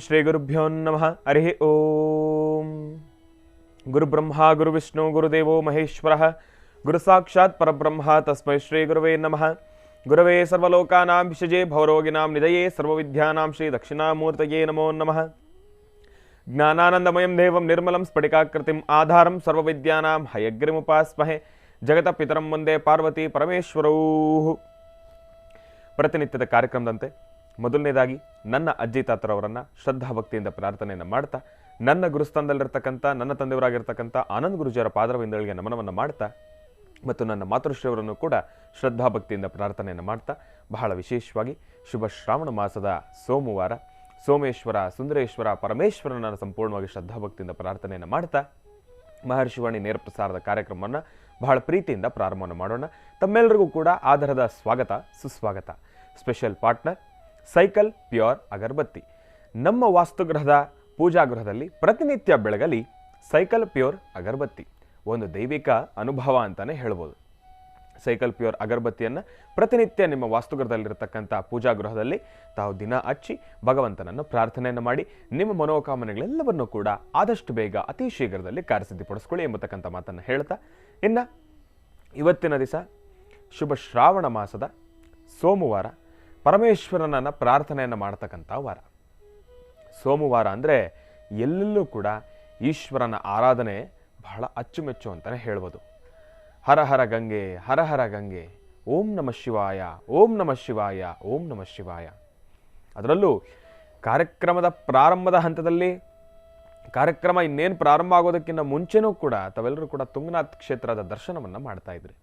ಶ್ರೀ ಗುರುಭ್ಯೋ ನಮಃ. ಹರಿ ಓಂ. ಗುರುಬ್ರಹ್ಮ ಗುರುವಿಷ್ಣು ಗುರುದೇವೋ ಮಹೇಶ್ವರಃ ಗುರು ಸಾಕ್ಷಾತ್ ಪರಬ್ರಹ್ಮ ತಸ್ಮೈ ಶ್ರೀ ಗುರುವೇ ನಮಃ. ಗುರವೇ ಸರ್ವಲೋಕಾನಾಂ ವಿಷಜೇ ಭವರೋಗಿನಾಂ ನಿಧಯೇ ಸರ್ವವಿದ್ಯಾನಾಂ ಶ್ರೀ ದಕ್ಷಿಣಾಮೂರ್ತಯೇ ನಮೋ ನಮಃ. ಜ್ಞಾನಾನಂದಮಯಂ ದೇವಂ ನಿರ್ಮಲಂ ಸ್ಫಟಿಕಾಕೃತಿಂ ಆಧಾರಂ ಸರ್ವವಿದ್ಯಾನಾಂ ಹಯಗ್ರಿಮುಪಾಸ್ಮಹೆ ಜಗತ ಪಿತರಂ ವಂದೇ ಪಾರ್ವತಿ ಪರಮೇಶ್ವರೌ. ಪ್ರತಿನಿತ್ಯದ ಕಾರ್ಯಕ್ರಮದಂತೆ ಮೊದಲನೇದಾಗಿ ನನ್ನ ಅಜ್ಜಿ ತಾತರವರನ್ನು ಶ್ರದ್ಧಾಭಕ್ತಿಯಿಂದ ಪ್ರಾರ್ಥನೆಯನ್ನು ಮಾಡ್ತಾ, ನನ್ನ ಗುರುಸ್ಥಾನದಲ್ಲಿರ್ತಕ್ಕಂಥ ನನ್ನ ತಂದೆಯವರಾಗಿರ್ತಕ್ಕಂಥ ಆನಂದ್ ಗುರುಜಿಯವರ ಪಾದರವಿಂದಗಳಿಗೆ ನಮನವನ್ನು ಮಾಡ್ತಾ, ಮತ್ತು ನನ್ನ ಮಾತೃಶ್ರೀಯವರನ್ನು ಕೂಡ ಶ್ರದ್ಧಾಭಕ್ತಿಯಿಂದ ಪ್ರಾರ್ಥನೆಯನ್ನು ಮಾಡ್ತಾ, ಬಹಳ ವಿಶೇಷವಾಗಿ ಶುಭ ಶ್ರಾವಣ ಮಾಸದ ಸೋಮವಾರ ಸೋಮೇಶ್ವರ ಸುಂದರೇಶ್ವರ ಪರಮೇಶ್ವರನ ಸಂಪೂರ್ಣವಾಗಿ ಶ್ರದ್ಧಾಭಕ್ತಿಯಿಂದ ಪ್ರಾರ್ಥನೆಯನ್ನು ಮಾಡ್ತಾ, ಮಹರ್ಷಿವಾಣಿ ನೇರ ಪ್ರಸಾರದ ಕಾರ್ಯಕ್ರಮವನ್ನು ಬಹಳ ಪ್ರೀತಿಯಿಂದ ಪ್ರಾರಂಭವನ್ನು ಮಾಡೋಣ. ತಮ್ಮೆಲ್ಲರಿಗೂ ಕೂಡ ಆಧಾರದ ಸ್ವಾಗತ ಸುಸ್ವಾಗತ. ಸ್ಪೆಷಲ್ ಪಾರ್ಟ್ನರ್ ಸೈಕಲ್ ಪ್ಯೂರ್ ಅಗರಬತ್ತಿ. ನಮ್ಮ ವಾಸ್ತುಗೃಹದ ಪೂಜಾಗೃಹದಲ್ಲಿ ಪ್ರತಿನಿತ್ಯ ಬೆಳಗಲಿ ಸೈಕಲ್ ಪ್ಯೂರ್ ಅಗರಬತ್ತಿ ಒಂದು ದೈವಿಕ ಅನುಭವ ಅಂತಲೇ ಹೇಳ್ಬೋದು. ಸೈಕಲ್ ಪ್ಯೂರ್ ಅಗರಬತ್ತಿಯನ್ನು ಪ್ರತಿನಿತ್ಯ ನಿಮ್ಮ ವಾಸ್ತುಗೃಹದಲ್ಲಿರತಕ್ಕಂಥ ಪೂಜಾಗೃಹದಲ್ಲಿ ತಾವು ದಿನ ಹಚ್ಚಿ ಭಗವಂತನನ್ನು ಪ್ರಾರ್ಥನೆಯನ್ನು ಮಾಡಿ ನಿಮ್ಮ ಮನೋಕಾಮನೆಗಳೆಲ್ಲವನ್ನೂ ಕೂಡ ಆದಷ್ಟು ಬೇಗ ಅತಿ ಶೀಘ್ರದಲ್ಲಿ ಕಾರ್ಯಸಿದ್ಧಿಪಡಿಸ್ಕೊಳ್ಳಿ ಎಂಬತಕ್ಕಂಥ ಮಾತನ್ನು ಹೇಳ್ತಾ, ಇನ್ನು ಇವತ್ತಿನ ದಿವಸ ಶುಭ ಶ್ರಾವಣ ಮಾಸದ ಸೋಮವಾರ, ಪರಮೇಶ್ವರನನ್ನು ಪ್ರಾರ್ಥನೆಯನ್ನು ಮಾಡ್ತಕ್ಕಂಥ ವಾರ. ಸೋಮವಾರ ಅಂದರೆ ಎಲ್ಲೆಲ್ಲೂ ಕೂಡ ಈಶ್ವರನ ಆರಾಧನೆ ಬಹಳ ಅಚ್ಚುಮೆಚ್ಚು ಅಂತಲೇ ಹೇಳ್ಬೋದು. ಹರ ಹರ ಗಂಗೆ ಹರ ಹರ ಗಂಗೆ, ಓಂ ನಮಃ ಶಿವಾಯ ಓಂ ನಮಃ ಶಿವಾಯ ಓಂ ನಮಃ ಶಿವಾಯ. ಅದರಲ್ಲೂ ಕಾರ್ಯಕ್ರಮದ ಪ್ರಾರಂಭದ ಹಂತದಲ್ಲಿ, ಕಾರ್ಯಕ್ರಮ ಇನ್ನೇನು ಪ್ರಾರಂಭ ಆಗೋದಕ್ಕಿಂತ ಮುಂಚೆನೂ ಕೂಡ ತಾವೆಲ್ಲರೂ ಕೂಡ ತುಂಗನಾಥ್ ಕ್ಷೇತ್ರದ ದರ್ಶನವನ್ನು ಮಾಡ್ತಾ ಇದ್ರಿ.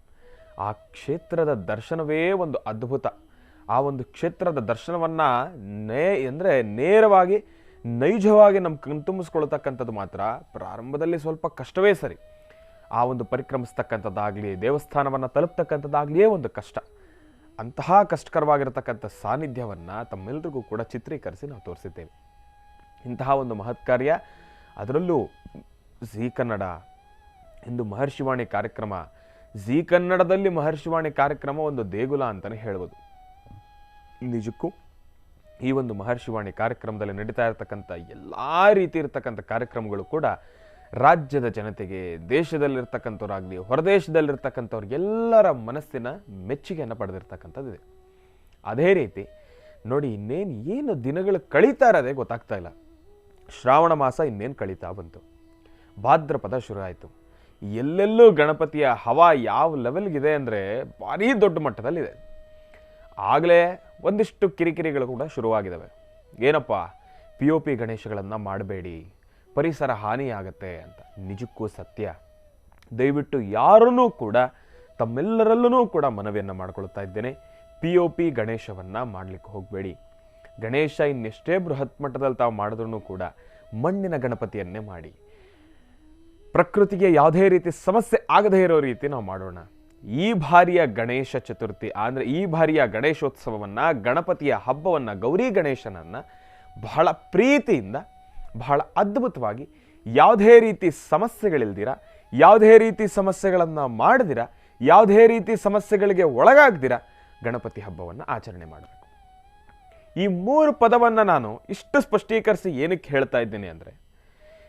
ಆ ಕ್ಷೇತ್ರದ ದರ್ಶನವೇ ಒಂದು ಅದ್ಭುತ. ಆ ಒಂದು ಕ್ಷೇತ್ರದ ದರ್ಶನವನ್ನು ನೇರವಾಗಿ ನೈಜವಾಗಿ ನಮ್ಮ ಕಣ್ತುಂಬಿಸ್ಕೊಳ್ತಕ್ಕಂಥದ್ದು ಮಾತ್ರ ಪ್ರಾರಂಭದಲ್ಲಿ ಸ್ವಲ್ಪ ಕಷ್ಟವೇ ಸರಿ. ಆ ಒಂದು ಪರಿಕ್ರಮಿಸ್ತಕ್ಕಂಥದ್ದಾಗಲಿ, ದೇವಸ್ಥಾನವನ್ನು ತಲುಪ್ತಕ್ಕಂಥದ್ದಾಗಲಿಯೇ ಒಂದು ಕಷ್ಟ. ಅಂತಹ ಕಷ್ಟಕರವಾಗಿರತಕ್ಕಂಥ ಸಾನ್ನಿಧ್ಯವನ್ನು ತಮ್ಮೆಲ್ಲರಿಗೂ ಕೂಡ ಚಿತ್ರೀಕರಿಸಿ ನಾವು ತೋರಿಸಿದ್ದೇವೆ. ಇಂತಹ ಒಂದು ಮಹತ್ ಕಾರ್ಯ, ಅದರಲ್ಲೂ ಜೀ ಕನ್ನಡ ಇಂದು ಮಹರ್ಷಿವಾಣಿ ಕಾರ್ಯಕ್ರಮ, ಜೀ ಕನ್ನಡದಲ್ಲಿ ಮಹರ್ಷಿವಾಣಿ ಕಾರ್ಯಕ್ರಮ ಒಂದು ದೇಗುಲ ಅಂತಲೇ ಹೇಳ್ಬೋದು. ನಿಜಕ್ಕೂ ಈ ಒಂದು ಮಹರ್ಷಿವಾಣಿ ಕಾರ್ಯಕ್ರಮದಲ್ಲಿ ನಡೀತಾ ಇರತಕ್ಕಂಥ ಎಲ್ಲ ರೀತಿ ಇರತಕ್ಕಂಥ ಕಾರ್ಯಕ್ರಮಗಳು ಕೂಡ ರಾಜ್ಯದ ಜನತೆಗೆ, ದೇಶದಲ್ಲಿರ್ತಕ್ಕಂಥವ್ರಾಗಲಿ ಹೊರದೇಶದಲ್ಲಿರ್ತಕ್ಕಂಥವ್ರಿಗೆಲ್ಲರ ಮನಸ್ಸಿನ ಮೆಚ್ಚುಗೆಯನ್ನು ಪಡೆದಿರ್ತಕ್ಕಂಥದ್ದಿದೆ. ಅದೇ ರೀತಿ ನೋಡಿ, ಏನು ದಿನಗಳು ಕಳೀತಾ ಇರೋದೇ ಗೊತ್ತಾಗ್ತಾ ಇಲ್ಲ. ಶ್ರಾವಣ ಮಾಸ ಇನ್ನೇನು ಕಳೀತಾ ಬಂತು, ಭಾದ್ರಪದ ಶುರು ಆಯಿತು. ಎಲ್ಲೆಲ್ಲೂ ಗಣಪತಿಯ ಹವಾ ಯಾವ ಲೆವೆಲ್ಗಿದೆ ಅಂದರೆ ಭಾರೀ ದೊಡ್ಡ ಮಟ್ಟದಲ್ಲಿದೆ. ಆಗಲೇ ಒಂದಿಷ್ಟು ಕಿರಿಕಿರಿಗಳು ಕೂಡ ಶುರುವಾಗಿದ್ದಾವೆ. ಏನಪ್ಪ, POP ಗಣೇಶಗಳನ್ನು ಮಾಡಬೇಡಿ, ಪರಿಸರ ಹಾನಿಯಾಗತ್ತೆ ಅಂತ. ನಿಜಕ್ಕೂ ಸತ್ಯ. ದಯವಿಟ್ಟು ಯಾರನ್ನೂ ಕೂಡ, ತಮ್ಮೆಲ್ಲರಲ್ಲೂ ಕೂಡ ಮನವಿಯನ್ನು ಮಾಡಿಕೊಳ್ತಾ ಇದ್ದೇನೆ, POP ಗಣೇಶವನ್ನು ಮಾಡಲಿಕ್ಕೆ ಹೋಗಬೇಡಿ. ಗಣೇಶ ಇನ್ನೆಷ್ಟೇ ಬೃಹತ್ ಮಟ್ಟದಲ್ಲಿ ತಾವು ಮಾಡಿದ್ರೂ ಕೂಡ ಮಣ್ಣಿನ ಗಣಪತಿಯನ್ನೇ ಮಾಡಿ. ಪ್ರಕೃತಿಗೆ ಯಾವುದೇ ರೀತಿ ಸಮಸ್ಯೆ ಆಗದೇ ಇರೋ ರೀತಿ ನಾವು ಮಾಡೋಣ. ಈ ಬಾರಿಯ ಗಣೇಶ ಚತುರ್ಥಿ ಅಂದರೆ ಈ ಬಾರಿಯ ಗಣೇಶೋತ್ಸವವನ್ನು, ಗಣಪತಿಯ ಹಬ್ಬವನ್ನು, ಗೌರಿ ಗಣೇಶನನ್ನು ಬಹಳ ಪ್ರೀತಿಯಿಂದ, ಬಹಳ ಅದ್ಭುತವಾಗಿ, ಯಾವುದೇ ರೀತಿ ಸಮಸ್ಯೆಗಳಿಲ್ದಿರ, ಯಾವುದೇ ರೀತಿ ಸಮಸ್ಯೆಗಳನ್ನು ಮಾಡದಿರ, ಯಾವುದೇ ರೀತಿ ಸಮಸ್ಯೆಗಳಿಗೆ ಒಳಗಾಗ್ದಿರ ಗಣಪತಿ ಹಬ್ಬವನ್ನು ಆಚರಣೆ ಮಾಡಬೇಕು. ಈ 3 ಪದವನ್ನು ನಾನು ಇಷ್ಟು ಸ್ಪಷ್ಟೀಕರಿಸಿ ಏನಕ್ಕೆ ಹೇಳ್ತಾ ಇದ್ದೀನಿ ಅಂದರೆ,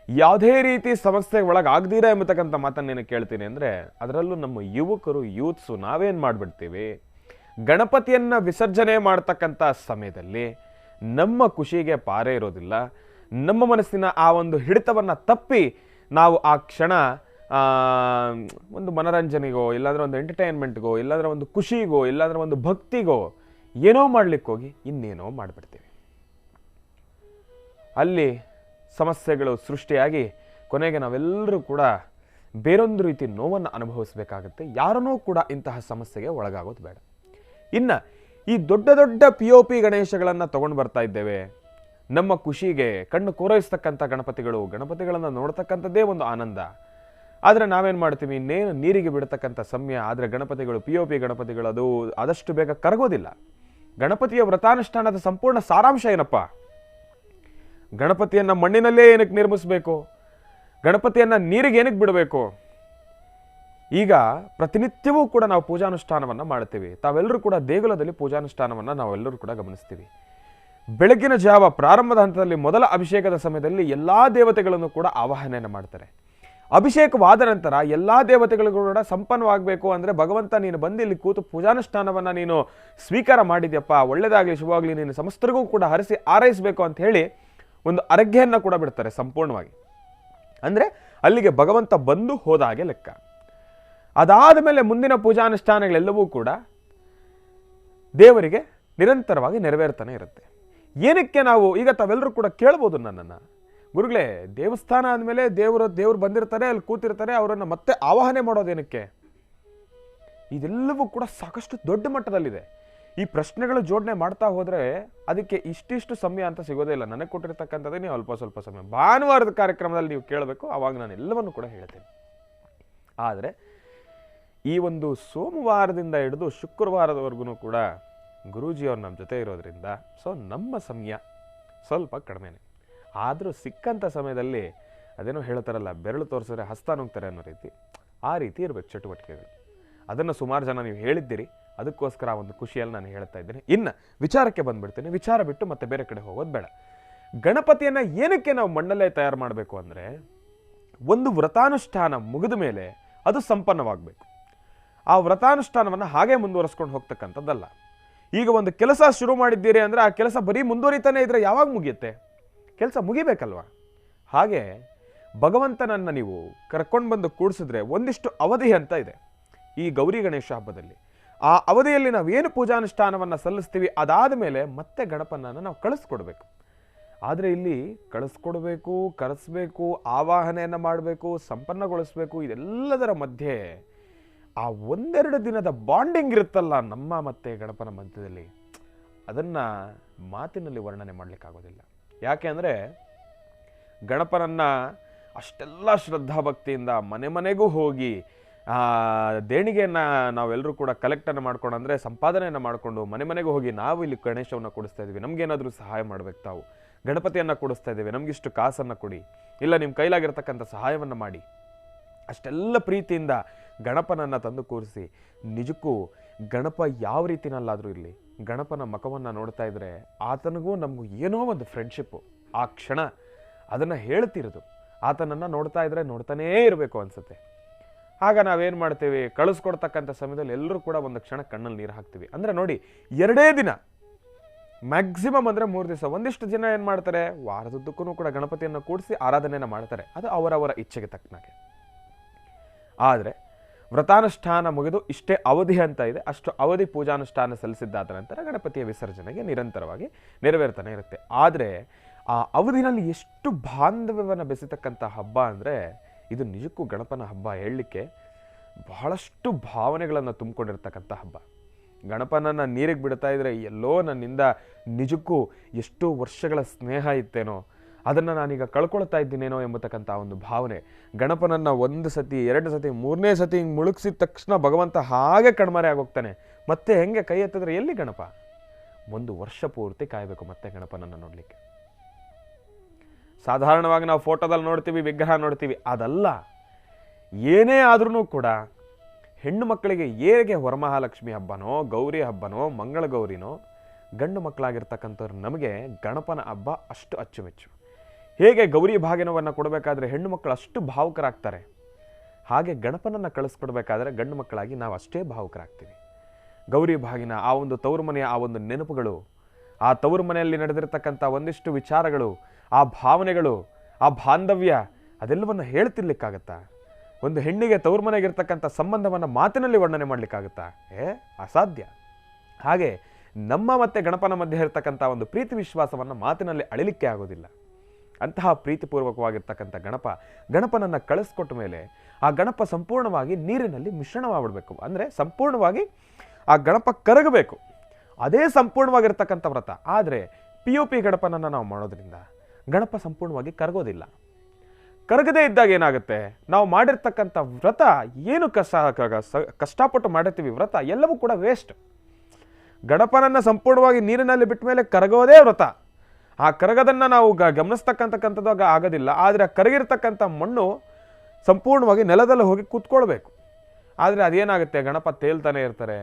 ಯಾವುದೇ ರೀತಿ ಸಮಸ್ಯೆಗೆ ಒಳಗಾಗ್ದಿರ ಎಂಬತಕ್ಕಂಥ ಮಾತನ್ನು ಏನಕ್ಕೆ ಕೇಳ್ತೀನಿ ಅಂದರೆ, ಅದರಲ್ಲೂ ನಮ್ಮ ಯೂತ್ಸು ನಾವೇನು ಮಾಡಿಬಿಡ್ತೀವಿ, ಗಣಪತಿಯನ್ನು ವಿಸರ್ಜನೆ ಮಾಡ್ತಕ್ಕಂಥ ಸಮಯದಲ್ಲಿ ನಮ್ಮ ಖುಷಿಗೆ ಪಾರೇ ಇರೋದಿಲ್ಲ. ನಮ್ಮ ಮನಸ್ಸಿನ ಆ ಒಂದು ಹಿಡಿತವನ್ನು ತಪ್ಪಿ ನಾವು ಆ ಕ್ಷಣ ಒಂದು ಮನರಂಜನೆಗೋ, ಇಲ್ಲಾಂದ್ರೆ ಒಂದು ಎಂಟರ್ಟೈನ್ಮೆಂಟ್ಗೋ, ಇಲ್ಲಾಂದ್ರೆ ಒಂದು ಖುಷಿಗೋ, ಇಲ್ಲಾಂದ್ರೆ ಒಂದು ಭಕ್ತಿಗೋ ಏನೋ ಮಾಡ್ಲಿಕ್ಕೆ ಹೋಗಿ ಇನ್ನೇನೋ ಮಾಡಿಬಿಡ್ತೀವಿ. ಅಲ್ಲಿ ಸಮಸ್ಯೆಗಳು ಸೃಷ್ಟಿಯಾಗಿ ಕೊನೆಗೆ ನಾವೆಲ್ಲರೂ ಕೂಡ ಬೇರೊಂದು ರೀತಿ ನೋವನ್ನು ಅನುಭವಿಸಬೇಕಾಗತ್ತೆ. ಯಾರನ್ನೂ ಕೂಡ ಇಂತಹ ಸಮಸ್ಯೆಗೆ ಒಳಗಾಗೋದು ಬೇಡ. ಇನ್ನು ಈ ದೊಡ್ಡ ದೊಡ್ಡ POP ಗಣೇಶಗಳನ್ನು ತಗೊಂಡು ಬರ್ತಾ ಇದ್ದೇವೆ. ನಮ್ಮ ಖುಷಿಗೆ ಕಣ್ಣು ಕೋರೈಸ್ತಕ್ಕಂಥ ಗಣಪತಿಗಳನ್ನು ನೋಡ್ತಕ್ಕಂಥದ್ದೇ ಒಂದು ಆನಂದ. ಆದರೆ ನಾವೇನು ಮಾಡ್ತೀವಿ, ಇನ್ನೇನು ನೀರಿಗೆ ಬಿಡ್ತಕ್ಕಂಥ ಸಮಯ ಆದರೆ ಗಣಪತಿಗಳು, POP ಗಣಪತಿಗಳು ಅದು ಆದಷ್ಟು ಬೇಗ ಕರಗೋದಿಲ್ಲ. ಗಣಪತಿಯ ವ್ರತಾನುಷ್ಠಾನದ ಸಂಪೂರ್ಣ ಸಾರಾಂಶ ಏನಪ್ಪ? ಗಣಪತಿಯನ್ನು ಮಣ್ಣಿನಲ್ಲೇ ಏನಕ್ಕೆ ನಿರ್ಮಿಸಬೇಕು, ಗಣಪತಿಯನ್ನು ನೀರಿಗೆ ಏನಕ್ಕೆ ಬಿಡಬೇಕು? ಈಗ ಪ್ರತಿನಿತ್ಯವೂ ಕೂಡ ನಾವು ಪೂಜಾನುಷ್ಠಾನವನ್ನು ಮಾಡ್ತೀವಿ. ತಾವೆಲ್ಲರೂ ಕೂಡ ದೇಗುಲದಲ್ಲಿ ಪೂಜಾನುಷ್ಠಾನವನ್ನು ನಾವೆಲ್ಲರೂ ಕೂಡ ಗಮನಿಸ್ತೀವಿ. ಬೆಳಗಿನ ಜಾವ ಪ್ರಾರಂಭದ ಹಂತದಲ್ಲಿ ಮೊದಲ ಅಭಿಷೇಕದ ಸಮಯದಲ್ಲಿ ಎಲ್ಲ ದೇವತೆಗಳನ್ನು ಕೂಡ ಆವಾಹನೆಯನ್ನು ಮಾಡ್ತಾರೆ. ಅಭಿಷೇಕವಾದ ನಂತರ ಎಲ್ಲ ದೇವತೆಗಳಿಗೂ ಕೂಡ ಸಂಪನ್ನವಾಗಬೇಕು ಅಂದರೆ, ಭಗವಂತ ನೀನು ಬಂದು ಇಲ್ಲಿ ಕೂತು ಪೂಜಾನುಷ್ಠಾನವನ್ನು ನೀನು ಸ್ವೀಕಾರ ಮಾಡಿದ್ಯಪ್ಪ, ಒಳ್ಳೆಯದಾಗಲಿ ಶುಭವಾಗಲಿ, ನೀನು ಸಮಸ್ತರಿಗೂ ಕೂಡ ಹರಿಸಿ ಆರೈಸಬೇಕು ಅಂತ ಹೇಳಿ ಒಂದು ಅರ್ಘ್ಯವನ್ನು ಕೂಡ ಬಿಡ್ತಾರೆ ಸಂಪೂರ್ಣವಾಗಿ. ಅಂದರೆ ಅಲ್ಲಿಗೆ ಭಗವಂತ ಬಂದು ಹೋದ ಹಾಗೆ ಲೆಕ್ಕ. ಅದಾದ ಮೇಲೆ ಮುಂದಿನ ಪೂಜಾನುಷ್ಠಾನಗಳೆಲ್ಲವೂ ಕೂಡ ದೇವರಿಗೆ ನಿರಂತರವಾಗಿ ನೆರವೇರ್ತಾನೆ ಇರುತ್ತೆ. ಏನಕ್ಕೆ ನಾವು ಈಗ ತಾವೆಲ್ಲರೂ ಕೂಡ ಕೇಳ್ಬೋದು ನನ್ನನ್ನು, ಗುರುಗಳೇ ದೇವಸ್ಥಾನ ಆದಮೇಲೆ ದೇವರು ಬಂದಿರ್ತಾರೆ, ಅಲ್ಲಿ ಕೂತಿರ್ತಾರೆ, ಅವರನ್ನು ಮತ್ತೆ ಆವಾಹನೆ ಮಾಡೋದೇನಕ್ಕೆ? ಇದೆಲ್ಲವೂ ಕೂಡ ಸಾಕಷ್ಟು ದೊಡ್ಡ ಮಟ್ಟದಲ್ಲಿದೆ. ಈ ಪ್ರಶ್ನೆಗಳು ಜೋಡಣೆ ಮಾಡ್ತಾ ಹೋದರೆ ಅದಕ್ಕೆ ಇಷ್ಟಿಷ್ಟು ಸಮಯ ಅಂತ ಸಿಗೋದೇ ಇಲ್ಲ. ನನಗೆ ಕೊಟ್ಟಿರ್ತಕ್ಕಂಥದ್ದೇ ನೀವು ಅಲ್ಪ ಸ್ವಲ್ಪ ಸಮಯ. ಭಾನುವಾರದ ಕಾರ್ಯಕ್ರಮದಲ್ಲಿ ನೀವು ಕೇಳಬೇಕು, ಆವಾಗ ನಾನು ಎಲ್ಲವನ್ನು ಕೂಡ ಹೇಳ್ತೇನೆ. ಆದರೆ ಈ ಒಂದು ಸೋಮವಾರದಿಂದ ಹಿಡಿದು ಶುಕ್ರವಾರದವರೆಗೂ ಕೂಡ ಗುರೂಜಿಯವ್ರು ನಮ್ಮ ಜೊತೆ ಇರೋದ್ರಿಂದ ನಮ್ಮ ಸಮಯ ಸ್ವಲ್ಪ ಕಡಿಮೆನೆ. ಆದರೂ ಸಿಕ್ಕಂಥ ಸಮಯದಲ್ಲಿ ಅದೇನೋ ಹೇಳ್ತಾರಲ್ಲ, ಬೆರಳು ತೋರಿಸಿದ್ರೆ ಹಸ್ತ ನುಂಗ್ತಾರೆ ಅನ್ನೋ ರೀತಿ, ಆ ರೀತಿ ಇರಬೇಕು ಚಟುವಟಿಕೆಗಳು. ಅದನ್ನು ಸುಮಾರು ಜನ ನೀವು ಹೇಳಿದ್ದೀರಿ, ಅದಕ್ಕೋಸ್ಕರ ಆ ಒಂದು ಖುಷಿಯಲ್ಲಿ ನಾನು ಹೇಳ್ತಾ ಇದ್ದೇನೆ. ಇನ್ನು ವಿಚಾರಕ್ಕೆ ಬಂದುಬಿಡ್ತೀನಿ. ವಿಚಾರ ಬಿಟ್ಟು ಮತ್ತೆ ಬೇರೆ ಕಡೆ ಹೋಗೋದು ಬೇಡ. ಗಣಪತಿಯನ್ನು ಏನಕ್ಕೆ ನಾವು ಮಣ್ಣಲ್ಲೇ ತಯಾರು ಮಾಡಬೇಕು ಅಂದರೆ, ಒಂದು ವ್ರತಾನುಷ್ಠಾನ ಮುಗಿದ ಮೇಲೆ ಅದು ಸಂಪನ್ನವಾಗಬೇಕು. ಆ ವ್ರತಾನುಷ್ಠಾನವನ್ನು ಹಾಗೆ ಮುಂದುವರಿಸ್ಕೊಂಡು ಹೋಗ್ತಕ್ಕಂಥದ್ದಲ್ಲ. ಈಗ ಒಂದು ಕೆಲಸ ಶುರು ಮಾಡಿದ್ದೀರಿ ಅಂದರೆ ಆ ಕೆಲಸ ಬರೀ ಮುಂದುವರಿತಾನೆ ಇದ್ರೆ ಯಾವಾಗ ಮುಗಿಯುತ್ತೆ? ಕೆಲಸ ಮುಗಿಬೇಕಲ್ವ? ಹಾಗೆ ಭಗವಂತನನ್ನು ನೀವು ಕರ್ಕೊಂಡು ಬಂದು ಕೂಡಿಸಿದ್ರೆ ಒಂದಿಷ್ಟು ಅವಧಿ ಅಂತ ಇದೆ ಈ ಗೌರಿ ಗಣೇಶ ಹಬ್ಬದಲ್ಲಿ. ಆ ಅವಧಿಯಲ್ಲಿ ನಾವೇನು ಪೂಜಾನುಷ್ಠಾನವನ್ನು ಸಲ್ಲಿಸ್ತೀವಿ, ಅದಾದ ಮೇಲೆ ಮತ್ತೆ ಗಣಪನನ್ನು ನಾವು ಕಳಿಸ್ಕೊಡ್ಬೇಕು. ಆದರೆ ಇಲ್ಲಿ ಕಳಿಸ್ಕೊಡ್ಬೇಕು, ಕರೆಸ್ಬೇಕು, ಆವಾಹನೆಯನ್ನು ಮಾಡಬೇಕು, ಸಂಪನ್ನಗೊಳಿಸ್ಬೇಕು, ಇದೆಲ್ಲದರ ಮಧ್ಯೆ ಆ ಒಂದೆರಡು ದಿನದ ಬಾಂಡಿಂಗ್ ಇರುತ್ತಲ್ಲ ನಮ್ಮ ಮತ್ತೆ ಗಣಪನ ಮಧ್ಯದಲ್ಲಿ, ಅದನ್ನು ಮಾತಿನಲ್ಲಿ ವರ್ಣನೆ ಮಾಡಲಿಕ್ಕಾಗೋದಿಲ್ಲ. ಯಾಕೆ ಅಂದರೆ ಗಣಪನನ್ನು ಅಷ್ಟೆಲ್ಲ ಶ್ರದ್ಧಾಭಕ್ತಿಯಿಂದ ಮನೆ ಮನೆಗೂ ಹೋಗಿ ದೇಣಿಗೆಯನ್ನು ನಾವೆಲ್ಲರೂ ಕೂಡ ಕಲೆಕ್ಟನ್ನು ಮಾಡ್ಕೊಂಡು, ಅಂದರೆ ಸಂಪಾದನೆಯನ್ನು ಮಾಡಿಕೊಂಡು ಮನೆ ಮನೆಗೂ ಹೋಗಿ ನಾವು ಇಲ್ಲಿ ಗಣೇಶವನ್ನು ಕೊಡಿಸ್ತಾ ಇದ್ದೀವಿ, ನಮಗೇನಾದರೂ ಸಹಾಯ ಮಾಡಬೇಕು, ತಾವು ಗಣಪತಿಯನ್ನು ಕೊಡಿಸ್ತಾ ಇದ್ದೀವಿ, ನಮಗಿಷ್ಟು ಕಾಸನ್ನು ಕೊಡಿ, ಇಲ್ಲ ನಿಮ್ಮ ಕೈಲಾಗಿರ್ತಕ್ಕಂಥ ಸಹಾಯವನ್ನು ಮಾಡಿ, ಅಷ್ಟೆಲ್ಲ ಪ್ರೀತಿಯಿಂದ ಗಣಪನನ್ನು ತಂದು ಕೂರಿಸಿ, ನಿಜಕ್ಕೂ ಗಣಪ ಯಾವ ರೀತಿನಲ್ಲಾದರೂ ಇರಲಿ, ಗಣಪನ ಮುಖವನ್ನು ನೋಡ್ತಾ ಇದ್ದರೆ ಆತನಿಗೂ ನಮಗೂ ಏನೋ ಒಂದು ಫ್ರೆಂಡ್ಶಿಪ್ಪು ಆ ಕ್ಷಣ ಅದನ್ನು ಹೇಳ್ತಿರೋದು. ಆತನನ್ನು ನೋಡ್ತಾ ಇದ್ದರೆ ನೋಡ್ತಾನೇ ಇರಬೇಕು ಅನಿಸುತ್ತೆ. ಆಗ ನಾವೇನು ಮಾಡ್ತೀವಿ, ಕಳಿಸ್ಕೊಡ್ತಕ್ಕಂಥ ಸಮಯದಲ್ಲಿ ಎಲ್ಲರೂ ಕೂಡ ಒಂದು ಕ್ಷಣ ಕಣ್ಣಲ್ಲಿ ನೀರು ಹಾಕ್ತೀವಿ. ಅಂದರೆ ನೋಡಿ, 2 ದಿನ ಮ್ಯಾಕ್ಸಿಮಮ್ ಅಂದರೆ 3 ದಿವಸ. ಒಂದಿಷ್ಟು ಜನ ಏನು ಮಾಡ್ತಾರೆ, ವಾರದುದ್ದಕ್ಕೂ ಕೂಡ ಗಣಪತಿಯನ್ನು ಕೂಡಿಸಿ ಆರಾಧನೆಯನ್ನು ಮಾಡ್ತಾರೆ, ಅದು ಅವರವರ ಇಚ್ಛೆಗೆ ತಕ್ಕನಾಗೆ. ಆದರೆ ವ್ರತಾನುಷ್ಠಾನ ಮುಗಿದು ಇಷ್ಟೇ ಅವಧಿ ಅಂತ ಇದೆ, ಅಷ್ಟು ಅವಧಿ ಪೂಜಾನುಷ್ಠಾನ ಸಲ್ಲಿಸಿದ್ದಾದ ನಂತರ ಗಣಪತಿಯ ವಿಸರ್ಜನೆಗೆ ನಿರಂತರವಾಗಿ ನೆರವೇರ್ತಾನೆ ಇರುತ್ತೆ. ಆದರೆ ಆ ಅವಧಿನಲ್ಲಿ ಎಷ್ಟು ಬಾಂಧವ್ಯವನ್ನು ಬೆಸೆತಕ್ಕಂಥ ಹಬ್ಬ ಅಂದರೆ, ಇದು ನಿಜಕ್ಕೂ ಗಣಪನ ಹಬ್ಬ ಹೇಳಲಿಕ್ಕೆ ಬಹಳಷ್ಟು ಭಾವನೆಗಳನ್ನು ತುಂಬಿಕೊಂಡಿರ್ತಕ್ಕಂಥ ಹಬ್ಬ. ಗಣಪನನ್ನು ನೀರಿಗೆ ಬಿಡ್ತಾ ಇದ್ರೆ ಎಲ್ಲೋ ನನ್ನಿಂದ ನಿಜಕ್ಕೂ ಎಷ್ಟೋ ವರ್ಷಗಳ ಸ್ನೇಹ ಇತ್ತೇನೋ, ಅದನ್ನು ನಾನೀಗ ಕಳ್ಕೊಳ್ತಾ ಇದ್ದೀನೇನೋ ಎಂಬತಕ್ಕಂಥ ಒಂದು ಭಾವನೆ. ಗಣಪನನ್ನು 1 ಸತಿ 2 ಸತಿ 3ನೇ ಸತಿ ಹಿಂಗೆ ಮುಳುಗಿಸಿದ ತಕ್ಷಣ ಭಗವಂತ ಹಾಗೆ ಕಣ್ಮರೆ ಆಗೋಗ್ತಾನೆ. ಮತ್ತೆ ಹೆಂಗೆ ಕೈ ಎತ್ತಿದ್ರೆ ಎಲ್ಲಿ ಗಣಪ? 1 ವರ್ಷ ಪೂರ್ತಿ ಕಾಯಬೇಕು ಮತ್ತೆ ಗಣಪನನ್ನು ನೋಡಲಿಕ್ಕೆ. ಸಾಧಾರಣವಾಗಿ ನಾವು ಫೋಟೋದಲ್ಲಿ ನೋಡ್ತೀವಿ, ವಿಗ್ರಹ ನೋಡ್ತೀವಿ, ಅದಲ್ಲ. ಏನೇ ಆದ್ರೂ ಕೂಡ ಹೆಣ್ಣು ಮಕ್ಕಳಿಗೆ ಹೇಗೆ ವರಮಹಾಲಕ್ಷ್ಮಿ ಹಬ್ಬನೋ, ಗೌರಿ ಹಬ್ಬನೋ, ಮಂಗಳ ಗೌರಿನೋ, ಗಂಡು ಮಕ್ಕಳಾಗಿರ್ತಕ್ಕಂಥವ್ರು ನಮಗೆ ಗಣಪನ ಹಬ್ಬ ಅಷ್ಟು ಅಚ್ಚುಮೆಚ್ಚು. ಹೇಗೆ ಗೌರಿ ಭಾಗಿನವನ್ನು ಕೊಡಬೇಕಾದ್ರೆ ಹೆಣ್ಣು ಮಕ್ಕಳು ಅಷ್ಟು ಭಾವುಕರಾಗ್ತಾರೆ, ಹಾಗೆ ಗಣಪನನ್ನು ಕಳಿಸ್ಕೊಡ್ಬೇಕಾದ್ರೆ ಗಂಡು ಮಕ್ಕಳಾಗಿ ನಾವು ಅಷ್ಟೇ ಭಾವುಕರಾಗ್ತೀವಿ. ಗೌರಿ ಭಾಗಿನ ಆ ಒಂದು ತವರು ಮನೆಯ ಆ ಒಂದು ನೆನಪುಗಳು, ಆ ತವರು ಮನೆಯಲ್ಲಿ ನಡೆದಿರ್ತಕ್ಕಂಥ ಒಂದಿಷ್ಟು ವಿಚಾರಗಳು, ಆ ಭಾವನೆಗಳು, ಆ ಬಾಂಧವ್ಯ, ಅದೆಲ್ಲವನ್ನು ಹೇಳ್ತಿರ್ಲಿಕ್ಕಾಗತ್ತಾ? ಒಂದು ಹೆಣ್ಣಿಗೆ ತವರು ಮನೆಗಿರ್ತಕ್ಕಂಥ ಸಂಬಂಧವನ್ನು ಮಾತಿನಲ್ಲಿ ವರ್ಣನೆ ಮಾಡಲಿಕ್ಕಾಗತ್ತಾ? ಅಸಾಧ್ಯ. ಹಾಗೆ ನಮ್ಮ ಮತ್ತೆ ಗಣಪನ ಮಧ್ಯೆ ಇರತಕ್ಕಂಥ ಒಂದು ಪ್ರೀತಿ ವಿಶ್ವಾಸವನ್ನು ಮಾತಿನಲ್ಲಿ ಅಳಿಲಿಕ್ಕೆ ಆಗೋದಿಲ್ಲ. ಅಂತಹ ಪ್ರೀತಿಪೂರ್ವಕವಾಗಿರ್ತಕ್ಕಂಥ ಗಣಪನನ್ನು ಕಳಿಸ್ಕೊಟ್ಟ ಮೇಲೆ ಆ ಗಣಪ ಸಂಪೂರ್ಣವಾಗಿ ನೀರಿನಲ್ಲಿ ಮಿಶ್ರಣವಾಗಬೇಕು. ಅಂದರೆ ಸಂಪೂರ್ಣವಾಗಿ ಆ ಗಣಪ ಕರಗಬೇಕು. ಅದೇ ಸಂಪೂರ್ಣವಾಗಿರ್ತಕ್ಕಂಥ ವ್ರತ. ಆದರೆ POP ಗಣಪನನ್ನು ನಾವು ಮಾಡೋದ್ರಿಂದ ಗಣಪ ಸಂಪೂರ್ಣವಾಗಿ ಕರಗೋದಿಲ್ಲ. ಕರಗದೇ ಇದ್ದಾಗ ಏನಾಗುತ್ತೆ, ನಾವು ಮಾಡಿರ್ತಕ್ಕಂಥ ವ್ರತ ಏನು ಕಷ್ಟಪಟ್ಟು ಮಾಡಿರ್ತೀವಿ ವ್ರತ ಎಲ್ಲವೂ ಕೂಡ ವೇಸ್ಟ್. ಗಣಪನನ್ನು ಸಂಪೂರ್ಣವಾಗಿ ನೀರಿನಲ್ಲಿ ಬಿಟ್ಟ ಮೇಲೆ ಕರಗೋದೇ ವ್ರತ. ಆ ಕರಗದನ್ನು ನಾವು ಗಮನಿಸ್ತಕ್ಕಂಥದ್ದು ಆಗೋದಿಲ್ಲ. ಆದರೆ ಆ ಕರಗಿರ್ತಕ್ಕಂಥ ಮಣ್ಣು ಸಂಪೂರ್ಣವಾಗಿ ನೆಲದಲ್ಲಿ ಹೋಗಿ ಕೂತ್ಕೊಳ್ಬೇಕು. ಆದರೆ ಅದೇನಾಗುತ್ತೆ, ಗಣಪ ತೇಲ್ತಾನೆ ಇರ್ತಾರೆ.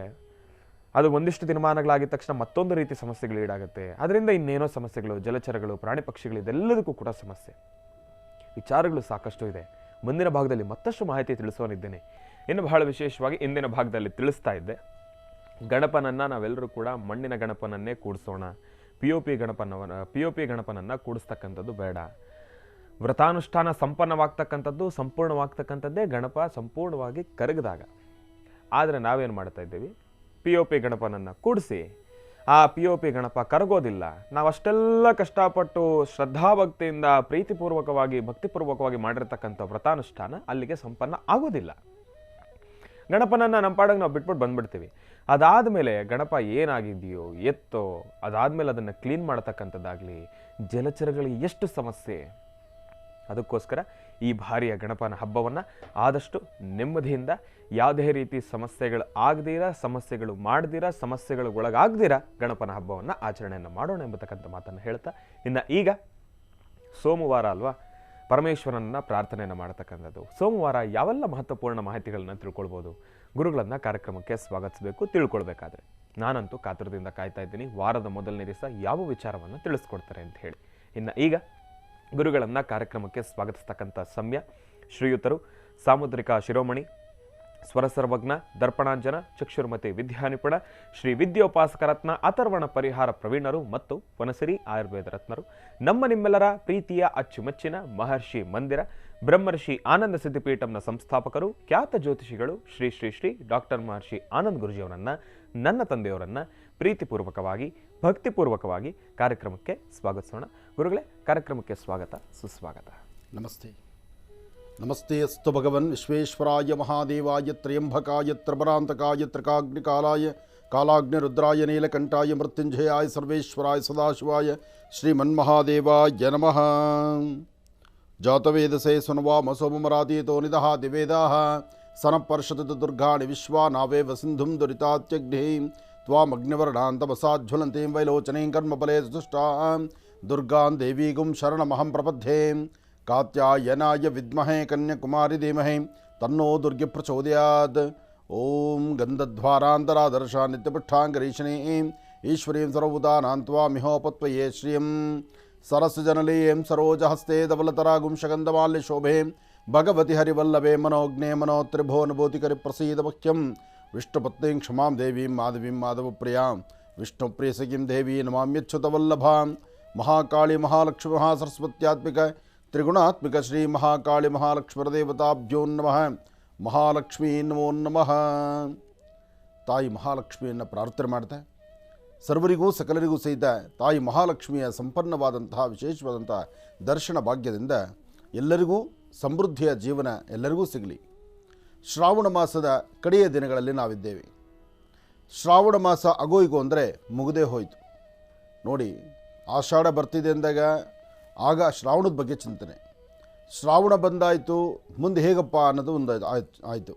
ಅದು ಒಂದಿಷ್ಟು ದಿನಮಾನಗಳಾಗಿದ ತಕ್ಷಣ ಮತ್ತೊಂದು ರೀತಿ ಸಮಸ್ಯೆಗಳು ಈಡಾಗುತ್ತೆ. ಅದರಿಂದ ಇನ್ನೇನೋ ಸಮಸ್ಯೆಗಳು, ಜಲಚರಗಳು, ಪ್ರಾಣಿ ಪಕ್ಷಿಗಳು, ಇದೆಲ್ಲದಕ್ಕೂ ಕೂಡ ಸಮಸ್ಯೆ. ವಿಚಾರಗಳು ಸಾಕಷ್ಟು ಇದೆ. ಮುಂದಿನ ಭಾಗದಲ್ಲಿ ಮತ್ತಷ್ಟು ಮಾಹಿತಿ ತಿಳಿಸೋನಿದ್ದೇನೆ. ಇನ್ನು ಬಹಳ ವಿಶೇಷವಾಗಿ ಇಂದಿನ ಭಾಗದಲ್ಲಿ ತಿಳಿಸ್ತಾ ಇದ್ದೆ, ಗಣಪನನ್ನು ನಾವೆಲ್ಲರೂ ಕೂಡ ಮಣ್ಣಿನ ಗಣಪನನ್ನೇ ಕೂಡಿಸೋಣ. ಪಿ ಒ ಪಿ ಗಣಪನನ್ನು ಕೂಡಿಸ್ತಕ್ಕಂಥದ್ದು ಬೇಡ. ವ್ರತಾನುಷ್ಠಾನ ಸಂಪೂರ್ಣವಾಗ್ತಕ್ಕಂಥದ್ದೇ ಗಣಪ ಸಂಪೂರ್ಣವಾಗಿ ಕರಗಿದಾಗ. ಆದರೆ ನಾವೇನು ಮಾಡ್ತಾ ಇದ್ದೀವಿ, ಪಿ ಒ ಪಿ ಗಣಪನನ್ನು ಕೂಡಿಸಿ ಆ ಪಿ ಒ ಪಿ ಗಣಪ ಕರಗೋದಿಲ್ಲ. ನಾವು ಅಷ್ಟೆಲ್ಲ ಕಷ್ಟಪಟ್ಟು ಶ್ರದ್ಧಾಭಕ್ತಿಯಿಂದ ಭಕ್ತಿಪೂರ್ವಕವಾಗಿ ಮಾಡಿರ್ತಕ್ಕಂಥ ವ್ರತಾನುಷ್ಠಾನ ಅಲ್ಲಿಗೆ ಸಂಪನ್ನ ಆಗೋದಿಲ್ಲ. ಗಣಪನನ್ನು ನಮ್ಮ ಪಾಡಕ್ಕೆ ನಾವು ಬಿಟ್ಬಿಟ್ಟು ಬಂದ್ಬಿಡ್ತೀವಿ. ಅದಾದಮೇಲೆ ಗಣಪ ಏನಾಗಿದೆಯೋ ಎತ್ತೋ, ಅದಾದಮೇಲೆ ಅದನ್ನು ಕ್ಲೀನ್ ಮಾಡತಕ್ಕಂಥದ್ದಾಗಲಿ, ಜಲಚರಗಳಿಗೆ ಎಷ್ಟು ಸಮಸ್ಯೆ. ಅದಕ್ಕೋಸ್ಕರ ಈ ಬಾರಿಯ ಗಣಪನ ಹಬ್ಬವನ್ನು ಆದಷ್ಟು ನೆಮ್ಮದಿಯಿಂದ, ಯಾವುದೇ ರೀತಿ ಸಮಸ್ಯೆಗಳು ಆಗದಿರ, ಸಮಸ್ಯೆಗಳು ಮಾಡದಿರ, ಸಮಸ್ಯೆಗಳು ಒಳಗಾಗದಿರ ಗಣಪನ ಹಬ್ಬವನ್ನು ಆಚರಣೆಯನ್ನು ಮಾಡೋಣ ಎಂಬತಕ್ಕಂಥ ಮಾತನ್ನು ಹೇಳ್ತಾ, ಇನ್ನು ಈಗ ಸೋಮವಾರ ಅಲ್ವಾ, ಪರಮೇಶ್ವರನನ್ನ ಪ್ರಾರ್ಥನೆಯನ್ನು ಮಾಡತಕ್ಕಂಥದ್ದು. ಸೋಮವಾರ ಯಾವೆಲ್ಲ ಮಹತ್ವಪೂರ್ಣ ಮಾಹಿತಿಗಳನ್ನ ತಿಳ್ಕೊಳ್ಬೋದು, ಗುರುಗಳನ್ನು ಕಾರ್ಯಕ್ರಮಕ್ಕೆ ಸ್ವಾಗತಿಸಬೇಕು. ತಿಳ್ಕೊಳ್ಬೇಕಾದ್ರೆ ನಾನಂತೂ ಕಾತುರದಿಂದ ಕಾಯ್ತಾ ಇದ್ದೀನಿ, ವಾರದ ಮೊದಲನೇ ದಿವಸ ಯಾವ ವಿಚಾರವನ್ನು ತಿಳಿಸ್ಕೊಡ್ತಾರೆ ಅಂತ ಹೇಳಿ. ಇನ್ನು ಈಗ ಗುರುಗಳನ್ನು ಕಾರ್ಯಕ್ರಮಕ್ಕೆ ಸ್ವಾಗತಿಸ್ತಕ್ಕಂಥ ಸಮಯ ಶ್ರೀಯುತರು ಸಾಮುದ್ರಿಕ ಶಿರೋಮಣಿ, ಸ್ವರಸರ್ವಜ್ಞ, ದರ್ಪಣಾಂಜನ, ಚಕ್ಷುರ್ಮತಿ ವಿದ್ಯಾನಿಪುಣ, ಶ್ರೀ ವಿದ್ಯೋಪಾಸಕ ರತ್ನ, ಅಥರ್ವಣ ಪರಿಹಾರ ಪ್ರವೀಣರು ಮತ್ತು ವನಸಿರಿ ಆಯುರ್ವೇದ ರತ್ನರು, ನಮ್ಮ ನಿಮ್ಮೆಲ್ಲರ ಪ್ರೀತಿಯ ಅಚ್ಚುಮೆಚ್ಚಿನ ಮಹರ್ಷಿ ಮಂದಿರ ಬ್ರಹ್ಮರ್ಷಿ ಆನಂದ ಸಿದ್ಧಿಪೀಠಂನ ಸಂಸ್ಥಾಪಕರು, ಖ್ಯಾತ ಜ್ಯೋತಿಷಿಗಳು ಶ್ರೀ ಶ್ರೀ ಶ್ರೀ ಡಾಕ್ಟರ್ ಮಹರ್ಷಿ ಆನಂದ್ ಗುರುಜಿಯವರನ್ನ, ನನ್ನ ತಂದೆಯವರನ್ನ ಪ್ರೀತಿಪೂರ್ವಕವಾಗಿ ಭಕ್ತಿಪೂರ್ವಕವಾಗಿ ಕಾರ್ಯಕ್ರಮಕ್ಕೆ ಸ್ವಾಗತಿಸೋಣ. ಗುರುಗಳೇ, ಕಾರ್ಯಕ್ರಮಕ್ಕೆ ಸ್ವಾಗತ, ಸುಸ್ವಾಗತ. ನಮಸ್ತೆ. ನಮಸ್ತೆ ಅಸ್ತು ಭಗವನ್ ವಿಶ್ವೇಶ್ವರಾಯ ಮಹಾದೇವಾಯ ತ್ರಯಂಬಕಾಯ ತ್ರಬರಾಂತಕಾಯ ತ್ರಿಕಾಗ್ನಿಕಾಲಾಯ ಕಾಲಾಗ್ನಿರುದ್ರಾಯ ನೀಲಕಂಠಾಯ ಮೃತ್ಯುಂಜಯಾಯ ಸರ್ವೇಶ್ವರಾಯ ಸದಾಶಿವಾಯ ಶ್ರೀಮನ್ಮಹಾದೇವಾಯ ನಮಃ. ಜಾತವೇದಸೇ ಸುನವಾಮ ಸೋಮರಾತೀತೋ ನಿದಃ ದಿವೇದಾಃ ಸನಪರ್ಷತದ ದುರ್ಗಾಣಿ ವಿಶ್ವಾ ನಾವೇವ ಸಿಂಧುಂ ದುರಿತಾತ್ಯಗ್ನಿಂ ತ್ವಾಮಗ್ನಿವರ್ಣಾಂತಮಸಾಜ್ವಲಂತೀಂ ವೈಲೋಚನೀಂ ಕರ್ಮಫಲೇ ಸುಷ್ಟಾಂ ದುರ್ಗಾಂ ದೇವೀಗುಂ ಶರಣಮಹಂ ಪ್ರಪದ್ಯೆ. ಕಾತ್ಯಾಯನಾಯ ವಿದ್ಮಹೇ ಕನ್ಯಾಕುಮಾರಿ ಧೀಮಹಿ ತನ್ನೋ ದುರ್ಗೆ ಪ್ರಚೋದಯಾತ್. ಓಂ ಗಂಧಧ್ವಾರಾಂತರಾದರ್ಶ ನಿತ್ಯಪುಷ್ಟಾಂಗರೀಷಣೀಂ ಈಶ್ವರೀಂ ಸರ್ವಭೂತಾನಾಂ ತ್ವಾಮಿಹೋಪತ್ವಯೇ ಶ್ರಿಯಂ ಸರಸಜನಲೀಂ ಸರೋಜಹಸ್ತೆ ಧವಲತರಾಗುಂ ಶಗಂಧಮಾಲ್ಯ ಶೋಭೆ ಭಗವತಿ ಹರಿವಲ್ಲಭೆ ಮನೋಜ್ಞೆ ಮನೋತ್ರಿಭುವನಭೂತಿಕರಿ ಪ್ರಸೀದ ಮುಖ್ಯಂ ವಿಷ್ಣುಪತ್ನೀಂ ಕ್ಷಮಾಂ ದೇವೀಂ ಮಾಧವೀಂ ಮಾಧವಪ್ರಿಯಾಂ ವಿಷ್ಣುಪ್ರಿಯಸಖೀಂ ದೇವೀ ನಮಾಮ್ಯಚ್ಯುತವಲ್ಲಭಾಂ. ಮಹಾಕಾಳಿ ಮಹಾಲಕ್ಷ್ಮಿ ಮಹಾಸರಸ್ವತ್ಯಾತ್ಮಿಕ ತ್ರಿಗುಣಾತ್ಮಿಕ ಶ್ರೀ ಮಹಾಕಾಳಿ ಮಹಾಲಕ್ಷ್ಮೀದೇವತಾಭ್ಯೋ ನಮಃ. ಮಹಾಲಕ್ಷ್ಮೀ ನಮೋ ನಮಃ. ತಾಯಿ ಮಹಾಲಕ್ಷ್ಮಿಯನ್ನು ಪ್ರಾರ್ಥನೆ ಮಾಡ್ತಾ ಸರ್ವರಿಗೂ ಸಕಲರಿಗೂ ಸಹಿತ ತಾಯಿ ಮಹಾಲಕ್ಷ್ಮಿಯ ಸಂಪನ್ನವಾದಂತಹ ವಿಶೇಷವಾದಂತಹ ದರ್ಶನ ಭಾಗ್ಯದಿಂದ ಎಲ್ಲರಿಗೂ ಸಮೃದ್ಧಿಯ ಜೀವನ ಎಲ್ಲರಿಗೂ ಸಿಗಲಿ. ಶ್ರಾವಣ ಮಾಸದ ಕಡೆಯ ದಿನಗಳಲ್ಲಿ ನಾವಿದ್ದೇವೆ. ಶ್ರಾವಣ ಮಾಸ ಅಗೋಯಿಗೋ ಅಂದರೆ ಮುಗದೇ ಹೋಯಿತು ನೋಡಿ. ಆಷಾಢ ಬರ್ತಿದೆ ಅಂದಾಗ ಆಗ ಶ್ರಾವಣದ ಬಗ್ಗೆ ಚಿಂತನೆ. ಶ್ರಾವಣ ಬಂದಾಯಿತು, ಮುಂದೆ ಹೇಗಪ್ಪ ಅನ್ನೋದು ಒಂದು ಆಯಿತು.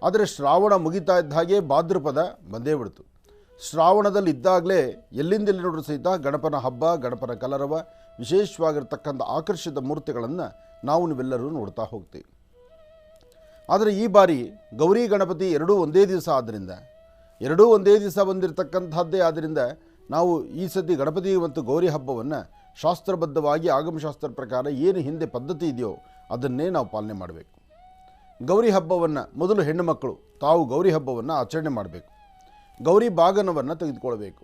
ಆದರೆ ಶ್ರಾವಣ ಮುಗಿತಾ ಇದ್ದ ಹಾಗೆ ಭಾದ್ರಪದ ಬಂದೇ ಬಿಡ್ತು. ಶ್ರಾವಣದಲ್ಲಿ ಇದ್ದಾಗಲೇ ಎಲ್ಲಿಂದೆಲ್ಲಿ ನೋಡ್ರೂ ಸಹಿತ ಗಣಪನ ಹಬ್ಬ, ಗಣಪನ ಕಲರವ, ವಿಶೇಷವಾಗಿರ್ತಕ್ಕಂಥ ಆಕರ್ಷಿತ ಮೂರ್ತಿಗಳನ್ನು ನಾವು ನೀವೆಲ್ಲರೂ ನೋಡ್ತಾ ಹೋಗ್ತೀವಿ. ಆದರೆ ಈ ಬಾರಿ ಗೌರಿ ಗಣಪತಿ ಎರಡೂ ಒಂದೇ ದಿವಸ ಆದ್ದರಿಂದ, ಎರಡೂ ಒಂದೇ ದಿವಸ ಬಂದಿರತಕ್ಕಂಥದ್ದೇ ಆದ್ದರಿಂದ ನಾವು ಈ ಸತಿ ಗಣಪತಿ ಮತ್ತು ಗೌರಿ ಹಬ್ಬವನ್ನು ಶಾಸ್ತ್ರಬದ್ಧವಾಗಿ ಆಗಮಶಾಸ್ತ್ರ ಪ್ರಕಾರ ಏನು ಹಿಂದೆ ಪದ್ಧತಿ ಇದೆಯೋ ಅದನ್ನೇ ನಾವು ಪಾಲನೆ ಮಾಡಬೇಕು. ಗೌರಿ ಹಬ್ಬವನ್ನು ಮೊದಲು ಹೆಣ್ಣು ಮಕ್ಕಳು ತಾವು ಗೌರಿ ಹಬ್ಬವನ್ನು ಆಚರಣೆ ಮಾಡಬೇಕು. ಗೌರಿ ಬಾಗನವನ್ನು ತೆಗೆದುಕೊಳ್ಬೇಕು.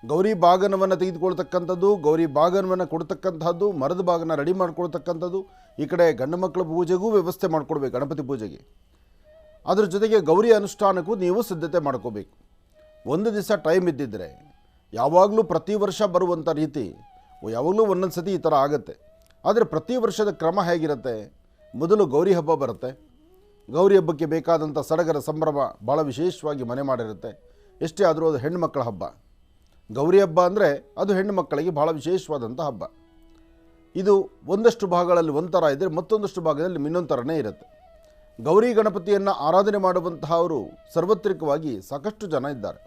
ಗೌರಿ ಬಾಗನವನ್ನು ತೆಗೆದುಕೊಳ್ತಕ್ಕಂಥದ್ದು, ಗೌರಿ ಬಾಗನವನ್ನು ಕೊಡ್ತಕ್ಕಂಥದ್ದು, ಮರದ ಬಾಗನ ರೆಡಿ ಮಾಡ್ಕೊಳ್ತಕ್ಕಂಥದ್ದು, ಈ ಕಡೆ ಗಂಡು ಮಕ್ಕಳ ಪೂಜೆಗೂ ವ್ಯವಸ್ಥೆ ಮಾಡ್ಕೊಡ್ಬೇಕು, ಗಣಪತಿ ಪೂಜೆಗೆ. ಅದರ ಜೊತೆಗೆ ಗೌರಿ ಅನುಷ್ಠಾನಕ್ಕೂ ನೀವು ಸಿದ್ಧತೆ ಮಾಡ್ಕೋಬೇಕು. ಒಂದು ದಿವಸ ಟೈಮ್ ಇದ್ದಿದ್ದರೆ ಯಾವಾಗಲೂ ಪ್ರತಿ ವರ್ಷ ಬರುವಂಥ ರೀತಿ ಯಾವಾಗಲೂ ಒಂದೊಂದು ಸತಿ ಈ ಥರ ಆಗುತ್ತೆ. ಆದರೆ ಪ್ರತಿ ವರ್ಷದ ಕ್ರಮ ಹೇಗಿರುತ್ತೆ, ಮೊದಲು ಗೌರಿ ಹಬ್ಬ ಬರುತ್ತೆ. ಗೌರಿ ಹಬ್ಬಕ್ಕೆ ಬೇಕಾದಂಥ ಸಡಗರ ಸಂಭ್ರಮ ಭಾಳ ವಿಶೇಷವಾಗಿ ಮನೆ ಮಾಡಿರುತ್ತೆ. ಎಷ್ಟೇ ಆದರೂ ಅದು ಹೆಣ್ಣು ಮಕ್ಕಳ ಹಬ್ಬ. ಗೌರಿ ಹಬ್ಬ ಅಂದರೆ ಅದು ಹೆಣ್ಣು ಮಕ್ಕಳಿಗೆ ಭಾಳ ವಿಶೇಷವಾದಂಥ ಹಬ್ಬ. ಇದು ಒಂದಷ್ಟು ಭಾಗಗಳಲ್ಲಿ ಒಂಥರ ಇದ್ದರೆ ಮತ್ತೊಂದಷ್ಟು ಭಾಗದಲ್ಲಿ ಇನ್ನೊಂದು ಥರನೇ ಇರುತ್ತೆ. ಗೌರಿ ಗಣಪತಿಯನ್ನು ಆರಾಧನೆ ಮಾಡುವಂತಹವರು ಸಾರ್ವತ್ರಿಕವಾಗಿ ಸಾಕಷ್ಟು ಜನ ಇದ್ದಾರೆ.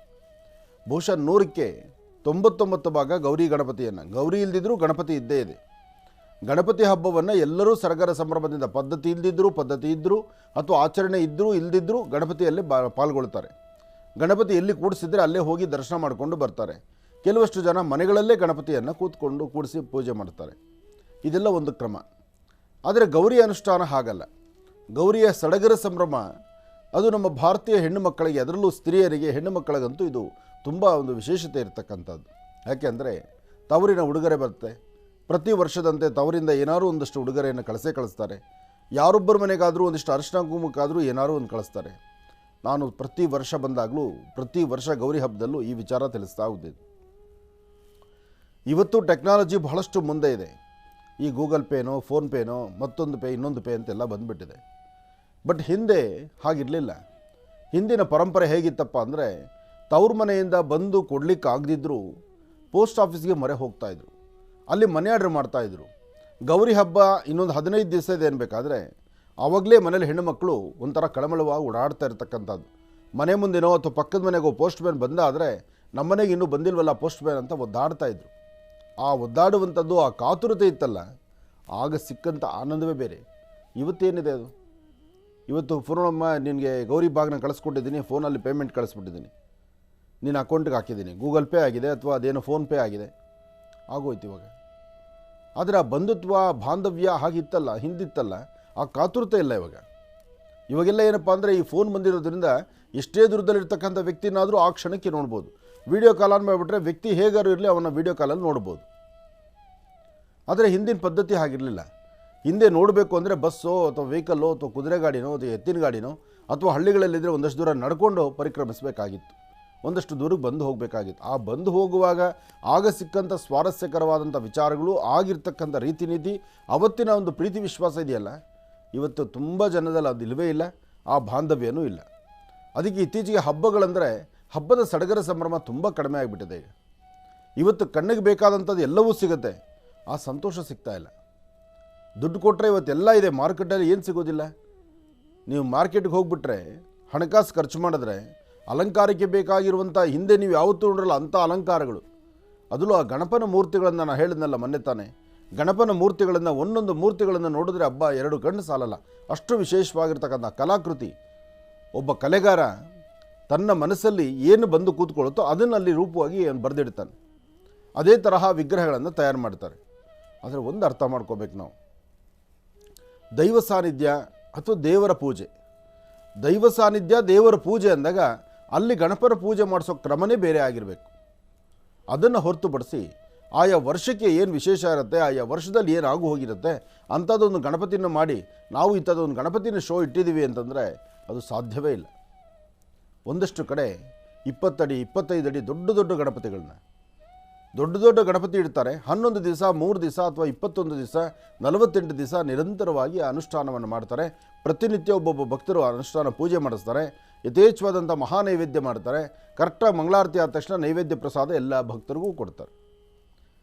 ಬಹುಶಃ 100ಕ್ಕೆ 99 ಭಾಗ ಗೌರಿ ಗಣಪತಿಯನ್ನು, ಗೌರಿ ಇಲ್ದಿದ್ರೂ ಗಣಪತಿ ಇದ್ದೇ ಇದೆ. ಗಣಪತಿ ಹಬ್ಬವನ್ನು ಎಲ್ಲರೂ ಸಡಗರ ಸಂಭ್ರಮದಿಂದ, ಪದ್ಧತಿ ಇದ್ದರೂ ಅಥವಾ ಆಚರಣೆ ಇದ್ದರೂ ಇಲ್ಲದಿದ್ದರೂ ಗಣಪತಿಯಲ್ಲಿ ಪಾಲ್ಗೊಳ್ತಾರೆ. ಗಣಪತಿ ಎಲ್ಲಿ ಕೂಡಿಸಿದ್ರೆ ಅಲ್ಲೇ ಹೋಗಿ ದರ್ಶನ ಮಾಡಿಕೊಂಡು ಬರ್ತಾರೆ. ಕೆಲವಷ್ಟು ಜನ ಮನೆಗಳಲ್ಲೇ ಗಣಪತಿಯನ್ನು ಕೂಡಿಸಿ ಪೂಜೆ ಮಾಡ್ತಾರೆ. ಇದೆಲ್ಲ ಒಂದು ಕ್ರಮ. ಆದರೆ ಗೌರಿ ಅನುಷ್ಠಾನ ಹಾಗಲ್ಲ. ಗೌರಿಯ ಸಡಗರ ಸಂಭ್ರಮ ಅದು ನಮ್ಮ ಭಾರತೀಯ ಹೆಣ್ಣು ಮಕ್ಕಳಿಗೆ, ಅದರಲ್ಲೂ ಸ್ತ್ರೀಯರಿಗೆ, ಹೆಣ್ಣು ಮಕ್ಕಳಿಗಂತೂ ಇದು ತುಂಬ ಒಂದು ವಿಶೇಷತೆ ಇರತಕ್ಕಂಥದ್ದು. ಯಾಕೆಂದರೆ ತವರಿನ ಉಡುಗೊರೆ ಬರುತ್ತೆ. ಪ್ರತಿ ವರ್ಷದಂತೆ ತವರಿಂದ ಏನಾದರೂ ಒಂದಷ್ಟು ಉಡುಗೊರೆಯನ್ನು ಕಳಿಸ್ತಾರೆ. ಯಾರೊಬ್ಬರ ಮನೆಗಾದರೂ ಒಂದಿಷ್ಟು ಅರಿಶಿನ ಕುಂಕುಮಕ್ಕಾದರೂ ಏನಾದರೂ ಒಂದು ಕಳಿಸ್ತಾರೆ. ನಾನು ಪ್ರತಿ ವರ್ಷ ಬಂದಾಗಲೂ, ಪ್ರತಿ ವರ್ಷ ಗೌರಿ ಹಬ್ಬದಲ್ಲೂ ಈ ವಿಚಾರ ತಿಳಿಸ್ತಾ ಹೋಗ್ತೀನಿ. ಇವತ್ತು ಟೆಕ್ನಾಲಜಿ ಬಹಳಷ್ಟು ಮುಂದೆ ಇದೆ. ಈ ಗೂಗಲ್ ಪೇನೋ, ಫೋನ್ಪೇನೋ, ಮತ್ತೊಂದು ಪೇ, ಇನ್ನೊಂದು ಪೇ ಅಂತೆಲ್ಲ ಬಂದುಬಿಟ್ಟಿದೆ. ಬಟ್ ಹಿಂದೆ ಹಾಗಿರಲಿಲ್ಲ. ಹಿಂದಿನ ಪರಂಪರೆ ಹೇಗಿತ್ತಪ್ಪ ಅಂದರೆ, ತವ್ರ ಮನೆಯಿಂದ ಬಂದು ಕೊಡಲಿಕ್ಕಾಗದಿದ್ದರೂ ಪೋಸ್ಟ್ ಆಫೀಸ್ಗೆ ಮೊರೆ ಹೋಗ್ತಾಯಿದ್ರು, ಅಲ್ಲಿ ಮನೆ ಆರ್ಡ್ರ್ ಮಾಡ್ತಾಯಿದ್ರು. ಗೌರಿ ಹಬ್ಬ ಇನ್ನೊಂದು 15 ದಿವಸ ಇದೆ ಅನ್ಬೇಕಾದ್ರೆ ಆವಾಗಲೇ ಮನೇಲಿ ಹೆಣ್ಣುಮಕ್ಕಳು ಒಂಥರ ಕಳಮಳವಾಗಿ ಓಡಾಡ್ತಾ ಇರ್ತಕ್ಕಂಥದ್ದು. ಮನೆ ಮುಂದೆನೋ ಅಥವಾ ಪಕ್ಕದ ಮನೆಗೋ ಪೋಸ್ಟ್ ಮ್ಯಾನ್ ಬಂದಾದರೆ ನಮ್ಮನೆಗೆ ಇನ್ನೂ ಬಂದಿಲ್ವಲ್ಲ ಪೋಸ್ಟ್ ಮ್ಯಾನ್ ಅಂತ ಒದ್ದಾಡ್ತಾಯಿದ್ರು. ಆ ಒದ್ದಾಡುವಂಥದ್ದು, ಆ ಕಾತುರತೆ ಇತ್ತಲ್ಲ, ಆಗ ಸಿಕ್ಕಂಥ ಆನಂದವೇ ಬೇರೆ. ಇವತ್ತೇನಿದೆ ಅದು? ಇವತ್ತು ಫೋನಮ್ಮ ನಿನಗೆ ಗೌರಿ ಬಾಗ್ನ ಕಳಿಸ್ಕೊಟ್ಟಿದ್ದೀನಿ, ಫೋನಲ್ಲಿ ಪೇಮೆಂಟ್ ಕಳಿಸ್ಬಿಟ್ಟಿದ್ದೀನಿ, ನಿನ್ನ ಅಕೌಂಟಿಗೆ ಹಾಕಿದ್ದೀನಿ, ಗೂಗಲ್ ಪೇ ಆಗಿದೆ ಅಥವಾ ಅದೇನೋ ಫೋನ್ಪೇ ಆಗಿದೆ, ಆಗೋಯ್ತು ಇವಾಗ. ಆದರೆ ಆ ಬಂಧುತ್ವ, ಬಾಂಧವ್ಯ ಹಾಗಿತ್ತಲ್ಲ, ಹಿಂದಿತ್ತಲ್ಲ, ಆ ಕಾತುರತೆ ಇಲ್ಲ ಇವಾಗ. ಇವಾಗೆಲ್ಲ ಏನಪ್ಪ ಅಂದರೆ, ಈ ಫೋನ್ ಬಂದಿರೋದ್ರಿಂದ ಎಷ್ಟೇ ದೂರದಲ್ಲಿರ್ತಕ್ಕಂಥ ವ್ಯಕ್ತಿನಾದರೂ ಆ ಕ್ಷಣಕ್ಕೆ ನೋಡ್ಬೋದು. ವಿಡಿಯೋ ಕಾಲ್ ಆನ್ ಮಾಡಿಬಿಟ್ರೆ ವ್ಯಕ್ತಿ ಹೇಗಾರು ಇರಲಿ ಅವನ್ನ ವಿಡಿಯೋ ಕಾಲಲ್ಲಿ ನೋಡ್ಬೋದು. ಆದರೆ ಹಿಂದಿನ ಪದ್ಧತಿ ಹಾಗಿರಲಿಲ್ಲ. ಹಿಂದೆ ನೋಡಬೇಕು ಅಂದರೆ ಬಸ್ಸೋ ಅಥವಾ ವೆಹಿಕಲ್ಲೋ ಅಥವಾ ಕುದುರೆ ಗಾಡಿನೋ ಅಥವಾ ಎತ್ತಿನ ಗಾಡಿನೋ ಅಥವಾ ಹಳ್ಳಿಗಳಲ್ಲಿದ್ದರೆ ಒಂದಷ್ಟು ದೂರ ನಡ್ಕೊಂಡು ಪರಿಕ್ರಮಿಸಬೇಕಾಗಿತ್ತು, ಒಂದಷ್ಟು ದೂರಕ್ಕೆ ಬಂದು ಹೋಗಬೇಕಾಗಿತ್ತು. ಆ ಬಂದು ಹೋಗುವಾಗ ಆಗ ಸಿಕ್ಕಂಥ ಸ್ವಾರಸ್ಯಕರವಾದಂಥ ವಿಚಾರಗಳು, ಆಗಿರ್ತಕ್ಕಂಥ ರೀತಿ ನೀತಿ, ಅವತ್ತಿನ ಒಂದು ಪ್ರೀತಿ ವಿಶ್ವಾಸ ಇದೆಯಲ್ಲ, ಇವತ್ತು ತುಂಬ ಜನದಲ್ಲಿ ಅದು ಇಲ್ಲವೇ ಇಲ್ಲ. ಆ ಬಾಂಧವ್ಯನೂ ಇಲ್ಲ. ಅದಕ್ಕೆ ಇತ್ತೀಚೆಗೆ ಹಬ್ಬಗಳಂದರೆ ಹಬ್ಬದ ಸಡಗರ ಸಂಭ್ರಮ ತುಂಬ ಕಡಿಮೆ ಆಗಿಬಿಟ್ಟಿದೆ. ಈಗ ಇವತ್ತು ಕಣ್ಣಿಗೆ ಬೇಕಾದಂಥದ್ದು ಎಲ್ಲವೂ ಸಿಗುತ್ತೆ, ಆ ಸಂತೋಷ ಸಿಗ್ತಾ ಇಲ್ಲ. ದುಡ್ಡು ಕೊಟ್ಟರೆ ಇವತ್ತೆಲ್ಲ ಇದೆ, ಮಾರ್ಕೆಟಲ್ಲಿ ಏನು ಸಿಗೋದಿಲ್ಲ. ನೀವು ಮಾರ್ಕೆಟ್ಗೆ ಹೋಗಿಬಿಟ್ರೆ ಹಣಕಾಸು ಖರ್ಚು ಮಾಡಿದ್ರೆ ಅಲಂಕಾರಕ್ಕೆ ಬೇಕಾಗಿರುವಂಥ, ಹಿಂದೆ ನೀವು ಯಾವತ್ತೂ ನೋಡಲ್ಲ ಅಂಥ ಅಲಂಕಾರಗಳು. ಅದರಲ್ಲೂ ಆ ಗಣಪನ ಮೂರ್ತಿಗಳನ್ನು ನಾನು ಹೇಳಿದ್ನಲ್ಲ ಮೊನ್ನೆ ತಾನೆ, ಗಣಪನ ಮೂರ್ತಿಗಳನ್ನು, ಒಂದೊಂದು ಮೂರ್ತಿಗಳನ್ನು ನೋಡಿದ್ರೆ ಹಬ್ಬ 2 ಕಣ್ಣು ಸಾಲಲ್ಲ, ಅಷ್ಟು ವಿಶೇಷವಾಗಿರ್ತಕ್ಕಂಥ ಕಲಾಕೃತಿ. ಒಬ್ಬ ಕಲೆಗಾರ ತನ್ನ ಮನಸ್ಸಲ್ಲಿ ಏನು ಬಂದು ಕೂತ್ಕೊಳ್ಳುತ್ತೋ ಅದನ್ನಲ್ಲಿ ರೂಪವಾಗಿ ಬರೆದಿಡ್ತಾನೆ. ಅದೇ ತರಹ ವಿಗ್ರಹಗಳನ್ನು ತಯಾರು ಮಾಡ್ತಾರೆ. ಆದರೆ ಒಂದು ಅರ್ಥ ಮಾಡ್ಕೋಬೇಕು ನಾವು, ದೈವ ಸಾನ್ನಿಧ್ಯ ಅಥವಾ ದೇವರ ಪೂಜೆ, ದೈವ ಸಾನ್ನಿಧ್ಯ ದೇವರ ಪೂಜೆ ಅಂದಾಗ ಅಲ್ಲಿ ಗಣಪನ ಪೂಜೆ ಮಾಡಿಸೋ ಕ್ರಮನೇ ಬೇರೆ ಆಗಿರಬೇಕು. ಅದನ್ನು ಹೊರತುಪಡಿಸಿ ಆಯಾ ವರ್ಷಕ್ಕೆ ಏನು ವಿಶೇಷ ಇರುತ್ತೆ, ಆಯಾ ವರ್ಷದಲ್ಲಿ ಏನು ಆಗು ಹೋಗಿರುತ್ತೆ ಅಂಥದ್ದೊಂದು ಗಣಪತಿನ ಮಾಡಿ ನಾವು ಇಂಥದ್ದೊಂದು ಗಣಪತಿನ ಶೋ ಇಟ್ಟಿದ್ದೀವಿ ಅಂತಂದರೆ ಅದು ಸಾಧ್ಯವೇ ಇಲ್ಲ. ಒಂದಷ್ಟು ಕಡೆ 20 ಅಡಿ 25 ಅಡಿ ದೊಡ್ಡ ದೊಡ್ಡ ಗಣಪತಿಗಳನ್ನ, ದೊಡ್ಡ ಗಣಪತಿ ಇಡ್ತಾರೆ. 11 ದಿವಸ, 3 ದಿವಸ ಅಥವಾ 21 ದಿವಸ, 48 ದಿವಸ ನಿರಂತರವಾಗಿ ಅನುಷ್ಠಾನವನ್ನು ಮಾಡ್ತಾರೆ. ಪ್ರತಿನಿತ್ಯ ಒಬ್ಬೊಬ್ಬ ಭಕ್ತರು ಅನುಷ್ಠಾನ ಪೂಜೆ ಮಾಡಿಸ್ತಾರೆ. ಯಥೇಚ್ಛವಾದಂಥ ಮಹಾ ನೈವೇದ್ಯ ಮಾಡ್ತಾರೆ. ಕರೆಕ್ಟಾಗಿ ಮಂಗಳಾರತಿ ಆದ ತಕ್ಷಣ ನೈವೇದ್ಯ ಪ್ರಸಾದ ಎಲ್ಲ ಭಕ್ತರಿಗೂ ಕೊಡ್ತಾರೆ.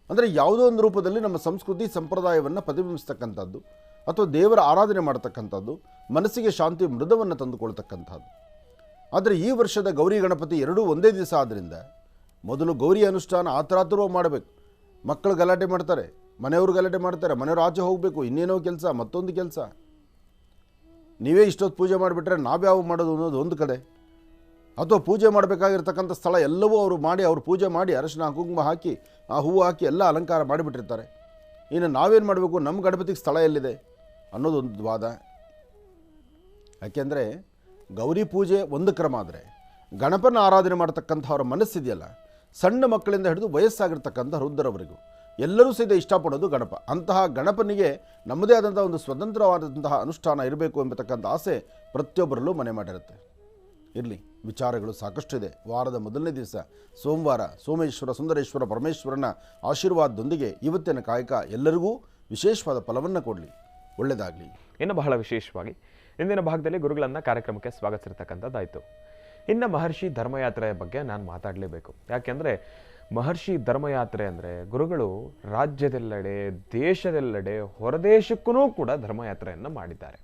ಅಂದರೆ ಯಾವುದೋ ಒಂದು ರೂಪದಲ್ಲಿ ನಮ್ಮ ಸಂಸ್ಕೃತಿ ಸಂಪ್ರದಾಯವನ್ನು ಪ್ರತಿಬಿಂಬಿಸ್ತಕ್ಕಂಥದ್ದು ಅಥವಾ ದೇವರ ಆರಾಧನೆ ಮಾಡ್ತಕ್ಕಂಥದ್ದು, ಮನಸ್ಸಿಗೆ ಶಾಂತಿ ಮೃದವನ್ನು ತಂದುಕೊಳ್ತಕ್ಕಂಥದ್ದು. ಆದರೆ ಈ ವರ್ಷದ ಗೌರಿ ಗಣಪತಿ ಎರಡೂ ಒಂದೇ ದಿವಸ ಆದ್ದರಿಂದ ಮೊದಲು ಗೌರಿ ಅನುಷ್ಠಾನ ಆತರಾತುರವಾಗಿ ಮಾಡಬೇಕು. ಮಕ್ಕಳು ಗಲಾಟೆ ಮಾಡ್ತಾರೆ, ಮನೆಯವರು ಗಲಾಟೆ ಮಾಡ್ತಾರೆ, ಮನೆಯವರು ಆಚೆ ಹೋಗಬೇಕು, ಇನ್ನೇನೋ ಕೆಲಸ, ಮತ್ತೊಂದು ಕೆಲಸ. ನೀವೇ ಇಷ್ಟೊತ್ತು ಪೂಜೆ ಮಾಡಿಬಿಟ್ರೆ ನಾವ್ಯಾವ ಮಾಡೋದು ಅನ್ನೋದು ಒಂದು ಕಡೆ. ಅಥವಾ ಪೂಜೆ ಮಾಡಬೇಕಾಗಿರ್ತಕ್ಕಂಥ ಸ್ಥಳ ಎಲ್ಲವೂ ಅವರು ಪೂಜೆ ಮಾಡಿ ಅರಶಿನ ಕುಂಕುಮ ಹಾಕಿ ಆ ಹೂವು ಹಾಕಿ ಎಲ್ಲ ಅಲಂಕಾರ ಮಾಡಿಬಿಟ್ಟಿರ್ತಾರೆ. ಇನ್ನು ನಾವೇನು ಮಾಡಬೇಕು, ನಮ್ಮ ಗಣಪತಿಗೆ ಸ್ಥಳ ಎಲ್ಲಿದೆ ಅನ್ನೋದೊಂದು ವಾದ. ಯಾಕೆಂದರೆ ಗೌರಿ ಪೂಜೆ ಒಂದು ಕ್ರಮ ಆದರೆ ಗಣಪನ ಆರಾಧನೆ ಮಾಡ್ತಕ್ಕಂಥವ್ರ ಮನಸ್ಸಿದೆಯಲ್ಲ, ಸಣ್ಣ ಮಕ್ಕಳಿಂದ ಹಿಡಿದು ವಯಸ್ಸಾಗಿರ್ತಕ್ಕಂಥ ವೃದ್ಧರವರೆಗೂ ಎಲ್ಲರೂ ಸಹಿತ ಇಷ್ಟಪಡೋದು ಗಣಪ. ಅಂತಹ ಗಣಪನಿಗೆ ನಮ್ಮದೇ ಆದಂಥ ಒಂದು ಸ್ವತಂತ್ರವಾದಂತಹ ಅನುಷ್ಠಾನ ಇರಬೇಕು ಎಂಬತಕ್ಕಂಥ ಆಸೆ ಪ್ರತಿಯೊಬ್ಬರಲ್ಲೂ ಮನೆ ಮಾಡಿರುತ್ತೆ. ಇರಲಿ, ವಿಚಾರಗಳು ಸಾಕಷ್ಟಿದೆ. ವಾರದ ಮೊದಲನೇ ದಿವಸ ಸೋಮವಾರ ಸೋಮೇಶ್ವರ ಸುಂದರೇಶ್ವರ ಪರಮೇಶ್ವರನ ಆಶೀರ್ವಾದದೊಂದಿಗೆ ಇವತ್ತಿನ ಕಾಯಕ ಎಲ್ಲರಿಗೂ ವಿಶೇಷವಾದ ಫಲವನ್ನು ಕೊಡಲಿ, ಒಳ್ಳೆಯದಾಗಲಿ. ಇನ್ನು ಬಹಳ ವಿಶೇಷವಾಗಿ ಇಂದಿನ ಭಾಗದಲ್ಲಿ ಗುರುಗಳನ್ನು ಕಾರ್ಯಕ್ರಮಕ್ಕೆ ಸ್ವಾಗತಿಸಿರ್ತಕ್ಕಂಥದ್ದಾಯಿತು. ಇನ್ನು ಮಹರ್ಷಿ ಧರ್ಮಯಾತ್ರೆಯ ಬಗ್ಗೆ ನಾನು ಮಾತಾಡಲೇಬೇಕು. ಯಾಕೆಂದರೆ ಮಹರ್ಷಿ ಧರ್ಮಯಾತ್ರೆ ಅಂದರೆ ಗುರುಗಳು ರಾಜ್ಯದೆಲ್ಲೆಡೆ, ದೇಶದೆಲ್ಲೆಡೆ, ಹೊರದೇಶಕ್ಕೂ ಕೂಡ ಧರ್ಮಯಾತ್ರೆಯನ್ನು ಮಾಡಿದ್ದಾರೆ.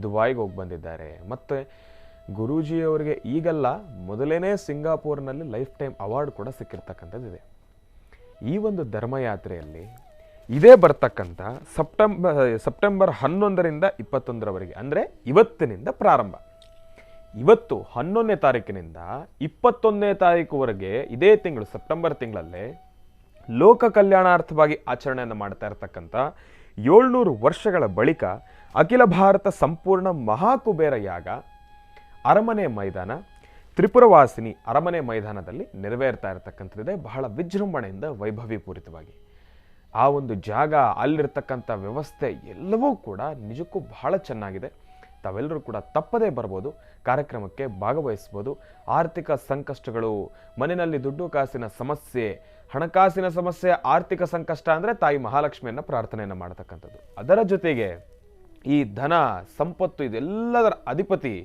ದುಬೈಗೆ ಹೋಗಿ ಬಂದಿದ್ದಾರೆ. ಮತ್ತು ಗುರೂಜಿಯವರಿಗೆ ಈಗಲ್ಲ, ಮೊದಲೇನೇ ಸಿಂಗಾಪುರ್ನಲ್ಲಿ ಲೈಫ್ ಟೈಮ್ ಅವಾರ್ಡ್ ಕೂಡ ಸಿಕ್ಕಿರ್ತಕ್ಕಂಥದ್ದಿದೆ. ಈ ಒಂದು ಧರ್ಮಯಾತ್ರೆಯಲ್ಲಿ ಇದೇ ಬರ್ತಕ್ಕಂಥ ಸೆಪ್ಟೆಂಬರ್ 11ರಿಂದ 21ರವರೆಗೆ, ಅಂದರೆ ಇವತ್ತಿನಿಂದ ಪ್ರಾರಂಭ. ಇವತ್ತು 11ನೇ ತಾರೀಕಿನಿಂದ 21ನೇ ತಾರೀಕುವರೆಗೆ ಇದೇ ತಿಂಗಳು ಸೆಪ್ಟೆಂಬರ್ ತಿಂಗಳಲ್ಲೇ ಲೋಕ ಕಲ್ಯಾಣಾರ್ಥವಾಗಿ ಆಚರಣೆಯನ್ನು ಮಾಡ್ತಾ ಇರತಕ್ಕಂಥ 700 ವರ್ಷಗಳ ಬಳಿಕ ಅಖಿಲ ಭಾರತ ಸಂಪೂರ್ಣ ಮಹಾಕುಬೇರ ಯಾಗ ಅರಮನೆ ಮೈದಾನ ತ್ರಿಪುರವಾಸಿನಿ ಅರಮನೆ ಮೈದಾನದಲ್ಲಿ ನೆರವೇರ್ತಾ ಇರತಕ್ಕಂಥದ್ದಿದೆ, ಬಹಳ ವಿಜೃಂಭಣೆಯಿಂದ ವೈಭವೀಪೂರಿತವಾಗಿ. ಆ ಒಂದು ಜಾಗ, ಅಲ್ಲಿರ್ತಕ್ಕಂಥ ವ್ಯವಸ್ಥೆ ಎಲ್ಲವೂ ಕೂಡ ನಿಜಕ್ಕೂ ಬಹಳ ಚೆನ್ನಾಗಿದೆ. ತಾವೆಲ್ಲರೂ ಕೂಡ ತಪ್ಪದೇ ಬರ್ಬೋದು, ಕಾರ್ಯಕ್ರಮಕ್ಕೆ ಭಾಗವಹಿಸ್ಬೋದು. ಆರ್ಥಿಕ ಸಂಕಷ್ಟಗಳು, ಮನೆಯಲ್ಲಿ ದುಡ್ಡು ಕಾಸಿನ ಸಮಸ್ಯೆ, ಹಣಕಾಸಿನ ಸಮಸ್ಯೆ, ಆರ್ಥಿಕ ಸಂಕಷ್ಟ ಅಂದರೆ ತಾಯಿ ಮಹಾಲಕ್ಷ್ಮಿಯನ್ನು ಪ್ರಾರ್ಥನೆಯನ್ನು ಮಾಡತಕ್ಕಂಥದ್ದು. ಅದರ ಜೊತೆಗೆ ಈ ಧನ ಸಂಪತ್ತು ಇದೆಲ್ಲದರ ಅಧಿಪತಿ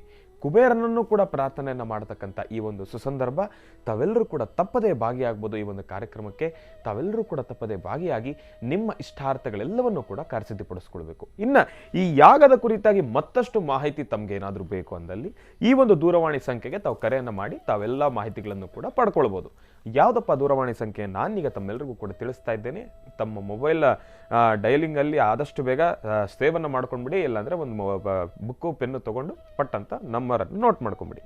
ಕುಬೇರನನ್ನು ಕೂಡ ಪ್ರಾರ್ಥನೆಯನ್ನು ಮಾಡತಕ್ಕಂಥ ಈ ಒಂದು ಸುಸಂದರ್ಭ, ತಾವೆಲ್ಲರೂ ಕೂಡ ತಪ್ಪದೇ ಭಾಗಿಯಾಗ್ಬೋದು. ಈ ಒಂದು ಕಾರ್ಯಕ್ರಮಕ್ಕೆ ತಾವೆಲ್ಲರೂ ಕೂಡ ತಪ್ಪದೇ ಭಾಗಿಯಾಗಿ ನಿಮ್ಮ ಇಷ್ಟಾರ್ಥಗಳೆಲ್ಲವನ್ನೂ ಕೂಡ ಕಾರ್ಯಸಿದ್ಧಿಪಡಿಸ್ಕೊಳ್ಬೇಕು. ಇನ್ನು ಈ ಯಾಗದ ಕುರಿತಾಗಿ ಮತ್ತಷ್ಟು ಮಾಹಿತಿ ತಮಗೇನಾದರೂ ಬೇಕು ಅಂದಲ್ಲಿ ಈ ಒಂದು ದೂರವಾಣಿ ಸಂಖ್ಯೆಗೆ ತಾವು ಕರೆಯನ್ನು ಮಾಡಿ ತಾವೆಲ್ಲ ಮಾಹಿತಿಗಳನ್ನು ಕೂಡ ಪಡ್ಕೊಳ್ಬೋದು. ಯಾವುದಪ್ಪ ದೂರವಾಣಿ ಸಂಖ್ಯೆ ನಾನೀಗ ತಮ್ಮೆಲ್ಲರಿಗೂ ಕೂಡ ತಿಳಿಸ್ತಾ ಇದ್ದೇನೆ. ತಮ್ಮ ಮೊಬೈಲ್ ಡೈಲಿಂಗಲ್ಲಿ ಆದಷ್ಟು ಬೇಗ ಸೇವನ್ನು ಮಾಡ್ಕೊಂಡ್ಬಿಡಿ, ಇಲ್ಲಾಂದರೆ ಒಂದು ಬುಕ್ಕು ಪೆನ್ನು ತೊಗೊಂಡು ಪಟ್ಟಂತ ನಂಬರನ್ನು ನೋಟ್ ಮಾಡ್ಕೊಂಬಿಡಿ.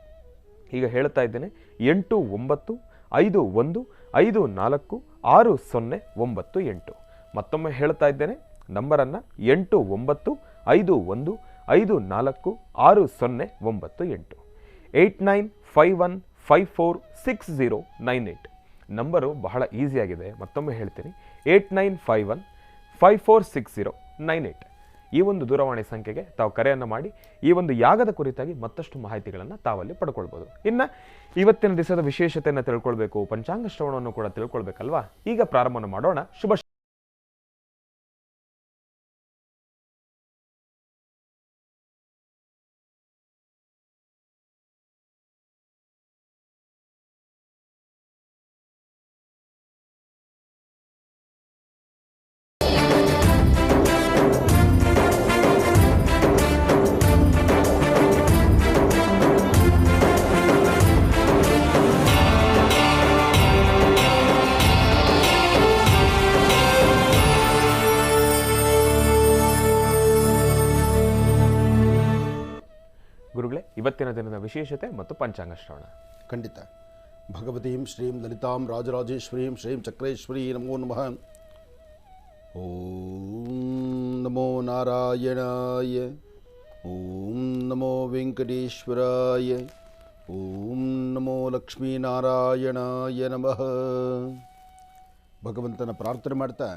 ಈಗ ಹೇಳ್ತಾ ಇದ್ದೇನೆ, 8951546098. ಮತ್ತೊಮ್ಮೆ ಹೇಳ್ತಾ ಇದ್ದೇನೆ ನಂಬರನ್ನು, 8951546098. 8951546098. ನಂಬರು ಬಹಳ ಈಸಿಯಾಗಿದೆ, ಮತ್ತೊಮ್ಮೆ ಹೇಳ್ತೀನಿ, 8951546098. ಈ ಒಂದು ದೂರವಾಣಿ ಸಂಖ್ಯೆಗೆ ತಾವು ಕರೆಯನ್ನು ಮಾಡಿ ಈ ಒಂದು ಯಾಗದ ಕುರಿತಾಗಿ ಮತ್ತಷ್ಟು ಮಾಹಿತಿಗಳನ್ನು ತಾವಲ್ಲಿ ಪಡ್ಕೊಳ್ಬೋದು. ಇನ್ನು ಇವತ್ತಿನ ದಿವಸದ ವಿಶೇಷತೆಯನ್ನು ತಿಳ್ಕೊಳ್ಬೇಕು, ಪಂಚಾಂಗ ಶ್ರವಣವನ್ನು ಕೂಡ ತಿಳ್ಕೊಳ್ಬೇಕಲ್ವಾ? ಈಗ ಪ್ರಾರಂಭ ಮಾಡೋಣ. ಶುಭ ಗುರುಗಳೇ, ಇವತ್ತಿನ ದಿನದ ವಿಶೇಷತೆ ಮತ್ತು ಪಂಚಾಂಗ ಶ್ರವಣ. ಖಂಡಿತ. ಭಗವತೀಂ ಶ್ರೀಂ ಲಲಿತಾಂ ರಾಜರಾಜೇಶ್ವರೀಂ ಶ್ರೀಂ ಚಕ್ರೇಶ್ವರಿ ನಮೋ ನಮಃ. ಓಂ ನಮೋ ನಾರಾಯಣಾಯ, ಓಂ ನಮೋ ವೆಂಕಟೇಶ್ವರಾಯ, ಓಂ ನಮೋ ಲಕ್ಷ್ಮೀನಾರಾಯಣಾಯ ನಮಃ. ಭಗವಂತನ ಪ್ರಾರ್ಥನೆ ಮಾಡ್ತಾ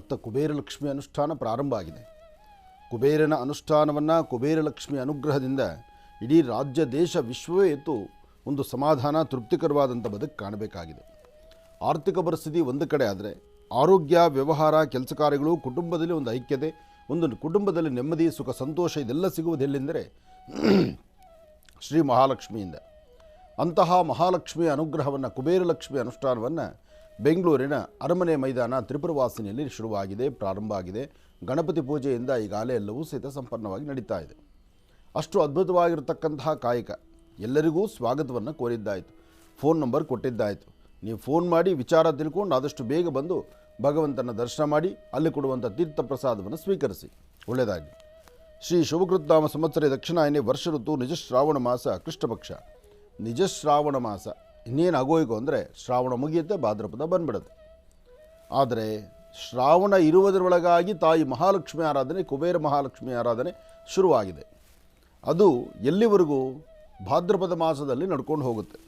ಅತ್ತ ಕುಬೇರ ಲಕ್ಷ್ಮಿ ಅನುಷ್ಠಾನ ಪ್ರಾರಂಭ ಆಗಿದೆ. ಕುಬೇರನ ಅನುಷ್ಠಾನವನ್ನು ಕುಬೇರಲಕ್ಷ್ಮಿ ಅನುಗ್ರಹದಿಂದ ಇಡೀ ರಾಜ್ಯ ದೇಶ ವಿಶ್ವವೇ ಎತ್ತು ಒಂದು ಸಮಾಧಾನ ತೃಪ್ತಿಕರವಾದಂಥ ಬದುಕು ಕಾಣಬೇಕಾಗಿದೆ. ಆರ್ಥಿಕ ಪರಿಸ್ಥಿತಿ ಒಂದು ಕಡೆ ಆದರೆ ಆರೋಗ್ಯ, ವ್ಯವಹಾರ, ಕೆಲಸ ಕಾರ್ಯಗಳು, ಕುಟುಂಬದಲ್ಲಿ ಒಂದು ಐಕ್ಯತೆ, ಒಂದು ಕುಟುಂಬದಲ್ಲಿ ನೆಮ್ಮದಿ, ಸುಖ, ಸಂತೋಷ ಇದೆಲ್ಲ ಸಿಗುವುದು ಎಲ್ಲಿಂದರೆ ಶ್ರೀ ಮಹಾಲಕ್ಷ್ಮಿಯಿಂದ. ಅಂತಹ ಮಹಾಲಕ್ಷ್ಮಿಯ ಅನುಗ್ರಹವನ್ನು, ಕುಬೇರಲಕ್ಷ್ಮಿ ಅನುಷ್ಠಾನವನ್ನು ಬೆಂಗಳೂರಿನ ಅರಮನೆ ಮೈದಾನ ತ್ರಿಪುರವಾಸಿನಿಯಲ್ಲಿ ಶುರುವಾಗಿದೆ, ಪ್ರಾರಂಭ ಆಗಿದೆ. ಗಣಪತಿ ಪೂಜೆಯಿಂದ ಈಗಾಗಲೇ ಎಲ್ಲವೂ ಸಹಿತ ಸಂಪನ್ನವಾಗಿ ನಡೀತಾ ಇದೆ. ಅಷ್ಟು ಅದ್ಭುತವಾಗಿರತಕ್ಕಂತಹ ಕಾಯಕ ಎಲ್ಲರಿಗೂ ಸ್ವಾಗತವನ್ನು ಕೋರಿದ್ದಾಯಿತು, ಫೋನ್ ನಂಬರ್ ಕೊಟ್ಟಿದ್ದಾಯಿತು. ನೀವು ಫೋನ್ ಮಾಡಿ ವಿಚಾರ ತಿಳ್ಕೊಂಡು ಆದಷ್ಟು ಬೇಗ ಬಂದು ಭಗವಂತನ ದರ್ಶನ ಮಾಡಿ ಅಲ್ಲಿ ಕೊಡುವಂಥ ತೀರ್ಥ ಪ್ರಸಾದವನ್ನು ಸ್ವೀಕರಿಸಿ. ಒಳ್ಳೆಯದಾಗಿ. ಶ್ರೀ ಶುಭಕೃತ್ನಾಮ ಸಂವತ್ಸರ ದಕ್ಷಿಣಾಯನೆ ವರ್ಷ ಋತು ನಿಜ ಶ್ರಾವಣ ಮಾಸ ಕೃಷ್ಣ ಪಕ್ಷ. ನಿಜ ಶ್ರಾವಣ ಮಾಸ ಇನ್ನೇನು ಆಗೋಯ್ತು ಅಂದರೆ ಶ್ರಾವಣ ಮುಗಿಯುತ್ತೆ, ಭಾದ್ರಪದ ಬಂದ್ಬಿಡುತ್ತೆ. ಆದರೆ ಶ್ರಾವಣ ಇರುವುದರೊಳಗಾಗಿ ತಾಯಿ ಮಹಾಲಕ್ಷ್ಮಿ ಆರಾಧನೆ, ಕುಬೇರ ಮಹಾಲಕ್ಷ್ಮಿ ಆರಾಧನೆ ಶುರುವಾಗಿದೆ. ಅದು ಎಲ್ಲಿವರೆಗೂ? ಭಾದ್ರಪದ ಮಾಸದಲ್ಲಿ ನಡ್ಕೊಂಡು ಹೋಗುತ್ತೆ.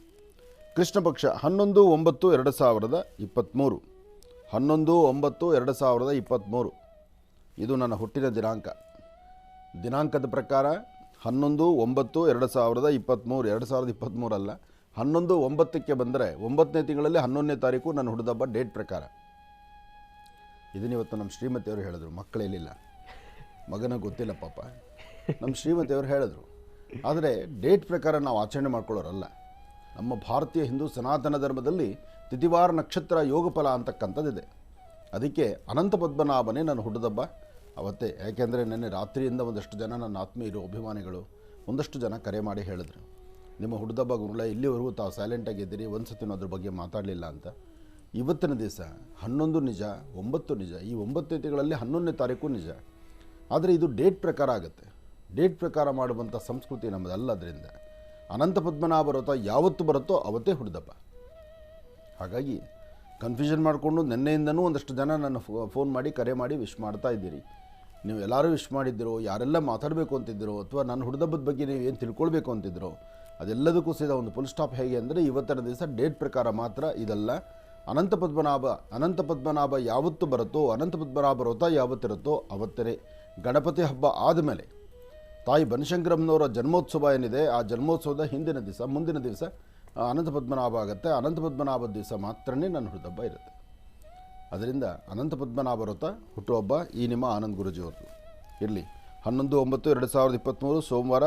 ಕೃಷ್ಣ ಪಕ್ಷ 11/9/2023, 11/9/2023. ಇದು ನನ್ನ ಹುಟ್ಟಿನ ದಿನಾಂಕ. ದಿನಾಂಕದ ಪ್ರಕಾರ 11/9/2023, 2023 ಅಲ್ಲ, 11/9ಕ್ಕೆ ಬಂದರೆ 9ನೇ ತಿಂಗಳಲ್ಲಿ 11ನೇ ತಾರೀಕು ನನ್ನ ಹುಟ್ಟಿದಬ್ಬ ಡೇಟ್ ಪ್ರಕಾರ. ಇದನ್ನಿವತ್ತು ನಮ್ಮ ಶ್ರೀಮತಿಯವರು ಹೇಳಿದ್ರು. ಮಕ್ಕಳೇಲಿಲ್ಲ, ಮಗನ ಗೊತ್ತಿಲ್ಲ ಪಾಪ, ನಮ್ಮ ಶ್ರೀಮತಿಯವರು ಹೇಳಿದ್ರು. ಆದರೆ ಡೇಟ್ ಪ್ರಕಾರ ನಾವು ಆಚರಣೆ ಮಾಡ್ಕೊಳ್ಳೋರಲ್ಲ. ನಮ್ಮ ಭಾರತೀಯ ಹಿಂದೂ ಸನಾತನ ಧರ್ಮದಲ್ಲಿ ತಿಥಿವಾರ ನಕ್ಷತ್ರ ಯೋಗಫಲ ಅಂತಕ್ಕಂಥದ್ದಿದೆ. ಅದಕ್ಕೆ ಅನಂತ ಪದ್ಮನಾಭನೇ ನನ್ನ ಹುಟ್ಟಿದಬ್ಬ ಅವತ್ತೇ. ಯಾಕೆಂದರೆ ನೆನ್ನೆ ರಾತ್ರಿಯಿಂದ ಒಂದಷ್ಟು ಜನ ನನ್ನ ಆತ್ಮೀಯರು, ಅಭಿಮಾನಿಗಳು ಒಂದಷ್ಟು ಜನ ಕರೆ ಮಾಡಿ ಹೇಳಿದ್ರು, ನಿಮ್ಮ ಹುಟ್ಟಿದಬ್ಬ ಗುರುಳ ಇಲ್ಲಿವರೆಗೂ ತಾವು ಸೈಲೆಂಟಾಗಿದ್ದೀರಿ, ಒಂದು ಸತಿನೂ ಅದ್ರ ಬಗ್ಗೆ ಮಾತಾಡಲಿಲ್ಲ ಅಂತ. ಇವತ್ತಿನ ದಿವಸ 11 ನಿಜ, 9 ನಿಜ, ಈ 9 ತಿಂಗಳಲ್ಲಿ 11ನೇ ತಾರೀಕು ನಿಜ. ಆದರೆ ಇದು ಡೇಟ್ ಪ್ರಕಾರ ಆಗುತ್ತೆ. ಡೇಟ್ ಪ್ರಕಾರ ಮಾಡುವಂಥ ಸಂಸ್ಕೃತಿ ನಮ್ಮದಲ್ಲದ್ರಿಂದ ಅನಂತ ಪದ್ಮನಾಭ ವ್ರತ ಯಾವತ್ತು ಬರುತ್ತೋ ಅವತ್ತೇ ಹುಡ್ದಪ್ಪ. ಹಾಗಾಗಿ ಕನ್ಫ್ಯೂಷನ್ ಮಾಡಿಕೊಂಡು ನಿನ್ನೆಯಿಂದನೂ ಒಂದಷ್ಟು ಜನ ನನ್ನ ಫೋನ್ ಮಾಡಿ ಕರೆ ಮಾಡಿ ವಿಶ್ ಮಾಡ್ತಾ ಇದ್ದೀರಿ. ನೀವು ಎಲ್ಲರೂ ವಿಶ್ ಮಾಡಿದ್ದೀರೋ, ಯಾರೆಲ್ಲ ಮಾತಾಡಬೇಕು ಅಂತಿದ್ದೀರೋ, ಅಥವಾ ನನ್ನ ಹುಡ್ದಬ್ಬದ ಬಗ್ಗೆ ನೀವು ಏನು ತಿಳ್ಕೊಳ್ಬೇಕು ಅಂತಿದ್ದೀರೋ, ಅದೆಲ್ಲದಕ್ಕೂ ಸಹಿತ ಒಂದು ಫುಲ್ ಸ್ಟಾಪ್ ಹೇಗೆ ಅಂದರೆ ಇವತ್ತಿನ ದಿವಸ ಡೇಟ್ ಪ್ರಕಾರ ಮಾತ್ರ ಇದೆಲ್ಲ. ಅನಂತ ಪದ್ಮನಾಭ ಯಾವತ್ತು ಬರುತ್ತೋ, ಅನಂತ ಪದ್ಮನಾಭ ವ್ರತ ಯಾವತ್ತಿರುತ್ತೋ ಅವತ್ತೇ. ಗಣಪತಿ ಹಬ್ಬ ಆದಮೇಲೆ ತಾಯಿ ಬನಶಂಕರಮ್ಮನವರ ಜನ್ಮೋತ್ಸವ ಏನಿದೆ, ಆ ಜನ್ಮೋತ್ಸವದ ಹಿಂದಿನ ದಿವಸ ಮುಂದಿನ ದಿವಸ ಅನಂತ ಪದ್ಮನಾಭ ಆಗುತ್ತೆ. ಅನಂತ ಪದ್ಮನಾಭದ ದಿವಸ ಮಾತ್ರನೇ ನನ್ನ ಹುಟ್ಟುಹಬ್ಬ ಇರುತ್ತೆ. ಅದರಿಂದ ಅನಂತ ಪದ್ಮನಾಭ ವ್ರತ ಹುಟ್ಟುಹಬ್ಬ ಈ ನಿಮ್ಮ ಆನಂದ್ ಗುರೂಜಿಯವ್ರದ್ದು ಇರಲಿ. 11/9/2023 ಸೋಮವಾರ.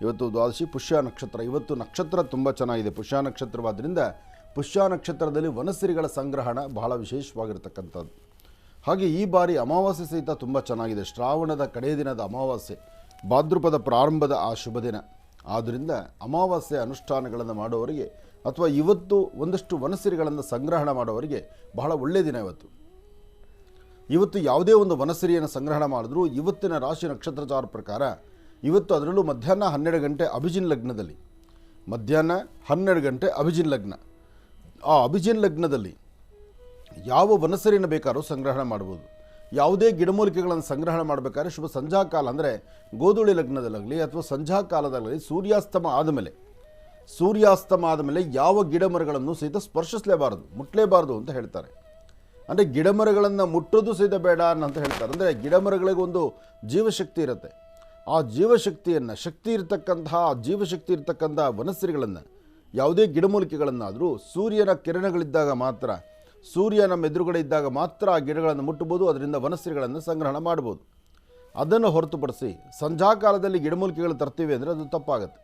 ಇವತ್ತು ದ್ವಾದಶಿ, ಪುಷ್ಯ ನಕ್ಷತ್ರ. ಇವತ್ತು ನಕ್ಷತ್ರ ತುಂಬ ಚೆನ್ನಾಗಿದೆ, ಪುಷ್ಯ ನಕ್ಷತ್ರವಾದ್ದರಿಂದ ಪುಷ್ಯ ನಕ್ಷತ್ರದಲ್ಲಿ ವನಸಿರಿಗಳ ಸಂಗ್ರಹಣ ಬಹಳ ವಿಶೇಷವಾಗಿರ್ತಕ್ಕಂಥದ್ದು. ಹಾಗೆ ಈ ಬಾರಿ ಅಮಾವಾಸ್ಯೆ ಸಹಿತ ತುಂಬ ಚೆನ್ನಾಗಿದೆ. ಶ್ರಾವಣದ ಕಡೆಯ ದಿನದ ಅಮಾವಾಸ್ಯೆ, ಭಾದ್ರಪದ ಪ್ರಾರಂಭದ ಆ ಶುಭ ದಿನ. ಆದ್ದರಿಂದ ಅಮಾವಾಸ್ಯೆ ಅನುಷ್ಠಾನಗಳನ್ನು ಮಾಡೋವರಿಗೆ ಅಥವಾ ಇವತ್ತು ಒಂದಷ್ಟು ವನಸಿರಿಗಳನ್ನು ಸಂಗ್ರಹಣ ಮಾಡೋವರಿಗೆ ಬಹಳ ಒಳ್ಳೆಯ ದಿನ ಇವತ್ತು ಯಾವುದೇ ಒಂದು ವನಸಿರಿಯನ್ನು ಸಂಗ್ರಹಣ ಮಾಡಿದ್ರೂ ಇವತ್ತಿನ ರಾಶಿ ನಕ್ಷತ್ರಚಾರ ಪ್ರಕಾರ ಇವತ್ತು ಅದರಲ್ಲೂ ಮಧ್ಯಾಹ್ನ 12 ಗಂಟೆ ಅಭಿಜಿನ್ ಲಗ್ನದಲ್ಲಿ, ಮಧ್ಯಾಹ್ನ 12 ಗಂಟೆ ಅಭಿಜಿನ್ ಲಗ್ನ, ಆ ಅಭಿಜಿನ್ ಲಗ್ನದಲ್ಲಿ ಯಾವ ವನಸರಿಯನ್ನು ಬೇಕಾದ್ರೂ ಸಂಗ್ರಹಣ ಮಾಡ್ಬೋದು. ಯಾವುದೇ ಗಿಡಮೂಲಿಕೆಗಳನ್ನು ಸಂಗ್ರಹಣ ಮಾಡಬೇಕಾದ್ರೆ ಶುಭ ಸಂಧ್ಯಾ ಕಾಲ ಅಂದರೆ ಗೋಧೂಳಿ ಲಗ್ನದಲ್ಲಾಗಲಿ ಅಥವಾ ಸಂಧ್ಯಾ ಕಾಲದಾಗಲಿ ಸೂರ್ಯಾಸ್ತಮ ಆದಮೇಲೆ ಯಾವ ಗಿಡಮರಗಳನ್ನು ಸಹಿತ ಸ್ಪರ್ಶಿಸಲೇಬಾರದು, ಮುಟ್ಟಲೇಬಾರದು ಅಂತ ಹೇಳ್ತಾರೆ. ಅಂದರೆ ಗಿಡಮರಗಳನ್ನು ಮುಟ್ಟೋದು ಸಹಿತ ಬೇಡ ಅಂತ ಹೇಳ್ತಾರೆ. ಅಂದರೆ ಗಿಡಮರಗಳಿಗೊಂದು ಜೀವಶಕ್ತಿ ಇರುತ್ತೆ. ಆ ಜೀವಶಕ್ತಿಯನ್ನು ಜೀವಶಕ್ತಿ ಇರತಕ್ಕಂಥ ವನಸ್ಸಿರಿಗಳನ್ನು ಯಾವುದೇ ಗಿಡಮೂಲಿಕೆಗಳನ್ನಾದರೂ ಸೂರ್ಯನ ಕಿರಣಗಳಿದ್ದಾಗ ಮಾತ್ರ, ಸೂರ್ಯ ನಮ್ಮ ಎದುರುಗಡೆ ಇದ್ದಾಗ ಮಾತ್ರ ಆ ಗಿಡಗಳನ್ನು ಮುಟ್ಟಬೋದು, ಅದರಿಂದ ವನಸ್ಸಿರಿಗಳನ್ನು ಸಂಗ್ರಹಣ ಮಾಡ್ಬೋದು. ಅದನ್ನು ಹೊರತುಪಡಿಸಿ ಸಂಧ್ಯಾಕಾಲದಲ್ಲಿ ಗಿಡಮೂಲಿಕೆಗಳು ತರ್ತೀವಿ ಅಂದರೆ ಅದು ತಪ್ಪಾಗುತ್ತೆ.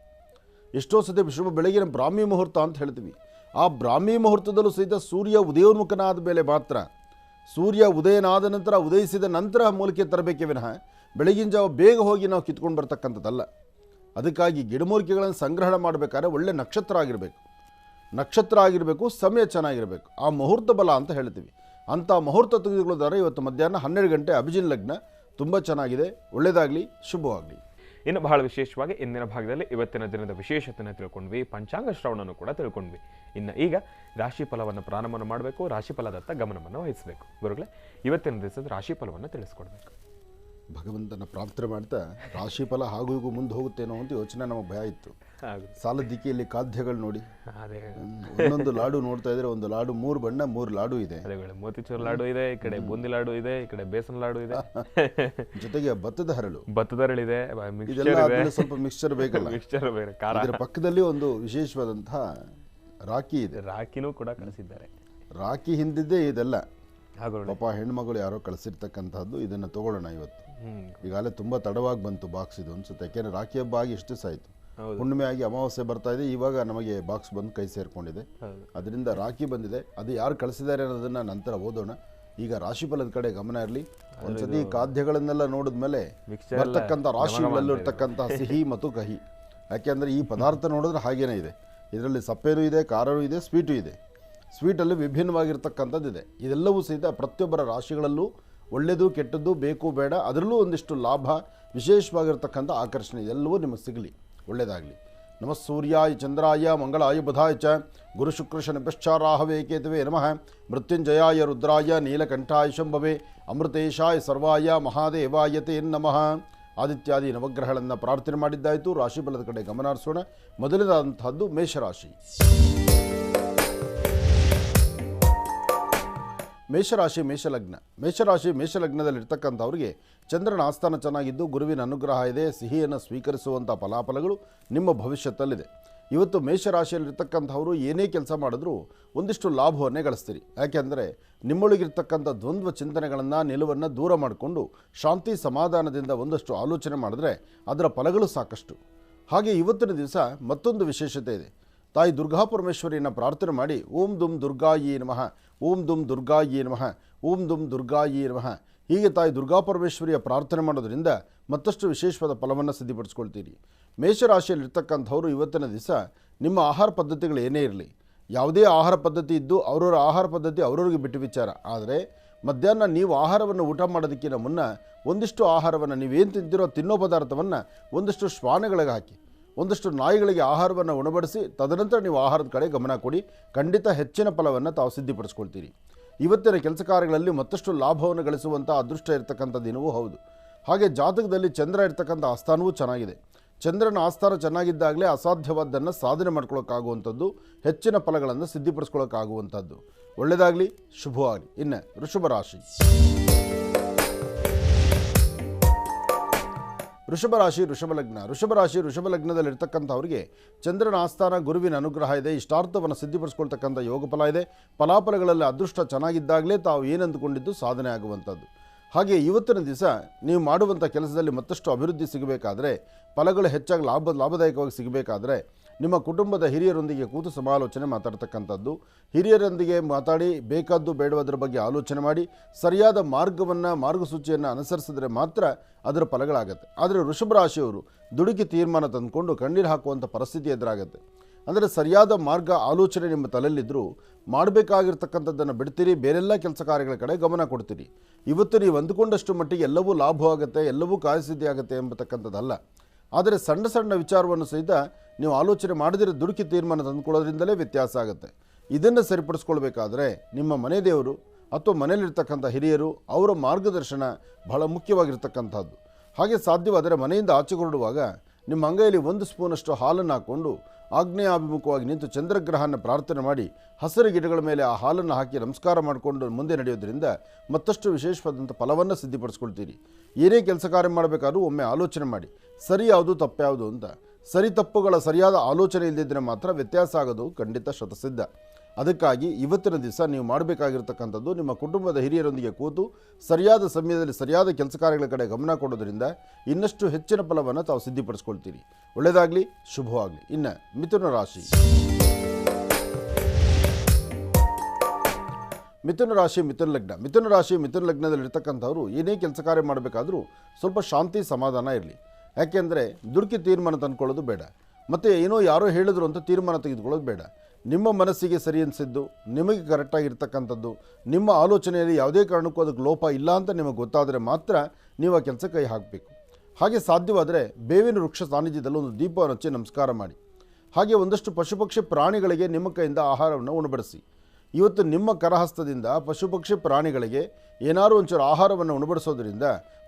ಎಷ್ಟೋ ಸತಿ ಶುಭ ಬೆಳಗಿನ ಬ್ರಾಹ್ಮಿ ಮುಹೂರ್ತ ಅಂತ ಹೇಳ್ತೀವಿ. ಆ ಬ್ರಾಹ್ಮಿ ಮುಹೂರ್ತದಲ್ಲೂ ಸಹಿತ ಸೂರ್ಯ ಉದಯೋನ್ಮುಖನಾದ ಮೇಲೆ ಮಾತ್ರ, ಸೂರ್ಯ ಉದಯನಾದ ನಂತರ ಉದಯಿಸಿದ ನಂತರ ಮೂಲಿಕೆ ತರಬೇಕೇ ವಿನಃ ಬೆಳಗಿನ ಜಾವ ಬೇಗ ಹೋಗಿ ನಾವು ಕಿತ್ಕೊಂಡು ಬರ್ತಕ್ಕಂಥದ್ದಲ್ಲ. ಅದಕ್ಕಾಗಿ ಗಿಡಮೂಲಿಕೆಗಳನ್ನು ಸಂಗ್ರಹಣ ಮಾಡಬೇಕಾದ್ರೆ ಒಳ್ಳೆ ನಕ್ಷತ್ರ ಆಗಿರಬೇಕು, ಸಮಯ ಚೆನ್ನಾಗಿರಬೇಕು, ಆ ಮುಹೂರ್ತ ಬಲ ಅಂತ ಹೇಳ್ತೀವಿ. ಅಂಥ ಮುಹೂರ್ತ ತೆಗೆದುಕೊಳ್ಳೋದಾದ್ರೆ ಇವತ್ತು ಮಧ್ಯಾಹ್ನ 12 ಗಂಟೆ ಅಭಿಜಿನ್ ಲಗ್ನ ತುಂಬ ಚೆನ್ನಾಗಿದೆ. ಒಳ್ಳೆಯದಾಗಲಿ, ಶುಭವಾಗಲಿ. ಇನ್ನು ಬಹಳ ವಿಶೇಷವಾಗಿ ಇಂದಿನ ಭಾಗದಲ್ಲಿ ಇವತ್ತಿನ ದಿನದ ವಿಶೇಷತೆಯನ್ನು ತಿಳ್ಕೊಂಡ್ವಿ, ಪಂಚಾಂಗ ಶ್ರವಣವನ್ನು ಕೂಡ ತಿಳ್ಕೊಂಡ್ವಿ. ಇನ್ನು ಈಗ ರಾಶಿ ಫಲವನ್ನು ಪ್ರಾರಂಭ ಮಾಡಬೇಕು, ರಾಶಿ ಫಲದತ್ತ ಗಮನವನ್ನು ವಹಿಸಬೇಕು. ಗುರುಗಳೇ, ಇವತ್ತಿನ ದಿವಸದ ರಾಶಿ ಫಲವನ್ನು ತಿಳಿಸ್ಕೊಡ್ಬೇಕು. ಭಗವಂತನ ಪ್ರಾರ್ಥನೆ ಮಾಡ್ತಾ ರಾಶಿಫಲ ಹಾಗೂ ಹೀಗೂ ಮುಂದೆ ಹೋಗುತ್ತೇನೋ ಅಂತ ಯೋಚನೆ ನಮಗೆ ಭಯ ಇತ್ತು. ಸಾಲದಿಕ್ಕಿಯಲ್ಲಿ ಖಾದ್ಯಗಳು ನೋಡಿ, ಒಂದೊಂದು ಲಾಡು ನೋಡ್ತಾ ಇದ್ರೆ ಒಂದು ಲಾಡು 3 ಬಣ್ಣ 3 ಲಾಡು ಇದೆ. ಮೋತಿಚೂರ್ ಲಾಡು ಇದೆ, ಈ ಕಡೆ ಬೂಂದಿ ಲಾಡು ಇದೆ, ಈ ಕಡೆ ಬೇಸನ್ ಲಾಡು ಇದೆ, ಜೊತೆಗೆ ಭತ್ತದ ಹರಳು ಇದೆ, ಸ್ವಲ್ಪ ಮಿಕ್ಸ್ಚರ್ ಬೇಕಲ್ಲ. ಇದರ ಪಕ್ಕದಲ್ಲಿ ಒಂದು ವಿಶೇಷವಾದಂತಹ ರಾಖಿ ಇದೆ. ರಾಖಿನೂ ಕೂಡ ಕಳಿಸಿದ್ದಾರೆ. ರಾಖಿ ಹಿಂದಿದ್ದೇ ಇದೆಲ್ಲ ಪಾಪ ಹೆಣ್ಮಗಳು ಯಾರೋ ಕಳಿಸಿರ್ತಕ್ಕಂಥದ್ದು. ಇದನ್ನು ತಗೊಳ್ಳೋಣ ಇವತ್ತು. ಈಗಾಗಲೇ ತುಂಬ ತಡವಾಗಿ ಬಂತು ಬಾಕ್ಸ್ ಇದು ಅನ್ಸುತ್ತೆ. ಯಾಕೆಂದರೆ ರಾಖಿ ಹಬ್ಬ ಆಗಿ ಎಷ್ಟು ಸಾಯಿತು, ಹುಣ್ಣಿಮೆ ಆಗಿ ಅಮಾವಾಸ್ಯೆ ಬರ್ತಾ ಇದೆ, ಇವಾಗ ನಮಗೆ ಬಾಕ್ಸ್ ಬಂದು ಕೈ ಸೇರ್ಕೊಂಡಿದೆ. ಅದರಿಂದ ರಾಖಿ ಬಂದಿದೆ. ಅದು ಯಾರು ಕಳಿಸಿದ್ದಾರೆ ಅನ್ನೋದನ್ನ ನಂತರ ಓದೋಣ. ಈಗ ರಾಶಿಫಲದ ಕಡೆ ಗಮನ ಇರಲಿ. ಒಂದ್ಸತಿ ಖಾದ್ಯಗಳನ್ನೆಲ್ಲ ನೋಡಿದ್ಮೇಲೆ ಬರ್ತಕ್ಕಂಥ ರಾಶಿಗಳಲ್ಲೂ ಇರ್ತಕ್ಕಂಥ ಸಿಹಿ ಮತ್ತು ಕಹಿ. ಯಾಕೆಂದರೆ ಈ ಪದಾರ್ಥ ನೋಡಿದ್ರೆ ಹಾಗೇನೇ ಇದೆ. ಇದರಲ್ಲಿ ಸಪ್ಪೇನೂ ಇದೆ, ಖಾರವೂ ಇದೆ, ಸ್ವೀಟು ಇದೆ. ಸ್ವೀಟಲ್ಲಿ ವಿಭಿನ್ನವಾಗಿರ್ತಕ್ಕಂಥದ್ದಿದೆ. ಇದೆಲ್ಲವೂ ಸಹಿತ ಪ್ರತಿಯೊಬ್ಬರ ರಾಶಿಗಳಲ್ಲೂ ಒಳ್ಳೆಯದು ಕೆಟ್ಟದ್ದು ಬೇಕು ಬೇಡ ಅದರಲ್ಲೂ ಒಂದಿಷ್ಟು ಲಾಭ, ವಿಶೇಷವಾಗಿರ್ತಕ್ಕಂಥ ಆಕರ್ಷಣೆ ಎಲ್ಲವೂ ನಿಮಗೆ ಸಿಗಲಿ, ಒಳ್ಳೆಯದಾಗಲಿ. ನಮಃ ಸೂರ್ಯಾಯ ಚಂದ್ರಾಯ ಮಂಗಳಾಯ ಬುಧಾಯ ಚ ಗುರು ಶುಕ್ರ ಶನಿಶ್ಚಾರಾಹವೇ ಕೇತವೇ ನಮಃ. ಮೃತ್ಯುಂಜಯಾಯ ರುದ್ರಾಯ ನೀಲಕಂಠಾಯ ಶಂಭವೇ ಅಮೃತೇಶಾಯ ಸರ್ವಾಯ ಮಹಾದೇವಾಯತೆ ನಮಃ. ಆದಿತ್ಯಾದಿ ನವಗ್ರಹಗಳನ್ನು ಪ್ರಾರ್ಥನೆ ಮಾಡಿದ್ದಾಯಿತು. ರಾಶಿಫಲದ ಕಡೆ ಗಮನ ಹರಿಸೋಣ. ಮೊದಲನೇದಾದಂತಹದ್ದು ಮೇಷರಾಶಿ. ಮೇಷಲಗ್ನದಲ್ಲಿರ್ತಕ್ಕಂಥವ್ರಿಗೆ ಚಂದ್ರನ ಆಸ್ಥಾನ ಚೆನ್ನಾಗಿದ್ದು ಗುರುವಿನ ಅನುಗ್ರಹ ಇದೆ. ಸಿಹಿಯನ್ನು ಸ್ವೀಕರಿಸುವಂಥ ಫಲಾಫಲಗಳು ನಿಮ್ಮ ಭವಿಷ್ಯದಲ್ಲಿದೆ. ಇವತ್ತು ಮೇಷರಾಶಿಯಲ್ಲಿರ್ತಕ್ಕಂಥವರು ಏನೇ ಕೆಲಸ ಮಾಡಿದ್ರೂ ಒಂದಿಷ್ಟು ಲಾಭವನ್ನೇ ಗಳಿಸ್ತೀರಿ. ಯಾಕೆಂದರೆ ನಿಮ್ಮೊಳಗಿರ್ತಕ್ಕಂಥ ದ್ವಂದ್ವ ಚಿಂತನೆಗಳನ್ನು, ನಿಲುವನ್ನು ದೂರ ಮಾಡಿಕೊಂಡು ಶಾಂತಿ ಸಮಾಧಾನದಿಂದ ಒಂದಷ್ಟು ಆಲೋಚನೆ ಮಾಡಿದ್ರೆ ಅದರ ಫಲಗಳು ಸಾಕಷ್ಟು. ಹಾಗೆ ಇವತ್ತಿನ ದಿವಸ ಮತ್ತೊಂದು ವಿಶೇಷತೆ ಇದೆ. ತಾಯಿ ದುರ್ಗಾ ಪರಮೇಶ್ವರಿಯನ್ನು ಪ್ರಾರ್ಥನೆ ಮಾಡಿ ಓಂ ದುಂ ದುರ್ಗಾಯೇ ನಮಃ, ಓಂ ದುಂ ದುರ್ಗಾಯೇ ನಮಃ, ಓಂ ದುಂ ದುರ್ಗಾಯೇ ನಮಃ ಹೀಗೆ ತಾಯಿ ದುರ್ಗಾ ಪರಮೇಶ್ವರಿಯ ಪ್ರಾರ್ಥನೆ ಮಾಡೋದ್ರಿಂದ ಮತ್ತಷ್ಟು ವಿಶೇಷವಾದ ಫಲವನ್ನು ಸಿದ್ಧಪಡಿಸ್ಕೊಳ್ತೀರಿ. ಮೇಷರಾಶಿಯಲ್ಲಿರ್ತಕ್ಕಂಥವ್ರು ಇವತ್ತಿನ ದಿವಸ ನಿಮ್ಮ ಆಹಾರ ಪದ್ಧತಿಗಳು ಏನೇ ಇರಲಿ, ಯಾವುದೇ ಆಹಾರ ಪದ್ಧತಿ ಇದ್ದು ಅವರವರ ಆಹಾರ ಪದ್ಧತಿ ಅವರವ್ರಿಗೆ ಬಿಟ್ಟು ವಿಚಾರ. ಆದರೆ ಮಧ್ಯಾಹ್ನ ನೀವು ಆಹಾರವನ್ನು ಊಟ ಮಾಡೋದಕ್ಕಿಂತ ಮುನ್ನ ಒಂದಿಷ್ಟು ಆಹಾರವನ್ನು ನೀವೇನು ತಿಂತೀರೋ ತಿನ್ನೋ ಪದಾರ್ಥವನ್ನು ಒಂದಿಷ್ಟು ಶ್ವಾನಗಳಿಗೆ ಹಾಕಿ, ಒಂದಷ್ಟು ನಾಯಿಗಳಿಗೆ ಆಹಾರವನ್ನು ಉಣಬಡಿಸಿ ತದನಂತರ ನೀವು ಆಹಾರದ ಕಡೆ ಗಮನ ಕೊಡಿ. ಖಂಡಿತ ಹೆಚ್ಚಿನ ಫಲವನ್ನು ತಾವು ಸಿದ್ಧಿಪಡಿಸ್ಕೊಳ್ತೀರಿ. ಇವತ್ತಿನ ಕೆಲಸ ಕಾರ್ಯಗಳಲ್ಲಿ ಮತ್ತಷ್ಟು ಲಾಭವನ್ನು ಗಳಿಸುವಂಥ ಅದೃಷ್ಟ ಇರತಕ್ಕಂಥ ದಿನವೂ ಹೌದು. ಹಾಗೆ ಜಾತಕದಲ್ಲಿ ಚಂದ್ರ ಇರ್ತಕ್ಕಂಥ ಆಸ್ಥಾನವೂ ಚೆನ್ನಾಗಿದೆ. ಚಂದ್ರನ ಆಸ್ಥಾನ ಚೆನ್ನಾಗಿದ್ದಾಗಲೇ ಅಸಾಧ್ಯವಾದ್ದನ್ನು ಸಾಧನೆ ಮಾಡ್ಕೊಳ್ಳೋಕ್ಕಾಗುವಂಥದ್ದು, ಹೆಚ್ಚಿನ ಫಲಗಳನ್ನು ಸಿದ್ಧಿಪಡಿಸ್ಕೊಳ್ಳೋಕ್ಕಾಗುವಂಥದ್ದು. ಒಳ್ಳೆಯದಾಗಲಿ, ಶುಭವಾಗಲಿ. ಇನ್ನು ವೃಷಭ ರಾಶಿ. ವೃಷಭ ರಾಶಿ ವೃಷಭ ಲಗ್ನ. ವೃಷಭ ರಾಶಿ ವೃಷಭ ಲಗ್ನದಲ್ಲಿರ್ತಕ್ಕಂಥವ್ರಿಗೆ ಚಂದ್ರನ ಆಸ್ಥಾನ ಗುರುವಿನ ಅನುಗ್ರಹ ಇದೆ. ಇಷ್ಟಾರ್ಥವನ್ನು ಸಿದ್ಧಿಪಡಿಸ್ಕೊಳ್ತಕ್ಕಂಥ ಯೋಗ ಫಲ ಇದೆ. ಫಲಾಫಲಗಳಲ್ಲಿ ಅದೃಷ್ಟ ಚೆನ್ನಾಗಿದ್ದಾಗಲೇ ತಾವು ಏನಂದುಕೊಂಡಿದ್ದು ಸಾಧನೆ ಆಗುವಂಥದ್ದು. ಹಾಗೆ ಇವತ್ತಿನ ದಿವಸ ನೀವು ಮಾಡುವಂಥ ಕೆಲಸದಲ್ಲಿ ಮತ್ತಷ್ಟು ಅಭಿವೃದ್ಧಿ ಸಿಗಬೇಕಾದ್ರೆ, ಫಲಗಳು ಹೆಚ್ಚಾಗಿ ಲಾಭದಾಯಕವಾಗಿ ಸಿಗಬೇಕಾದ್ರೆ ನಿಮ್ಮ ಕುಟುಂಬದ ಹಿರಿಯರೊಂದಿಗೆ ಕೂತು ಸಮಾಲೋಚನೆ ಮಾತಾಡ್ತಕ್ಕಂಥದ್ದು. ಹಿರಿಯರೊಂದಿಗೆ ಮಾತಾಡಿ ಬೇಕಾದ್ದು ಬೇಡವದ್ರ ಬಗ್ಗೆ ಆಲೋಚನೆ ಮಾಡಿ ಸರಿಯಾದ ಮಾರ್ಗಸೂಚಿಯನ್ನು ಅನುಸರಿಸಿದ್ರೆ ಮಾತ್ರ ಅದರ ಫಲಗಳಾಗತ್ತೆ. ಆದರೆ ವೃಷಭ ರಾಶಿಯವರು ದುಡುಕಿ ತೀರ್ಮಾನ ತಂದುಕೊಂಡು ಕಣ್ಣೀರು ಹಾಕುವಂಥ ಪರಿಸ್ಥಿತಿ ಎದುರಾಗುತ್ತೆ. ಅಂದರೆ ಸರಿಯಾದ ಮಾರ್ಗ ಆಲೋಚನೆ ನಿಮ್ಮ ತಲೆಯಲ್ಲಿದ್ದರೂ ಮಾಡಬೇಕಾಗಿರ್ತಕ್ಕಂಥದ್ದನ್ನು ಬಿಡ್ತೀರಿ, ಬೇರೆಲ್ಲ ಕೆಲಸ ಕಾರ್ಯಗಳ ಕಡೆ ಗಮನ ಕೊಡ್ತೀರಿ. ಇವತ್ತು ನೀವು ಅಂದುಕೊಂಡಷ್ಟು ಮಟ್ಟಿಗೆ ಎಲ್ಲವೂ ಲಾಭವಾಗುತ್ತೆ, ಎಲ್ಲವೂ ಕಾರ್ಯಸಿದ್ಧಿ ಆಗುತ್ತೆ ಎಂಬತಕ್ಕಂಥದ್ದಲ್ಲ. ಆದರೆ ಸಣ್ಣ ಸಣ್ಣ ವಿಚಾರವನ್ನು ಸಹಿತ ನೀವು ಆಲೋಚನೆ ಮಾಡಿದರೆ ದುಡುಕಿ ತೀರ್ಮಾನ ತಂದುಕೊಳ್ಳೋದ್ರಿಂದಲೇ ವ್ಯತ್ಯಾಸ ಆಗುತ್ತೆ. ಇದನ್ನು ಸರಿಪಡಿಸ್ಕೊಳ್ಬೇಕಾದ್ರೆ ನಿಮ್ಮ ಮನೆ ದೇವರು ಅಥವಾ ಮನೆಯಲ್ಲಿರ್ತಕ್ಕಂಥ ಹಿರಿಯರು, ಅವರ ಮಾರ್ಗದರ್ಶನ ಬಹಳ ಮುಖ್ಯವಾಗಿರ್ತಕ್ಕಂಥದ್ದು. ಹಾಗೆ ಸಾಧ್ಯವಾದರೆ ಮನೆಯಿಂದ ಆಚೆ ಹೊರಡುವಾಗ ನಿಮ್ಮ ಅಂಗೈಯಲ್ಲಿ 1 ಸ್ಪೂನಷ್ಟು ಹಾಲನ್ನು ಹಾಕ್ಕೊಂಡು ಆಗ್ನೇಯಾಭಿಮುಖವಾಗಿ ನಿಂತು ಚಂದ್ರಗ್ರಹನ ಪ್ರಾರ್ಥನೆ ಮಾಡಿ ಹಸಿರು ಗಿಡಗಳ ಮೇಲೆ ಆ ಹಾಲನ್ನು ಹಾಕಿ ನಮಸ್ಕಾರ ಮಾಡಿಕೊಂಡು ಮುಂದೆ ನಡೆಯೋದ್ರಿಂದ ಮತ್ತಷ್ಟು ವಿಶೇಷವಾದಂಥ ಫಲವನ್ನು ಸಿದ್ಧಿಪಡಿಸ್ಕೊಳ್ತೀರಿ. ಏನೇ ಕೆಲಸ ಕಾರ್ಯ ಮಾಡಬೇಕಾದ್ರೂ ಒಮ್ಮೆ ಆಲೋಚನೆ ಮಾಡಿ, ಸರಿ ಯಾವುದು ತಪ್ಪು ಯಾವುದು ಅಂತ. ಸರಿ ತಪ್ಪುಗಳ ಸರಿಯಾದ ಆಲೋಚನೆ ಇಲ್ಲದಿದ್ದರೆ ಮಾತ್ರ ವ್ಯತ್ಯಾಸ ಆಗೋದು ಖಂಡಿತ ಶತಸಿದ್ಧ. ಅದಕ್ಕಾಗಿ ಇವತ್ತಿನ ದಿವಸ ನೀವು ಮಾಡಬೇಕಾಗಿರ್ತಕ್ಕಂಥದ್ದು ನಿಮ್ಮ ಕುಟುಂಬದ ಹಿರಿಯರೊಂದಿಗೆ ಕೂತು ಸರಿಯಾದ ಸಮಯದಲ್ಲಿ ಸರಿಯಾದ ಕೆಲಸ ಕಾರ್ಯಗಳ ಕಡೆ ಗಮನ ಕೊಡೋದ್ರಿಂದ ಇನ್ನಷ್ಟು ಹೆಚ್ಚಿನ ಫಲವನ್ನು ತಾವು ಸಿದ್ಧಿಪಡಿಸ್ಕೊಳ್ತೀರಿ. ಒಳ್ಳೆಯದಾಗಲಿ, ಶುಭವಾಗಲಿ. ಇನ್ನು ಮಿಥುನ ರಾಶಿ. ಮಿಥುನ ರಾಶಿ ಮಿಥುನ ಲಗ್ನ. ಮಿಥುನ ರಾಶಿ ಮಿಥುನ ಲಗ್ನದಲ್ಲಿರ್ತಕ್ಕಂಥವ್ರು ಏನೇ ಕೆಲಸ ಕಾರ್ಯ ಮಾಡಬೇಕಾದ್ರೂ ಸ್ವಲ್ಪ ಶಾಂತಿ ಸಮಾಧಾನ ಇರಲಿ. ಯಾಕೆಂದರೆ ದುಡುಕಿ ತೀರ್ಮಾನ ತಂದ್ಕೊಳ್ಳೋದು ಬೇಡ, ಮತ್ತು ಏನೋ ಯಾರೋ ಹೇಳಿದ್ರು ಅಂತ ತೀರ್ಮಾನ ತೆಗೆದುಕೊಳ್ಳೋದು ಬೇಡ. ನಿಮ್ಮ ಮನಸ್ಸಿಗೆ ಸರಿ ಅನಿಸಿದ್ದು, ನಿಮಗೆ ಕರೆಕ್ಟಾಗಿರ್ತಕ್ಕಂಥದ್ದು, ನಿಮ್ಮ ಆಲೋಚನೆಯಲ್ಲಿ ಯಾವುದೇ ಕಾರಣಕ್ಕೂ ಅದಕ್ಕೆ ಲೋಪ ಇಲ್ಲ ಅಂತ ನಿಮಗೆ ಗೊತ್ತಾದರೆ ಮಾತ್ರ ನೀವು ಆ ಕೆಲಸ ಕೈ ಹಾಕಬೇಕು. ಹಾಗೆ ಸಾಧ್ಯವಾದರೆ ಬೇವಿನ ವೃಕ್ಷ ಸಾನ್ನಿಧ್ಯದಲ್ಲಿ ಒಂದು ದೀಪವನ್ನು ಹಚ್ಚಿ ನಮಸ್ಕಾರ ಮಾಡಿ. ಹಾಗೆ ಒಂದಷ್ಟು ಪಶುಪಕ್ಷಿ ಪ್ರಾಣಿಗಳಿಗೆ ನಿಮ್ಮ ಕೈಯಿಂದ ಆಹಾರವನ್ನು ಉಣಬಡಿಸಿ. ಇವತ್ತು ನಿಮ್ಮ ಕರಹಸ್ತದಿಂದ ಪಶುಪಕ್ಷಿ ಪ್ರಾಣಿಗಳಿಗೆ ಏನಾದರೂ ಒಂಚೂರು ಆಹಾರವನ್ನು ಉಣಬಡಿಸೋದ್ರಿಂದ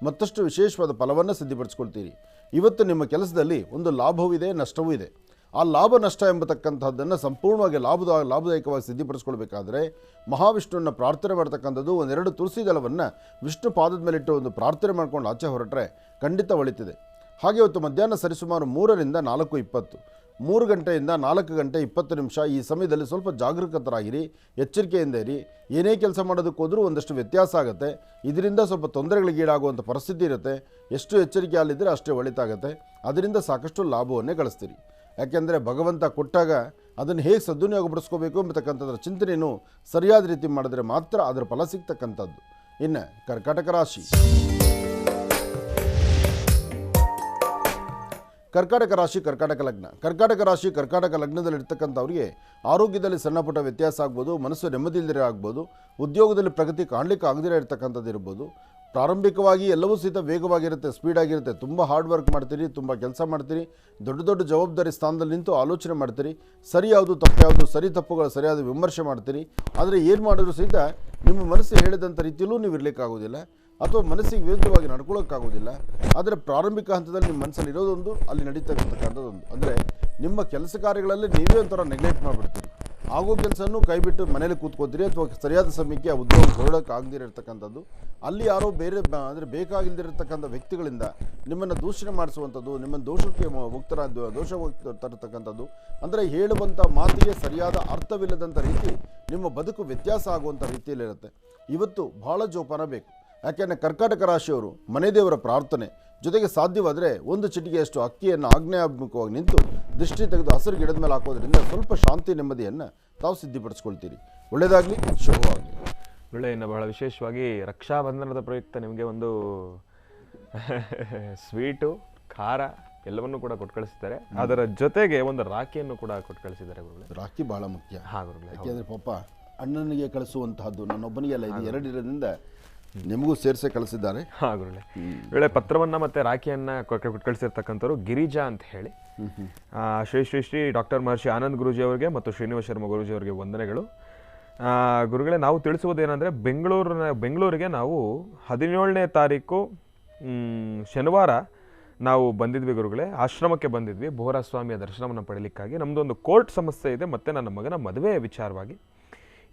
ಮತ್ತಷ್ಟು ವಿಶೇಷವಾದ ಫಲವನ್ನು ಸಿದ್ಧಿಪಡಿಸ್ಕೊಳ್ತೀರಿ. ಇವತ್ತು ನಿಮ್ಮ ಕೆಲಸದಲ್ಲಿ ಒಂದು ಲಾಭವೂ ಇದೆ, ನಷ್ಟವೂ ಇದೆ. ಆ ಲಾಭ ನಷ್ಟ ಎಂಬತಕ್ಕಂಥದ್ದನ್ನು ಸಂಪೂರ್ಣವಾಗಿ ಲಾಭದಾಯಕವಾಗಿ ಸಿದ್ಧಿಪಡಿಸ್ಕೊಳ್ಬೇಕಾದ್ರೆ ಮಹಾವಿಷ್ಣುವನ್ನು ಪ್ರಾರ್ಥನೆ ಮಾಡ್ತಕ್ಕಂಥದ್ದು, 1-2 ತುಳಸಿ ದಳವನ್ನು ವಿಷ್ಣು ಪಾದದ ಮೇಲಿಟ್ಟು ಒಂದು ಪ್ರಾರ್ಥನೆ ಮಾಡ್ಕೊಂಡು ಆಚೆ ಹೊರಟ್ರೆ ಖಂಡಿತ ಒಳಿತಿದೆ. ಹಾಗೆ ಇವತ್ತು ಮಧ್ಯಾಹ್ನ ಸರಿಸುಮಾರು 3ರಿಂದ 4:20, 3 ಗಂಟೆಯಿಂದ 4 ಗಂಟೆ 20 ನಿಮಿಷ ಈ ಸಮಯದಲ್ಲಿ ಸ್ವಲ್ಪ ಜಾಗರೂಕತರಾಗಿರಿ, ಎಚ್ಚರಿಕೆಯಿಂದ ಇರಿ. ಏನೇ ಕೆಲಸ ಮಾಡೋದಕ್ಕೆ ಹೋದರೂ ಒಂದಷ್ಟು ವ್ಯತ್ಯಾಸ ಆಗುತ್ತೆ. ಇದರಿಂದ ಸ್ವಲ್ಪ ತೊಂದರೆಗಳಿಗೀಡಾಗುವಂಥ ಪರಿಸ್ಥಿತಿ ಇರುತ್ತೆ. ಎಷ್ಟು ಎಚ್ಚರಿಕೆ ಅಲ್ಲಿದ್ದರೆ ಅಷ್ಟೇ ಒಳಿತಾಗುತ್ತೆ. ಅದರಿಂದ ಸಾಕಷ್ಟು ಲಾಭವನ್ನೇ ಗಳಿಸ್ತೀರಿ. ಯಾಕೆಂದರೆ ಭಗವಂತ ಕೊಟ್ಟಾಗ ಅದನ್ನು ಹೇಗೆ ಸದ್ವಿನಿಯೋಗಪಡಿಸ್ಕೋಬೇಕು ಎಂಬತಕ್ಕಂಥದ್ರ ಚಿಂತನೆಯನ್ನು ಸರಿಯಾದ ರೀತಿ ಮಾಡಿದ್ರೆ ಮಾತ್ರ ಅದರ ಫಲ ಸಿಗ್ತಕ್ಕಂಥದ್ದು. ಇನ್ನು ಕರ್ಕಾಟಕ ರಾಶಿ. ಕರ್ಕಾಟಕ ರಾಶಿ ಕರ್ಕಾಟಕ ಲಗ್ನ. ಕರ್ಕಾಟಕ ರಾಶಿ ಕರ್ಕಾಟಕ ಲಗ್ನದಲ್ಲಿರ್ತಕ್ಕಂಥವ್ರಿಗೆ ಆರೋಗ್ಯದಲ್ಲಿ ಸಣ್ಣ ಪುಟ್ಟ ವ್ಯತ್ಯಾಸ ಆಗ್ಬೋದು, ಮನಸ್ಸು ನೆಮ್ಮದಿಲ್ಲದೆ ಆಗ್ಬೋದು, ಉದ್ಯೋಗದಲ್ಲಿ ಪ್ರಗತಿ ಕಾಣಲಿಕ್ಕೆ ಆಗದಿರೋ ಇರ್ತಕ್ಕಂಥದ್ದು ಇರ್ಬೋದು. ಪ್ರಾರಂಭಿಕವಾಗಿ ಎಲ್ಲವೂ ಸಹಿತ ವೇಗವಾಗಿರುತ್ತೆ, ಸ್ಪೀಡಾಗಿರುತ್ತೆ. ತುಂಬ ಹಾರ್ಡ್ ವರ್ಕ್ ಮಾಡ್ತೀರಿ, ತುಂಬ ಕೆಲಸ ಮಾಡ್ತೀರಿ, ದೊಡ್ಡ ದೊಡ್ಡ ಜವಾಬ್ದಾರಿ ಸ್ಥಾನದಲ್ಲಿ ನಿಂತು ಆಲೋಚನೆ ಮಾಡ್ತೀರಿ. ಸರಿ ಯಾವುದು ತಪ್ಪು ಯಾವುದು, ಸರಿ ತಪ್ಪುಗಳ ಸರಿಯಾದ ವಿಮರ್ಶೆ ಮಾಡ್ತೀರಿ. ಆದರೆ ಏನು ಮಾಡಿದ್ರು ಸಹಿತ ನಿಮ್ಮ ಮನಸ್ಸು ಹೇಳಿದಂಥ ರೀತಿಯಲ್ಲೂ ನೀವು ಇರಲಿಕ್ಕಾಗೋದಿಲ್ಲ, ಅಥವಾ ಮನಸ್ಸಿಗೆ ವಿರುದ್ಧವಾಗಿ ನಡ್ಕೊಳ್ಳೋಕ್ಕಾಗೋದಿಲ್ಲ. ಆದರೆ ಪ್ರಾರಂಭಿಕ ಹಂತದಲ್ಲಿ ನಿಮ್ಮ ಮನಸ್ಸಲ್ಲಿ ಇರೋದೊಂದು, ಅಲ್ಲಿ ನಡೀತಕ್ಕಂಥದ್ದೊಂದು. ಅಂದರೆ ನಿಮ್ಮ ಕೆಲಸ ಕಾರ್ಯಗಳಲ್ಲಿ ನೀವೇ ಒಂಥರ ನೆಗ್ಲೆಕ್ಟ್ ಮಾಡಿಬಿಡ್ತೀರಿ. ಆಗೋ ಕೆಲಸನೂ ಕೈಬಿಟ್ಟು ಮನೇಲಿ ಕೂತ್ಕೋತೀರಿ, ಅಥವಾ ಸರಿಯಾದ ಸಮಯಕ್ಕೆ ಆ ಉದ್ಯೋಗ ಹೊರಡೋಕ್ಕಾಗದಿರತಕ್ಕಂಥದ್ದು. ಅಲ್ಲಿ ಯಾರೋ ಬೇರೆ ಅಂದರೆ ಬೇಕಾಗಿಲ್ದಿರತಕ್ಕಂಥ ವ್ಯಕ್ತಿಗಳಿಂದ ನಿಮ್ಮನ್ನು ದೂಷಣೆ ಮಾಡಿಸುವಂಥದ್ದು, ನಿಮ್ಮನ್ನು ದೋಷಕ್ಕೆ ದೋಷ ತರತಕ್ಕಂಥದ್ದು. ಅಂದರೆ ಹೇಳುವಂಥ ಮಾತಿಗೆ ಸರಿಯಾದ ಅರ್ಥವಿಲ್ಲದಂಥ ರೀತಿ ನಿಮ್ಮ ಬದುಕು ವ್ಯತ್ಯಾಸ ಆಗುವಂಥ ರೀತಿಯಲ್ಲಿರುತ್ತೆ. ಇವತ್ತು ಭಾಳ ಜೋಪಾನ ಬೇಕು. ಯಾಕೆಂದರೆ ಕರ್ಕಾಟಕ ರಾಶಿಯವರು ಮನೆ ದೇವರ ಪ್ರಾರ್ಥನೆ ಜೊತೆಗೆ ಸಾಧ್ಯವಾದರೆ 1 ಚಿಟಿಕೆಯಷ್ಟು ಅಕ್ಕಿಯನ್ನು ಆಗ್ನೇಯಾಭಿಮುಖವಾಗಿ ನಿಂತು ದೃಷ್ಟಿ ತೆಗೆದು ಹಸಿರು ಗಿಡದ ಮೇಲೆ ಹಾಕೋದ್ರಿಂದ ಸ್ವಲ್ಪ ಶಾಂತಿ ನೆಮ್ಮದಿಯನ್ನು ತಾವು ಸಿದ್ಧಿಪಡಿಸ್ಕೊಳ್ತೀರಿ. ಒಳ್ಳೆಯದಾಗಲಿ, ಶುಭವಾಗಲಿ. ಒಳ್ಳೆ. ಇನ್ನು ಬಹಳ ವಿಶೇಷವಾಗಿ ರಕ್ಷಾಬಂಧನದ ಪ್ರಯುಕ್ತ ನಿಮಗೆ ಒಂದು ಸ್ವೀಟು, ಖಾರ ಎಲ್ಲವನ್ನೂ ಕೂಡ ಕೊಟ್ಟು ಕಳಿಸಿದ್ದಾರೆ. ಅದರ ಜೊತೆಗೆ ಒಂದು ರಾಖಿಯನ್ನು ಕೂಡ ಕೊಟ್ಟು ಕಳಿಸಿದ್ದಾರೆ ಗುರುಗಳೇ. ರಾಖಿ ಬಹಳ ಮುಖ್ಯ. ಹಾಂ ಗುರುಗಳೇ. ಯಾಕೆಂದರೆ ಪಾಪ ಅಣ್ಣನಿಗೆ ಕಳಿಸುವಂತಹದ್ದು ನನ್ನೊಬ್ಬನಿಗೆ ಅಲ್ಲ, ಇದು 2 ದಿನದಿಂದ ನಿಮಗೂ ಸೇರಿಸೇ ಕಳಿಸಿದ್ದಾರೆ. ಹಾಂ ಗುರುಗಳೇ. ಒಳ್ಳೆ ಪತ್ರವನ್ನು ಮತ್ತು ರಾಖಿಯನ್ನು ಕೊಟ್ಟು ಕಳಿಸಿರ್ತಕ್ಕಂಥವ್ರು ಗಿರಿಜಾ ಅಂತ ಹೇಳಿ. ಶ್ರೀ ಶ್ರೀ ಶ್ರೀ ಡಾಕ್ಟರ್ ಮಹರ್ಷಿ ಆನಂದ್ ಗುರೂಜಿ ಅವರಿಗೆ ಮತ್ತು ಶ್ರೀನಿವಾಸ ಶರ್ಮ ಗುರೂಜಿ ಅವರಿಗೆ ವಂದನೆಗಳು. ಗುರುಗಳೇ, ನಾವು ತಿಳಿಸುವುದೇನೆಂದರೆ ಬೆಂಗಳೂರಿಗೆ ನಾವು 17ನೇ ತಾರೀಕು ಶನಿವಾರ ನಾವು ಬಂದಿದ್ವಿ ಗುರುಗಳೇ. ಆಶ್ರಮಕ್ಕೆ ಬಂದಿದ್ವಿ ಬೋಹರಾಸ್ವಾಮಿಯ ದರ್ಶನವನ್ನು ಪಡೀಲಿಕ್ಕಾಗಿ. ನಮ್ಮದೊಂದು ಕೋರ್ಟ್ ಸಮಸ್ಯೆ ಇದೆ ಮತ್ತು ನನ್ನ ಮಗನ ಮದುವೆ ವಿಚಾರವಾಗಿ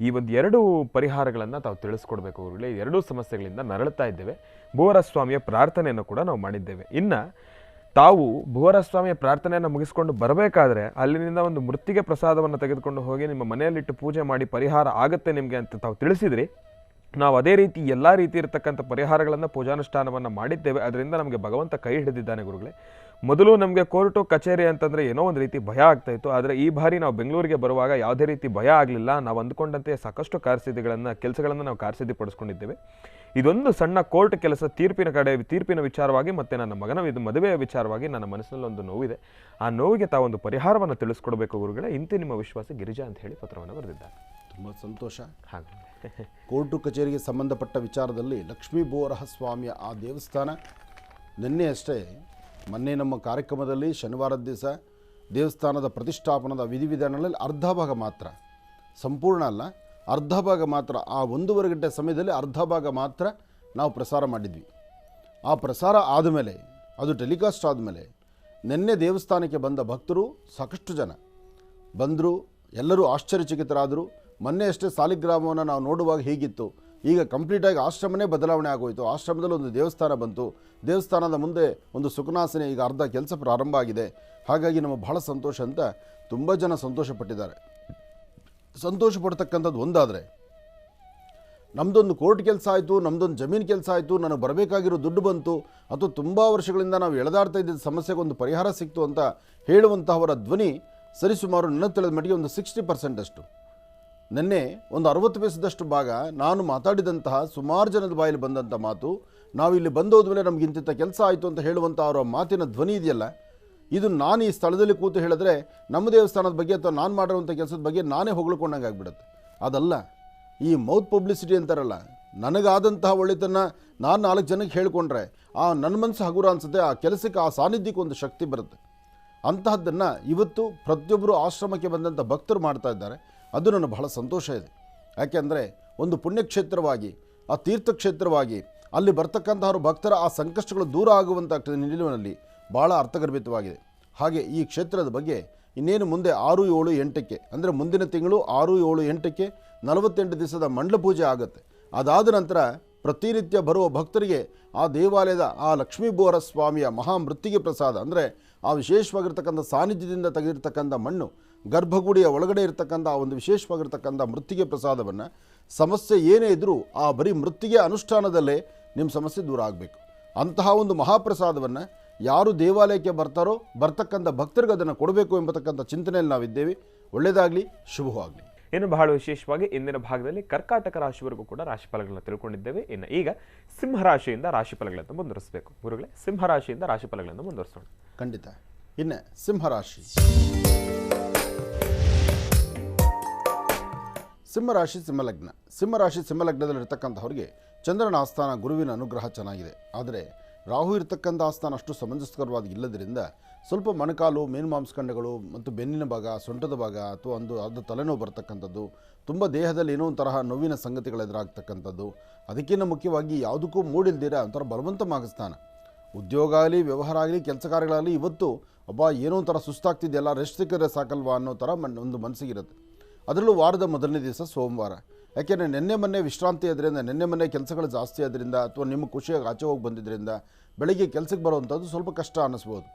ಈ ಒಂದು 2 ಪರಿಹಾರಗಳನ್ನು ತಾವು ತಿಳಿಸ್ಕೊಡ್ಬೇಕು ಗುರುಗಳೇ. 2 ಸಮಸ್ಯೆಗಳಿಂದ ನರಳುತ್ತಾ ಇದ್ದೇವೆ. ಬೋಹರಾಸ್ವಾಮಿಯ ಪ್ರಾರ್ಥನೆಯನ್ನು ಕೂಡ ನಾವು ಮಾಡಿದ್ದೇವೆ. ಇನ್ನು ತಾವು ಬೋಹರಾಸ್ವಾಮಿಯ ಪ್ರಾರ್ಥನೆಯನ್ನು ಮುಗಿಸ್ಕೊಂಡು ಬರಬೇಕಾದ್ರೆ ಅಲ್ಲಿನಿಂದ ಒಂದು ಮೃತ್ತಿಗೆ ಪ್ರಸಾದವನ್ನು ತೆಗೆದುಕೊಂಡು ಹೋಗಿ ನಿಮ್ಮ ಮನೆಯಲ್ಲಿಟ್ಟು ಪೂಜೆ ಮಾಡಿ ಪರಿಹಾರ ಆಗುತ್ತೆ ನಿಮಗೆ ಅಂತ ತಾವು ತಿಳಿಸಿದ್ರಿ. ನಾವು ಅದೇ ರೀತಿ ಎಲ್ಲ ರೀತಿ ಇರತಕ್ಕಂಥ ಪರಿಹಾರಗಳನ್ನು ಪೂಜಾನುಷ್ಠಾನವನ್ನು ಮಾಡಿದ್ದೇವೆ. ಅದರಿಂದ ನಮಗೆ ಭಗವಂತ ಕೈ ಹಿಡಿದಿದ್ದಾನೆ ಗುರುಗಳೇ. ಮೊದಲು ನಮಗೆ ಕೋರ್ಟು ಕಚೇರಿ ಅಂತಂದರೆ ಏನೋ ಒಂದು ರೀತಿ ಭಯ ಆಗ್ತಾಯಿತ್ತು. ಆದರೆ ಈ ಬಾರಿ ನಾವು ಬೆಂಗಳೂರಿಗೆ ಬರುವಾಗ ಯಾವುದೇ ರೀತಿ ಭಯ ಆಗಲಿಲ್ಲ. ನಾವು ಅಂದ್ಕೊಂಡಂತೆ ಸಾಕಷ್ಟು ಕೆಲಸಗಳನ್ನು ನಾವು ಕಾರ್ಯಸಿದ್ಧಿಪಡಿಸ್ಕೊಂಡಿದ್ದೇವೆ. ಇದೊಂದು ಸಣ್ಣ ಕೋರ್ಟ್ ಕೆಲಸ ತೀರ್ಪಿನ ವಿಚಾರವಾಗಿ ಮತ್ತು ನನ್ನ ಮಗನ ಮದುವೆಯ ವಿಚಾರವಾಗಿ ನನ್ನ ಮನಸ್ಸಿನಲ್ಲಿ ಒಂದು ನೋವಿದೆ. ಆ ನೋವಿಗೆ ತಾವೊಂದು ಪರಿಹಾರವನ್ನು ತಿಳಿಸ್ಕೊಡ್ಬೇಕು ಗುರುಗಳೇ. ಇಂತಿ ನಿಮ್ಮ ವಿಶ್ವಾಸ ಗಿರಿಜಾ ಅಂತ ಹೇಳಿ ಪತ್ರವನ್ನು ಬರೆದಿದ್ದಾರೆ. ತುಂಬ ಸಂತೋಷ. ಹಾಗೆ ಕೋರ್ಟು ಕಚೇರಿಗೆ ಸಂಬಂಧಪಟ್ಟ ವಿಚಾರದಲ್ಲಿ ಲಕ್ಷ್ಮೀ ಬೋರಹಸ್ವಾಮಿಯ ಆ ದೇವಸ್ಥಾನ ನಿನ್ನೆ ಅಷ್ಟೇ ಮೊನ್ನೆ ನಮ್ಮ ಕಾರ್ಯಕ್ರಮದಲ್ಲಿ ಶನಿವಾರದ ದಿವಸ ದೇವಸ್ಥಾನದ ಪ್ರತಿಷ್ಠಾಪನದ ವಿಧಿವಿಧಾನಗಳಲ್ಲಿ ಅರ್ಧ ಭಾಗ ಮಾತ್ರ, ಸಂಪೂರ್ಣ ಅಲ್ಲ, ಅರ್ಧ ಭಾಗ ಮಾತ್ರ, ಆ 1.5 ಗಂಟೆ ಸಮಯದಲ್ಲಿ ಅರ್ಧ ಭಾಗ ಮಾತ್ರ ನಾವು ಪ್ರಸಾರ ಮಾಡಿದ್ವಿ. ಆ ಪ್ರಸಾರ ಆದಮೇಲೆ, ಅದು ಟೆಲಿಕಾಸ್ಟ್ ಆದಮೇಲೆ ನಿನ್ನೆ ದೇವಸ್ಥಾನಕ್ಕೆ ಬಂದ ಭಕ್ತರು ಸಾಕಷ್ಟು ಜನ ಬಂದರು. ಎಲ್ಲರೂ ಆಶ್ಚರ್ಯಚಕಿತರಾದರು. ಮೊನ್ನೆ ಅಷ್ಟೇ ಸಾಲಿಗ್ರಾಮವನ್ನು ನಾವು ನೋಡುವಾಗ ಹೀಗಿತ್ತು, ಈಗ ಕಂಪ್ಲೀಟಾಗಿ ಆಶ್ರಮನೇ ಬದಲಾವಣೆ ಆಗೋಯಿತು. ಆಶ್ರಮದಲ್ಲಿ ಒಂದು ದೇವಸ್ಥಾನ ಬಂತು, ದೇವಸ್ಥಾನದ ಮುಂದೆ ಒಂದು ಸುಖನಾಸನೆ, ಈಗ ಅರ್ಧ ಕೆಲಸ ಪ್ರಾರಂಭ ಆಗಿದೆ. ಹಾಗಾಗಿ ನಮಗೆ ಬಹಳ ಸಂತೋಷ ಅಂತ ತುಂಬ ಜನ ಸಂತೋಷಪಟ್ಟಿದ್ದಾರೆ. ಸಂತೋಷ ಪಡ್ತಕ್ಕಂಥದ್ದು ಒಂದಾದರೆ, ನಮ್ಮದೊಂದು ಕೋರ್ಟ್ ಕೆಲಸ ಆಯಿತು, ನಮ್ಮದೊಂದು ಜಮೀನು ಕೆಲಸ ಆಯಿತು, ನನಗೆ ಬರಬೇಕಾಗಿರೋ ದುಡ್ಡು ಬಂತು, ಅಥವಾ ತುಂಬ ವರ್ಷಗಳಿಂದ ನಾವು ಎಳೆದಾಡ್ತಾ ಇದ್ದ ಸಮಸ್ಯೆಗೆ ಒಂದು ಪರಿಹಾರ ಸಿಕ್ತು ಅಂತ ಹೇಳುವಂತಹವರ ಧ್ವನಿ ಸರಿಸುಮಾರು ನನ್ನ ತಿಳಿದ ಮಟ್ಟಿಗೆ ಒಂದು 60% ಅಷ್ಟು. ನಿನ್ನೆ ಒಂದು 60% ಭಾಗ ನಾನು ಮಾತಾಡಿದಂತಹ ಸುಮಾರು ಜನದ ಬಾಯಲ್ಲಿ ಬಂದಂಥ ಮಾತು, ನಾವು ಇಲ್ಲಿ ಬಂದೋದ್ಮೇಲೆ ನಮ್ಗೆ ಇಂತಿಂಥ ಕೆಲಸ ಆಯಿತು ಅಂತ ಹೇಳುವಂಥ ಅವರ ಮಾತಿನ ಧ್ವನಿ ಇದೆಯಲ್ಲ, ಇದು ನಾನು ಈ ಸ್ಥಳದಲ್ಲಿ ಕೂತು ಹೇಳಿದ್ರೆ ನಮ್ಮ ದೇವಸ್ಥಾನದ ಬಗ್ಗೆ ಅಥವಾ ನಾನು ಮಾಡಿರುವಂಥ ಕೆಲಸದ ಬಗ್ಗೆ ನಾನೇ ಹೊಗಳ್ಕೊಂಡಂಗೆ ಆಗಿಬಿಡುತ್ತೆ. ಅದಲ್ಲ, ಈ ಮೌತ್ ಪಬ್ಲಿಸಿಟಿ ಅಂತಾರಲ್ಲ, ನನಗಾದಂತಹ ಒಳ್ಳೆತನ ನಾನು 4 ಜನಕ್ಕೆ ಹೇಳಿಕೊಂಡ್ರೆ ನನ್ನ ಮನಸ್ಸು ಹಗುರ ಅನಿಸುತ್ತೆ. ಆ ಕೆಲಸಕ್ಕೆ, ಆ ಸಾನ್ನಿಧ್ಯಕ್ಕೆ ಒಂದು ಶಕ್ತಿ ಬರುತ್ತೆ. ಅಂತಹದ್ದನ್ನು ಇವತ್ತು ಪ್ರತಿಯೊಬ್ಬರು ಆಶ್ರಮಕ್ಕೆ ಬಂದಂಥ ಭಕ್ತರು ಮಾಡ್ತಾ ಇದ್ದಾರೆ. ಅದು ನನಗೆ ಬಹಳ ಸಂತೋಷ ಇದೆ. ಯಾಕೆಂದರೆ ಒಂದು ಪುಣ್ಯಕ್ಷೇತ್ರವಾಗಿ, ಆ ತೀರ್ಥಕ್ಷೇತ್ರವಾಗಿ ಅಲ್ಲಿ ಬರ್ತಕ್ಕಂಥವ್ರು ಭಕ್ತರ ಆ ಸಂಕಷ್ಟಗಳು ದೂರ ಆಗುವಂಥ ನಿಲುವಿನಲ್ಲಿ ಭಾಳ ಅರ್ಥಗರ್ಭಿತವಾಗಿದೆ. ಹಾಗೆ ಈ ಕ್ಷೇತ್ರದ ಬಗ್ಗೆ ಇನ್ನೇನು ಮುಂದೆ 6, 7, 8ಕ್ಕೆ ಅಂದರೆ ಮುಂದಿನ ತಿಂಗಳು 6, 7, 8ಕ್ಕೆ 48 ದಿವಸದ ಮಂಡಲ ಪೂಜೆ ಆಗುತ್ತೆ. ಅದಾದ ನಂತರ ಪ್ರತಿನಿತ್ಯ ಬರುವ ಭಕ್ತರಿಗೆ ಆ ದೇವಾಲಯದ ಆ ಲಕ್ಷ್ಮೀ ಬೋರಸ್ವಾಮಿಯ ಮಹಾಮೃತ್ತಿಗೆ ಪ್ರಸಾದ, ಅಂದರೆ ಆ ವಿಶೇಷವಾಗಿರ್ತಕ್ಕಂಥ ಸಾನ್ನಿಧ್ಯದಿಂದ ತೆಗೆದಿರ್ತಕ್ಕಂಥ ಮಣ್ಣು, ಗರ್ಭಗುಡಿಯ ಒಳಗಡೆ ಇರತಕ್ಕಂಥ ಆ ಒಂದು ವಿಶೇಷವಾಗಿರ್ತಕ್ಕಂಥ ಮೃತ್ತಿಗೆ ಪ್ರಸಾದವನ್ನು, ಸಮಸ್ಯೆ ಏನೇ ಇದ್ದರೂ ಆ ಬರೀ ಮೃತ್ತಿಗೆ ಅನುಷ್ಠಾನದಲ್ಲೇ ನಿಮ್ಮ ಸಮಸ್ಯೆ ದೂರ ಆಗಬೇಕು. ಅಂತಹ ಒಂದು ಮಹಾಪ್ರಸಾದವನ್ನು ಯಾರು ದೇವಾಲಯಕ್ಕೆ ಬರ್ತಾರೋ ಬರ್ತಕ್ಕಂಥ ಭಕ್ತರಿಗೆ ಅದನ್ನು ಕೊಡಬೇಕು ಎಂಬತಕ್ಕಂಥ ಚಿಂತನೆಯಲ್ಲಿ ನಾವಿದ್ದೇವೆ. ಒಳ್ಳೆಯದಾಗಲಿ, ಶುಭವಾಗಲಿ. ಇನ್ನು ಬಹಳ ವಿಶೇಷವಾಗಿ ಇಂದಿನ ಭಾಗದಲ್ಲಿ ಕರ್ಕಾಟಕ ರಾಶಿವರೆಗೂ ಕೂಡ ರಾಶಿಫಲಗಳನ್ನ ತಿಳ್ಕೊಂಡಿದ್ದೇವೆ. ಇನ್ನು ಈಗ ಸಿಂಹರಾಶಿಯಿಂದ ರಾಶಿಫಲಗಳನ್ನು ಮುಂದುವರಿಸಬೇಕು. ಗುರುಗಳೇ, ಸಿಂಹರಾಶಿಯಿಂದ ರಾಶಿಫಲಗಳನ್ನು ಮುಂದುವರಿಸೋಣ. ಖಂಡಿತ. ಇನ್ನು ಸಿಂಹರಾಶಿ ಸಿಂಹಲಗ್ನ. ಸಿಂಹಲಗ್ನದಲ್ಲಿರ್ತಕ್ಕಂಥವ್ರಿಗೆ ಚಂದ್ರನ ಆಸ್ಥಾನ, ಗುರುವಿನ ಅನುಗ್ರಹ ಚೆನ್ನಾಗಿದೆ. ಆದರೆ ರಾಹು ಇರತಕ್ಕಂಥ ಆಸ್ಥಾನ ಅಷ್ಟು ಸಮಂಜಸಕರವಾದ ಇಲ್ಲದರಿಂದ ಸ್ವಲ್ಪ ಮೊಣಕಾಲು, ಮೇಲ್ಮಾಂಸಖಂಡಗಳು ಮತ್ತು ಬೆನ್ನಿನ ಭಾಗ, ಸೊಂಟದ ಭಾಗ ಅಥವಾ ಅದು ತಲೆನೋವು ಬರ್ತಕ್ಕಂಥದ್ದು, ತುಂಬ ದೇಹದಲ್ಲಿ ಏನೋ ಒಂದು ತರಹ ನೋವಿನ ಸಂಗತಿಗಳು ಎದುರಾಗ್ತಕ್ಕಂಥದ್ದು. ಅದಕ್ಕಿಂತ ಮುಖ್ಯವಾಗಿ ಯಾವುದಕ್ಕೂ ಮೂಡಿಲ್ದಿರ ಒಂಥರ ಬಲವಂತ ಮಾಗಸ್ಥಾನ. ಉದ್ಯೋಗ ಆಗಲಿ, ವ್ಯವಹಾರ ಆಗಲಿ, ಕೆಲಸ ಕಾರ್ಯಗಳಾಗಲಿ, ಇವತ್ತು ಏನೋ ಒಂಥರ ಸುಸ್ತಾಗ್ತಿದೆಯಲ್ಲ, ರೆಸ್ಟ್ ಸಿಕ್ಕಿದ್ರೆ ಸಾಕಲ್ವಾ ಅನ್ನೋ ಥರ ಒಂದು ಮನಸ್ಸಿಗಿರುತ್ತೆ. ಅದರಲ್ಲೂ ವಾರದ ಮೊದಲನೇ ದಿವಸ ಸೋಮವಾರ. ಯಾಕೆಂದರೆ ನೆನ್ನೆ ವಿಶ್ರಾಂತಿ ಅದರಿಂದ, ನೆನ್ನೆ ಕೆಲಸಗಳು ಜಾಸ್ತಿ ಆದ್ದರಿಂದ, ಅಥವಾ ನಿಮ್ಮ ಖುಷಿಯಾಗಿ ಆಚೆ ಹೋಗಿ ಬಂದಿದ್ದರಿಂದ ಬೆಳಗ್ಗೆ ಕೆಲಸಕ್ಕೆ ಬರುವಂಥದ್ದು ಸ್ವಲ್ಪ ಕಷ್ಟ ಅನ್ನಿಸ್ಬೋದು.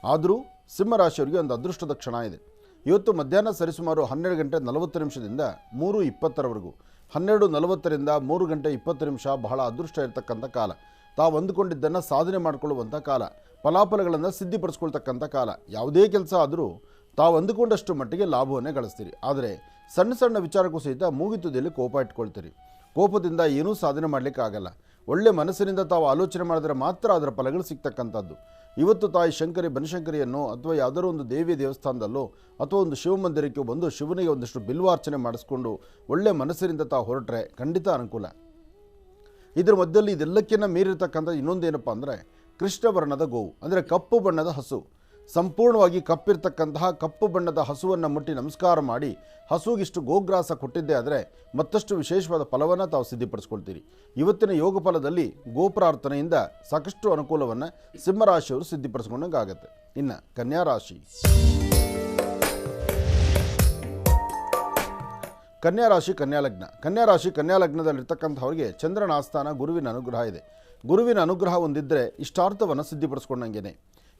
ಆದರೂ ಸಿಂಹರಾಶಿಯವರಿಗೆ ಒಂದು ಅದೃಷ್ಟದ ಕ್ಷಣ ಇದೆ. ಇವತ್ತು ಮಧ್ಯಾಹ್ನ ಸರಿಸುಮಾರು 12 ಗಂಟೆ 40 ನಿಮಿಷದಿಂದ 3:20ರವರೆಗೂ, 12:40ರಿಂದ 3 ಗಂಟೆ 20 ನಿಮಿಷ ಬಹಳ ಅದೃಷ್ಟ ಇರತಕ್ಕಂಥ ಕಾಲ. ತಾವು ಅಂದುಕೊಂಡಿದ್ದನ್ನು ಸಾಧನೆ ಮಾಡಿಕೊಳ್ಳುವಂಥ ಕಾಲ, ಫಲಾಫಲಗಳನ್ನು ಸಿದ್ಧಿಪಡಿಸ್ಕೊಳ್ತಕ್ಕಂಥ ಕಾಲ. ಯಾವುದೇ ಕೆಲಸ ಆದರೂ ತಾವು ಅಂದುಕೊಂಡಷ್ಟು ಮಟ್ಟಿಗೆ ಲಾಭವನ್ನೇ ಗಳಿಸ್ತೀರಿ. ಆದರೆ ಸಣ್ಣ ಸಣ್ಣ ವಿಚಾರಕ್ಕೂ ಸಹಿತ ಮೂಗಿತುದಿಯಲ್ಲಿ ಕೋಪ ಇಟ್ಕೊಳ್ತೀರಿ. ಕೋಪದಿಂದ ಏನೂ ಸಾಧನೆ ಮಾಡಲಿಕ್ಕೆ ಆಗಲ್ಲ. ಒಳ್ಳೆ ಮನಸ್ಸಿನಿಂದ ತಾವು ಆಲೋಚನೆ ಮಾಡಿದ್ರೆ ಮಾತ್ರ ಅದರ ಫಲಗಳು ಸಿಗ್ತಕ್ಕಂಥದ್ದು. ಇವತ್ತು ತಾಯಿ ಶಂಕರಿ ಬನಶಂಕರಿಯನ್ನು ಅಥವಾ ಯಾವುದಾದ್ರೂ ಒಂದು ದೇವಿಯ ದೇವಸ್ಥಾನದಲ್ಲೋ ಅಥವಾ ಒಂದು ಶಿವಮಂದಿರಕ್ಕೆ ಬಂದು ಶಿವನಿಗೆ ಒಂದಷ್ಟು ಬಿಲ್ವಾರ್ಚನೆ ಮಾಡಿಸ್ಕೊಂಡು ಒಳ್ಳೆ ಮನಸ್ಸಿನಿಂದ ತಾವು ಹೊರಟ್ರೆ ಖಂಡಿತ ಅನುಕೂಲ. ಇದರ ಮಧ್ಯದಲ್ಲಿ ಇದೆಲ್ಲಕ್ಕಿಂತ ಮೀರಿರ್ತಕ್ಕಂಥ ಇನ್ನೊಂದೇನಪ್ಪ ಅಂದರೆ ಕೃಷ್ಣ ವರ್ಣದ ಗೋವು, ಅಂದರೆ ಕಪ್ಪು ಬಣ್ಣದ ಹಸು. ಸಂಪೂರ್ಣವಾಗಿ ಕಪ್ಪಿರ್ತಕ್ಕಂತಹ ಕಪ್ಪು ಬಣ್ಣದ ಹಸುವನ್ನು ಮುಟ್ಟಿ ನಮಸ್ಕಾರ ಮಾಡಿ ಹಸುಗಿಷ್ಟು ಗೋಗ್ರಾಸ ಕೊಟ್ಟಿದ್ದೇ ಆದರೆ ಮತ್ತಷ್ಟು ವಿಶೇಷವಾದ ಫಲವನ್ನು ತಾವು ಸಿದ್ಧಿಪಡಿಸ್ಕೊಳ್ತೀರಿ. ಇವತ್ತಿನ ಯೋಗ ಫಲದಲ್ಲಿ ಗೋಪ್ರಾರ್ಥನೆಯಿಂದ ಸಾಕಷ್ಟು ಅನುಕೂಲವನ್ನು ಸಿಂಹರಾಶಿಯವರು ಸಿದ್ಧಿಪಡಿಸ್ಕೊಂಡಂಗೆ ಆಗುತ್ತೆ. ಇನ್ನು ಕನ್ಯಾ ರಾಶಿ. ಕನ್ಯಾ ರಾಶಿ ಕನ್ಯಾ ಲಗ್ನ. ಕನ್ಯಾ ರಾಶಿ ಕನ್ಯಾ ಲಗ್ನದಲ್ಲಿರ್ತಕ್ಕಂಥವ್ರಿಗೆ ಚಂದ್ರನ ಆಸ್ಥಾನ ಗುರುವಿನ ಅನುಗ್ರಹ ಇದೆ. ಗುರುವಿನ ಅನುಗ್ರಹ ಹೊಂದಿದ್ದರೆ ಇಷ್ಟಾರ್ಥವನ್ನು ಸಿದ್ಧಿಪಡಿಸ್ಕೊಂಡಂಗೆ.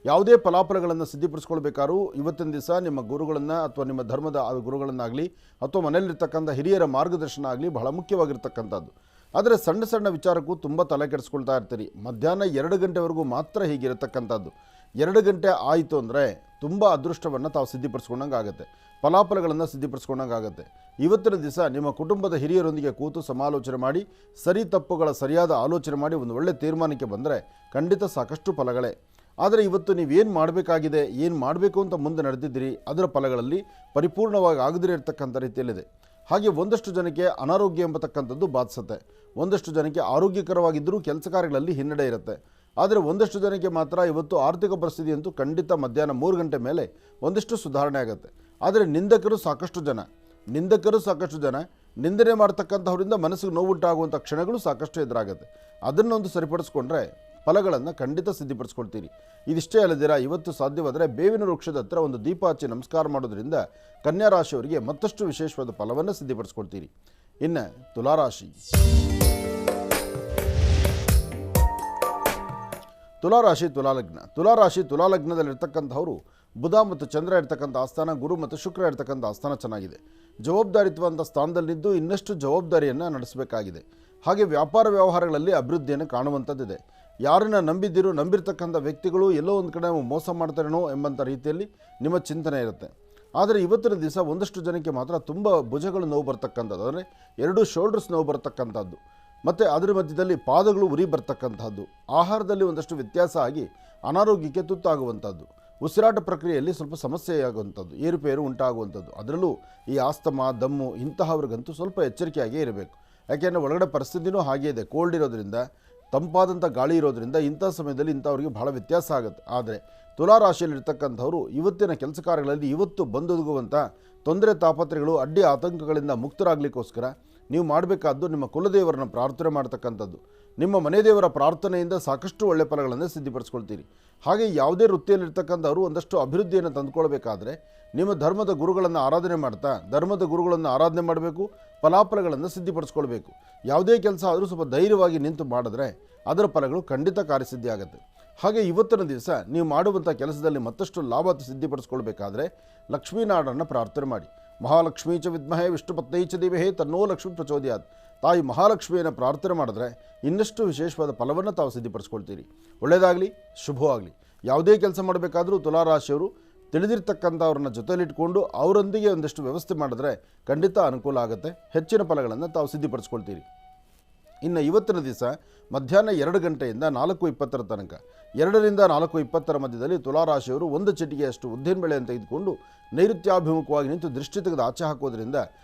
ಯಾವುದೇ ಫಲಾಫಲಗಳನ್ನು ಸಿದ್ಧಿಪಡಿಸ್ಕೊಳ್ಬೇಕಾದ್ರೂ ಇವತ್ತಿನ ದಿವಸ ನಿಮ್ಮ ಗುರುಗಳನ್ನು ಅಥವಾ ನಿಮ್ಮ ಧರ್ಮದ ಗುರುಗಳನ್ನಾಗಲಿ ಅಥವಾ ಮನೆಯಲ್ಲಿರ್ತಕ್ಕಂಥ ಹಿರಿಯರ ಮಾರ್ಗದರ್ಶನ ಆಗಲಿ ಬಹಳ ಮುಖ್ಯವಾಗಿರ್ತಕ್ಕಂಥದ್ದು. ಆದರೆ ಸಣ್ಣ ಸಣ್ಣ ವಿಚಾರಕ್ಕೂ ತುಂಬ ತಲೆ ಕೆಡಿಸ್ಕೊಳ್ತಾ ಇರ್ತೀರಿ. ಮಧ್ಯಾಹ್ನ 2 ಗಂಟೆವರೆಗೂ ಮಾತ್ರ ಹೀಗಿರತಕ್ಕಂಥದ್ದು. 2 ಗಂಟೆ ಆಯಿತು ಅಂದರೆ ತುಂಬ ಅದೃಷ್ಟವನ್ನು ತಾವು ಸಿದ್ಧಿಪಡಿಸ್ಕೊಂಡಂಗೆ ಆಗುತ್ತೆ, ಫಲಾಫಲಗಳನ್ನು ಸಿದ್ಧಿಪಡಿಸ್ಕೊಂಡಂಗೆ ಆಗುತ್ತೆ. ಇವತ್ತಿನ ದಿವಸ ನಿಮ್ಮ ಕುಟುಂಬದ ಹಿರಿಯರೊಂದಿಗೆ ಕೂತು ಸಮಾಲೋಚನೆ ಮಾಡಿ ಸರಿ ತಪ್ಪುಗಳ ಸರಿಯಾದ ಆಲೋಚನೆ ಮಾಡಿ ಒಂದು ಒಳ್ಳೆಯ ತೀರ್ಮಾನಕ್ಕೆ ಬಂದರೆ ಖಂಡಿತ ಸಾಕಷ್ಟು ಫಲಗಳೇ. ಆದರೆ ಇವತ್ತು ನೀವೇನು ಮಾಡಬೇಕಾಗಿದೆ, ಏನು ಮಾಡಬೇಕು ಅಂತ ಮುಂದೆ ನಡೆದಿದ್ದೀರಿ, ಅದರ ಫಲಗಳಲ್ಲಿ ಪರಿಪೂರ್ಣವಾಗಿ ಆಗದಿರೇ ಇರತಕ್ಕಂಥ ರೀತಿಯಲ್ಲಿದೆ. ಹಾಗೆ ಒಂದಷ್ಟು ಜನಕ್ಕೆ ಅನಾರೋಗ್ಯ ಎಂಬತಕ್ಕಂಥದ್ದು ಬಾಧಿಸುತ್ತೆ. ಒಂದಷ್ಟು ಜನಕ್ಕೆ ಆರೋಗ್ಯಕರವಾಗಿದ್ದರೂ ಕೆಲಸ ಕಾರ್ಯಗಳಲ್ಲಿ ಹಿನ್ನಡೆ ಇರುತ್ತೆ. ಆದರೆ ಒಂದಷ್ಟು ಜನಕ್ಕೆ ಮಾತ್ರ ಇವತ್ತು ಆರ್ಥಿಕ ಪರಿಸ್ಥಿತಿ ಅಂತೂ ಖಂಡಿತ ಮಧ್ಯಾಹ್ನ 3 ಗಂಟೆ ಮೇಲೆ ಒಂದಿಷ್ಟು ಸುಧಾರಣೆ ಆಗುತ್ತೆ. ಆದರೆ ನಿಂದಕರು ಸಾಕಷ್ಟು ಜನ ನಿಂದನೆ ಮಾಡ್ತಕ್ಕಂಥವರಿಂದ ಮನಸ್ಸಿಗೆ ನೋವುಂಟಾಗುವಂಥ ಕ್ಷಣಗಳು ಸಾಕಷ್ಟು ಎದುರಾಗುತ್ತೆ. ಅದನ್ನೊಂದು ಸರಿಪಡಿಸ್ಕೊಂಡ್ರೆ ಫಲಗಳನ್ನು ಖಂಡಿತ ಸಿದ್ಧಿಪಡಿಸ್ಕೊಳ್ತೀರಿ. ಇದಿಷ್ಟೇ ಅಲ್ಲದಿರ ಇವತ್ತು ಸಾಧ್ಯವಾದರೆ ಬೇವಿನ ವೃಕ್ಷದ ಹತ್ರ ಒಂದು ದೀಪ ಹಚ್ಚಿ ನಮಸ್ಕಾರ ಮಾಡೋದ್ರಿಂದ ಕನ್ಯಾ ರಾಶಿಯವರಿಗೆ ಮತ್ತಷ್ಟು ವಿಶೇಷವಾದ ಫಲವನ್ನು ಸಿದ್ಧಿಪಡಿಸ್ಕೊಳ್ತೀರಿ. ಇನ್ನು ತುಲಾರಾಶಿ. ತುಲಾರಾಶಿ ತುಲಾಲಗ್ನ. ತುಲಾರಾಶಿ ತುಲಾಲಗ್ನದಲ್ಲಿರ್ತಕ್ಕಂಥವರು ಬುಧ ಮತ್ತು ಚಂದ್ರ ಇರ್ತಕ್ಕಂಥ ಆಸ್ಥಾನ, ಗುರು ಮತ್ತು ಶುಕ್ರ ಇರ್ತಕ್ಕಂಥ ಆಸ್ಥಾನ ಚೆನ್ನಾಗಿದೆ. ಜವಾಬ್ದಾರಿತ್ವ ಅಂತ ಸ್ಥಾನದಲ್ಲಿದ್ದು ಇನ್ನಷ್ಟು ಜವಾಬ್ದಾರಿಯನ್ನು ನಡೆಸಬೇಕಾಗಿದೆ. ಹಾಗೆ ವ್ಯಾಪಾರ ವ್ಯವಹಾರಗಳಲ್ಲಿ ಅಭಿವೃದ್ಧಿಯನ್ನು ಕಾಣುವಂಥದ್ದಿದೆ. ಯಾರನ್ನ ನಂಬಿರ್ತಕ್ಕಂಥ ವ್ಯಕ್ತಿಗಳು ಎಲ್ಲೋ ಒಂದು ಕಡೆ ಮೋಸ ಮಾಡ್ತಾರೇನೋ ಎಂಬಂಥ ರೀತಿಯಲ್ಲಿ ನಿಮ್ಮ ಚಿಂತನೆ ಇರುತ್ತೆ. ಆದರೆ ಇವತ್ತಿನ ದಿವಸ ಒಂದಷ್ಟು ಜನಕ್ಕೆ ಮಾತ್ರ ತುಂಬ ಭುಜಗಳು ನೋವು ಬರ್ತಕ್ಕಂಥದ್ದು, ಅಂದರೆ 2 ಶೋಲ್ಡರ್ಸ್ ನೋವು ಬರ್ತಕ್ಕಂಥದ್ದು, ಮತ್ತು ಅದರ ಮಧ್ಯದಲ್ಲಿ ಪಾದಗಳು ಉರಿ ಬರ್ತಕ್ಕಂಥದ್ದು, ಆಹಾರದಲ್ಲಿ ಒಂದಷ್ಟು ವ್ಯತ್ಯಾಸ ಆಗಿ ಅನಾರೋಗ್ಯಕ್ಕೆ ತುತ್ತಾಗುವಂಥದ್ದು, ಉಸಿರಾಟ ಪ್ರಕ್ರಿಯೆಯಲ್ಲಿ ಸ್ವಲ್ಪ ಸಮಸ್ಯೆಯಾಗುವಂಥದ್ದು, ಏರುಪೇರು ಉಂಟಾಗುವಂಥದ್ದು. ಅದರಲ್ಲೂ ಈ ಆಸ್ತಮಾ, ದಮ್ಮು ಇಂತಹವ್ರಿಗಂತೂ ಸ್ವಲ್ಪ ಎಚ್ಚರಿಕೆಯಾಗೇ ಇರಬೇಕು. ಯಾಕೆಂದರೆ ಒಳಗಡೆ ಪರಿಸ್ಥಿತಿನೂ ಹಾಗೇ ಇದೆ. ಕೋಲ್ಡ್ ಇರೋದ್ರಿಂದ, ತಂಪಾದಂಥ ಗಾಳಿ ಇರೋದ್ರಿಂದ ಇಂಥ ಸಮಯದಲ್ಲಿ ಇಂಥವ್ರಿಗೆ ಬಹಳ ವ್ಯತ್ಯಾಸ ಆಗುತ್ತೆ. ಆದರೆ ತುಲಾರಾಶಿಯಲ್ಲಿರ್ತಕ್ಕಂಥವರು ಇವತ್ತಿನ ಕೆಲಸ ಕಾರ್ಯಗಳಲ್ಲಿ ಇವತ್ತು ಬಂದೊದಗುವಂಥ ತೊಂದರೆ ತಾಪತ್ರೆಗಳು, ಅಡ್ಡಿ ಆತಂಕಗಳಿಂದ ಮುಕ್ತರಾಗಲಿಕ್ಕೋಸ್ಕರ ನೀವು ಮಾಡಬೇಕಾದ್ದು ನಿಮ್ಮ ಕುಲದೇವರನ್ನು ಪ್ರಾರ್ಥನೆ ಮಾಡ್ತಕ್ಕಂಥದ್ದು. ನಿಮ್ಮ ಮನೆ ದೇವರ ಪ್ರಾರ್ಥನೆಯಿಂದ ಸಾಕಷ್ಟು ಒಳ್ಳೆ ಫಲಗಳನ್ನು ಸಿದ್ಧಿಪಡಿಸ್ಕೊಳ್ತೀರಿ. ಹಾಗೆ ಯಾವುದೇ ವೃತ್ತಿಯಲ್ಲಿರ್ತಕ್ಕಂಥವರು ಒಂದಷ್ಟು ಅಭಿವೃದ್ಧಿಯನ್ನು ತಂದುಕೊಳ್ಬೇಕಾದ್ರೆ ನಿಮ್ಮ ಧರ್ಮದ ಗುರುಗಳನ್ನು ಆರಾಧನೆ ಮಾಡಬೇಕು, ಫಲಾಫಲಗಳನ್ನು ಸಿದ್ಧಿಪಡಿಸ್ಕೊಳ್ಬೇಕು. ಯಾವುದೇ ಕೆಲಸ ಆದರೂ ಸ್ವಲ್ಪ ಧೈರ್ಯವಾಗಿ ನಿಂತು ಮಾಡಿದ್ರೆ ಅದರ ಫಲಗಳು ಖಂಡಿತ ಕಾರ್ಯಸಿದ್ಧಿ ಆಗುತ್ತೆ. ಹಾಗೆ ಇವತ್ತಿನ ದಿವಸ ನೀವು ಮಾಡುವಂಥ ಕೆಲಸದಲ್ಲಿ ಮತ್ತಷ್ಟು ಲಾಭ ಸಿದ್ಧಿಪಡಿಸ್ಕೊಳ್ಬೇಕಾದ್ರೆ ಲಕ್ಷ್ಮೀನಾರಾಯಣನ ಪ್ರಾರ್ಥನೆ ಮಾಡಿ. ಮಹಾಲಕ್ಷ್ಮೀ ಚ ವಿದ್ಮಹೇ ವಿಷ್ಣುಪತ್ನೈ ಚ ಧೀಮಹಿ ತನ್ನೋ ಲಕ್ಷ್ಮೀ ಪ್ರಚೋದಯಾತ್. ತಾಯಿ ಮಹಾಲಕ್ಷ್ಮಿಯನ್ನು ಪ್ರಾರ್ಥನೆ ಮಾಡಿದ್ರೆ ಇನ್ನಷ್ಟು ವಿಶೇಷವಾದ ಫಲವನ್ನು ತಾವು ಸಿದ್ಧಿಪಡಿಸ್ಕೊಳ್ತೀರಿ. ಒಳ್ಳೆಯದಾಗಲಿ, ಶುಭವಾಗಲಿ. ಯಾವುದೇ ಕೆಲಸ ಮಾಡಬೇಕಾದ್ರೂ ತುಲಾರಾಶಿಯವರು ತಿಳಿದಿರ್ತಕ್ಕಂಥವ್ರನ್ನ ಜೊತೆಯಲ್ಲಿಟ್ಕೊಂಡು ಅವರೊಂದಿಗೆ ಒಂದಷ್ಟು ವ್ಯವಸ್ಥೆ ಮಾಡಿದ್ರೆ ಖಂಡಿತ ಅನುಕೂಲ ಆಗುತ್ತೆ. ಹೆಚ್ಚಿನ ಫಲಗಳನ್ನು ತಾವು ಸಿದ್ಧಿಪಡಿಸ್ಕೊಳ್ತೀರಿ. ಇನ್ನು ಇವತ್ತಿನ ದಿವಸ ಮಧ್ಯಾಹ್ನ 2 ಗಂಟೆಯಿಂದ 4:20 ತನಕ, 2 ರಿಂದ 4:20 ಮಧ್ಯದಲ್ಲಿ ತುಲಾರಾಶಿಯವರು 1 ಚಿಟಿಕೆಯಷ್ಟು ಉದ್ದಿನಬೇಳೆಯನ್ನು ತೆಗೆದುಕೊಂಡು ನೈಋತ್ಯಾಭಿಮುಖವಾಗಿ ನಿಂತು ದೃಷ್ಟಿ ತೆಗೆದು ಆಚೆ ಹಾಕೋದ್ರಿಂದ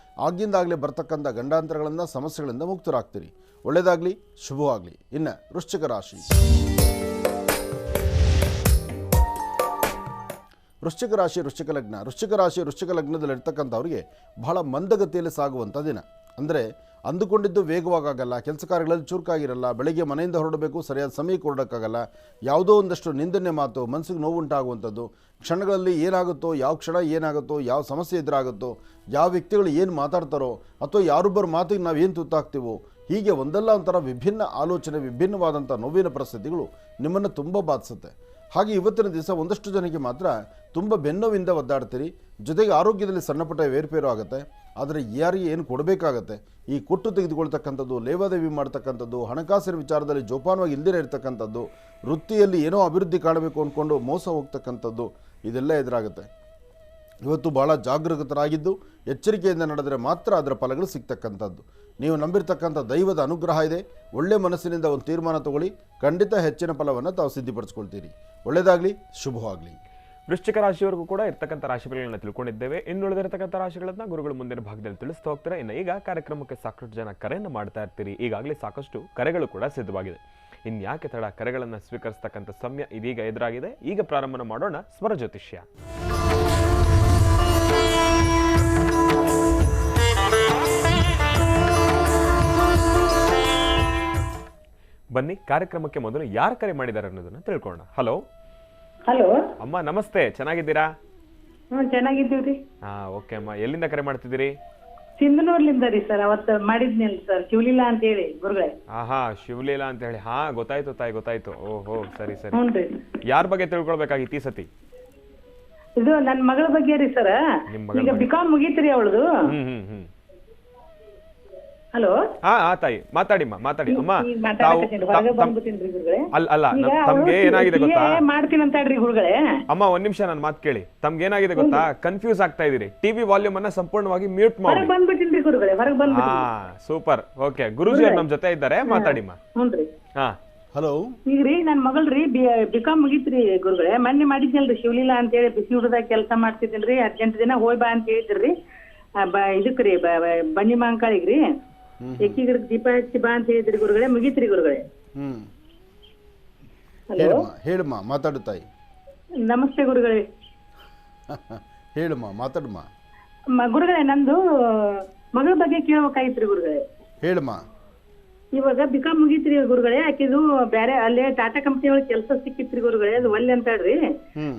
ಆಗಿಂದಾಗಲೇ ಬರ್ತಕ್ಕಂಥ ಗಂಡಾಂತರಗಳಿಂದ, ಸಮಸ್ಯೆಗಳಿಂದ ಮುಕ್ತರಾಗ್ತೀರಿ. ಒಳ್ಳೆಯದಾಗಲಿ, ಶುಭವಾಗಲಿ. ಇನ್ನು ವೃಶ್ಚಿಕ ರಾಶಿ. ವೃಶ್ಚಿಕ ರಾಶಿ ಲಗ್ನದಲ್ಲಿರ್ತಕ್ಕಂಥವ್ರಿಗೆ ಬಹಳ ಮಂದಗತಿಯಲ್ಲಿ ಸಾಗುವಂಥ ದಿನ. ಅಂದರೆ ಅಂದುಕೊಂಡಿದ್ದು ವೇಗವಾಗಲ್ಲ, ಕೆಲಸ ಕಾರ್ಯಗಳಲ್ಲಿ ಚುರುಕಾಗಿರಲ್ಲ, ಬೆಳಗ್ಗೆ ಮನೆಯಿಂದ ಹೊರಡಬೇಕು, ಸರಿಯಾದ ಸಮಯಕ್ಕೆ ಹೊರಡೋಕ್ಕಾಗಲ್ಲ, ಯಾವುದೋ ಒಂದಷ್ಟು ನಿಂದನೆ ಮಾತು, ಮನಸ್ಸಿಗೆ ನೋವುಂಟಾಗುವಂಥದ್ದು, ಕ್ಷಣಗಳಲ್ಲಿ ಏನಾಗುತ್ತೋ, ಯಾವ ಕ್ಷಣ ಏನಾಗುತ್ತೋ, ಯಾವ ಸಮಸ್ಯೆ ಎದುರಾಗುತ್ತೋ, ಯಾವ ವ್ಯಕ್ತಿಗಳು ಏನು ಮಾತಾಡ್ತಾರೋ ಅಥವಾ ಯಾರೊಬ್ಬರ ಮಾತಿಗೆ ನಾವು ಏನು ತುತ್ತಾಗ್ತೀವೋ, ಹೀಗೆ ಒಂದಲ್ಲ ಒಂಥರ ವಿಭಿನ್ನ ಆಲೋಚನೆ, ವಿಭಿನ್ನವಾದಂಥ ನೋವಿನ ಪರಿಸ್ಥಿತಿಗಳು ನಿಮ್ಮನ್ನು ತುಂಬ ಬಾಧಿಸುತ್ತೆ. ಹಾಗೆ ಇವತ್ತಿನ ದಿವಸ ಒಂದಷ್ಟು ಜನಕ್ಕೆ ಮಾತ್ರ ತುಂಬ ಬೆನ್ನೋವಿಂದ ಒದ್ದಾಡ್ತೀರಿ. ಜೊತೆಗೆ ಆರೋಗ್ಯದಲ್ಲಿ ಸಣ್ಣಪುಟ್ಟ ಏರುಪೇರು ಆಗುತ್ತೆ. ಆದರೆ ಯಾರಿಗೆ ಏನು ಕೊಡಬೇಕಾಗತ್ತೆ, ಈ ಕೊಟ್ಟು ತೆಗೆದುಕೊಳ್ತಕ್ಕಂಥದ್ದು, ಲೇವಾದೇವಿ ಮಾಡ್ತಕ್ಕಂಥದ್ದು, ಹಣಕಾಸಿನ ವಿಚಾರದಲ್ಲಿ ಜೋಪಾನವಾಗಿ ಇಲ್ದಿರೇ ಇರ್ತಕ್ಕಂಥದ್ದು, ವೃತ್ತಿಯಲ್ಲಿ ಏನೋ ಅಭಿವೃದ್ಧಿ ಕಾಣಬೇಕು ಅಂದ್ಕೊಂಡು ಮೋಸ ಹೋಗ್ತಕ್ಕಂಥದ್ದು, ಇದೆಲ್ಲ ಎದುರಾಗುತ್ತೆ. ಇವತ್ತು ಭಾಳ ಜಾಗೃತರಾಗಿದ್ದು ಎಚ್ಚರಿಕೆಯಿಂದ ನಡೆದರೆ ಮಾತ್ರ ಅದರ ಫಲಗಳು ಸಿಗ್ತಕ್ಕಂಥದ್ದು. ನೀವು ನಂಬಿರ್ತಕ್ಕಂಥ ದೈವದ ಅನುಗ್ರಹ ಇದೆ. ಒಳ್ಳೆ ಮನಸ್ಸಿನಿಂದ ಒಂದು ತೀರ್ಮಾನ ತಗೊಳ್ಳಿ, ಖಂಡಿತ ಹೆಚ್ಚಿನ ಫಲವನ್ನು ತಾವು ಸಿದ್ಧಿಪಡಿಸ್ಕೊಳ್ತೀರಿ. ಒಳ್ಳೆಯದಾಗಲಿ, ಶುಭವಾಗಲಿ. ವೃಶ್ಚಿಕ ರಾಶಿಯವರೆಗೂ ಕೂಡ ಇರ್ತಕ್ಕಂಥ ರಾಶಿಫಲಗಳನ್ನ ತಿಳ್ಕೊಂಡಿದ್ದೇವೆ. ಇನ್ನುಳಿದಿರತಕ್ಕಂಥ ರಾಶಿಗಳನ್ನ ಗುರುಗಳು ಮುಂದಿನ ಭಾಗದಲ್ಲಿ ತಿಳಿಸ್ತಾ ಹೋಗ್ತಾರೆ. ಇನ್ನು ಈಗ ಕಾರ್ಯಕ್ರಮಕ್ಕೆ ಸಾಕಷ್ಟು ಜನ ಕರೆಯನ್ನು ಮಾಡ್ತಾ ಇರ್ತೀರಿ. ಈಗಾಗಲೇ ಸಾಕಷ್ಟು ಕರೆಗಳು ಕೂಡ ಸಿದ್ಧವಾಗಿದೆ. ಇನ್ಯಾಕೆ ತಡ, ಕರೆಗಳನ್ನು ಸ್ವೀಕರಿಸ್ತಕ್ಕಂಥ ಸಮಯ ಇದೀಗ ಎದುರಾಗಿದೆ. ಈಗ ಪ್ರಾರಂಭ ಮಾಡೋಣ ಸ್ವರ ಜ್ಯೋತಿಷ್ಯ. ಬನ್ನಿ, ಕಾರ್ಯಕ್ರಮಕ್ಕೆ ಮೊದಲು ಯಾರು ಕರೆ ಮಾಡಿದ್ದಾರೆ ಅನ್ನೋದನ್ನ ತಿಳ್ಕೊಳ್ಳೋಣ. ಹಲೋ ಹಲೋ ಅಮ್ಮ, ನಮಸ್ತೆ. ಚೆನ್ನಾಗಿದ್ದೀರಾ? ಚೆನ್ನಾಗಿದ್ದೀವ್ರಿ. ಓಕೆ ಅಮ್ಮ, ಎಲ್ಲಿಂದ ಕರೆ ಮಾಡ್ತಿದ್ದೀರಿ? ಸಿಂಧನೂರ್ಲಿಂದ ರೀ ಸರ್. ಅವತ್ತು ಮಾಡಿದ್ನಲ್ಲ ಸರ್, ಶಿವಲೀಲಾ ಅಂತ ಹೇಳಿ ಗುರುಗಳೇ. ಶಿವಲೀಲಾ ಅಂತ ಹೇಳಿ. ಗೊತ್ತಾಯ್ತು ತಾಯಿ, ಗೊತ್ತಾಯ್ತು. ಓಹೋ, ಸರಿ ಸರಿ. ಹ್ಞೂನ್ರಿ. ಯಾರ ಬಗ್ಗೆ ತಿಳ್ಕೊಳ್ಬೇಕಾಗಿತ್ತು ಈ ಸತಿ? ಇದು ನನ್ನ ಮಗಳ ಬಗ್ಗೆ ರೀ ಸರ್. ಈಗ ಬಿಕಾಮ್ ಮುಗೀತ್ರಿ ಅವಳದು. ಹಲೋ. ತಾಯಿ ಮಾತಾಡಿಮ್ಮ, ಮಾತಾಡಿ ಅಮ್ಮ. ಅಲ್ಲ, ಈಗ ತಮ್ಗೆ ಏನಾಗಿದೆ ಗೊತ್ತಾ? ಮಾಡ್ತೀನಿ ಅಂತ ಹೇಳ್ರಿ ಗುರುಗಳೇ. ಅಮ್ಮ, ಒಂದ್ ನಿಮಿಷ ನನ್ನ ಮಾತು ಕೇಳಿ. ತಮ್ಗೆ ಏನಾಗಿದೆ ಗೊತ್ತಾ? ಕನ್ಫ್ಯೂಸ್ ಆಗ್ತಾ ಇದೀರಿ. ಟಿವಿ ವಾಲ್ಯೂಮ್ ಅನ್ನ ಸಂಪೂರ್ಣವಾಗಿ ಮ್ಯೂಟ್ ಮಾಡಿ. ಬಂದ್ಬಿಟ್ಟಿನ್ರಿ ಗುರುಗಳೇ, ಹೊರಗೆ ಬಂದ್ಬಿಟ್ಟು. ಸೂಪರ್. ಓಕೆ, ಗುರುಜಿ ಅವ್ರು ನಮ್ ಜೊತೆ ಇದ್ದಾರೆ, ಮಾತಾಡಿಮ್ಮ. ಹ್ಞೂನ್ರಿ. ಹಲೋ. ಈಗ್ರಿ ನನ್ ಮಗಳ್ರಿ ಬಿಕಾಮ್ ಮುಗೀತ್ರಿ ಗುರುಗಳೇ. ಮೊನ್ನೆ ಮಾಡಿದ್ನಲ್ರಿ ಶಿವಲೀಲಾ ಅಂತ ಹೇಳಿ, ಬಿಸಿ ಊಟದಾಗ ಕೆಲಸ ಮಾಡ್ತಿದ್ದೀನ್ರಿ. ಅರ್ಜೆಂಟ್ ದಿನ ಹೋಯ್ ಬಾ ಅಂತ ಹೇಳಿದ್ರಿ. ಇದಕ್ರಿ ಬನ್ನಿ ಮಾಂಕಾಳಿಗ್ರಿ ಎಕ್ಕಿ ಗಿಡಕ್ಕೆ ದೀಪ ಹಚ್ಚಿ ಬಾ ಅಂತ ಹೇಳಿದ್ರಿ ಗುರುಗಳೇ. ಮುಗೀತ್ರಿ ಗುರುಗಳೇ. ಹೇಳಮ್ಮ, ಮಾತಾಡು ತಾಯಿ. ನಮಸ್ತೆ ಗುರುಗಳೇ. ಹೇಳಮ್ಮ, ಮಾತಾಡಮ್ಮ. ಗುರುಗಳೇ, ನಂದು ಮಗಳ ಬಗ್ಗೆ ಕೇಳ್ಬೇಕಾಗಿತ್ರಿ ಗುರುಗಳೇ. ಹೇಳಮ್ಮ. ಇವಾಗ ಬಿಕಾಮ್ ಮುಗೀತ್ರಿ ಗುರುಗಳೇ. ಆಕಿದು ಬೇರೆ ಅಲ್ಲೇ ಟಾಟಾ ಕಂಪ್ನಿ ಒಳಗೆ ಕೆಲಸ ಸಿಕ್ಕಿತ್ರಿ ಗುರುಗಳೇ. ಅದು ಒಲ್ಲೆ ಅಂತ ಹೇಳ್ರಿ.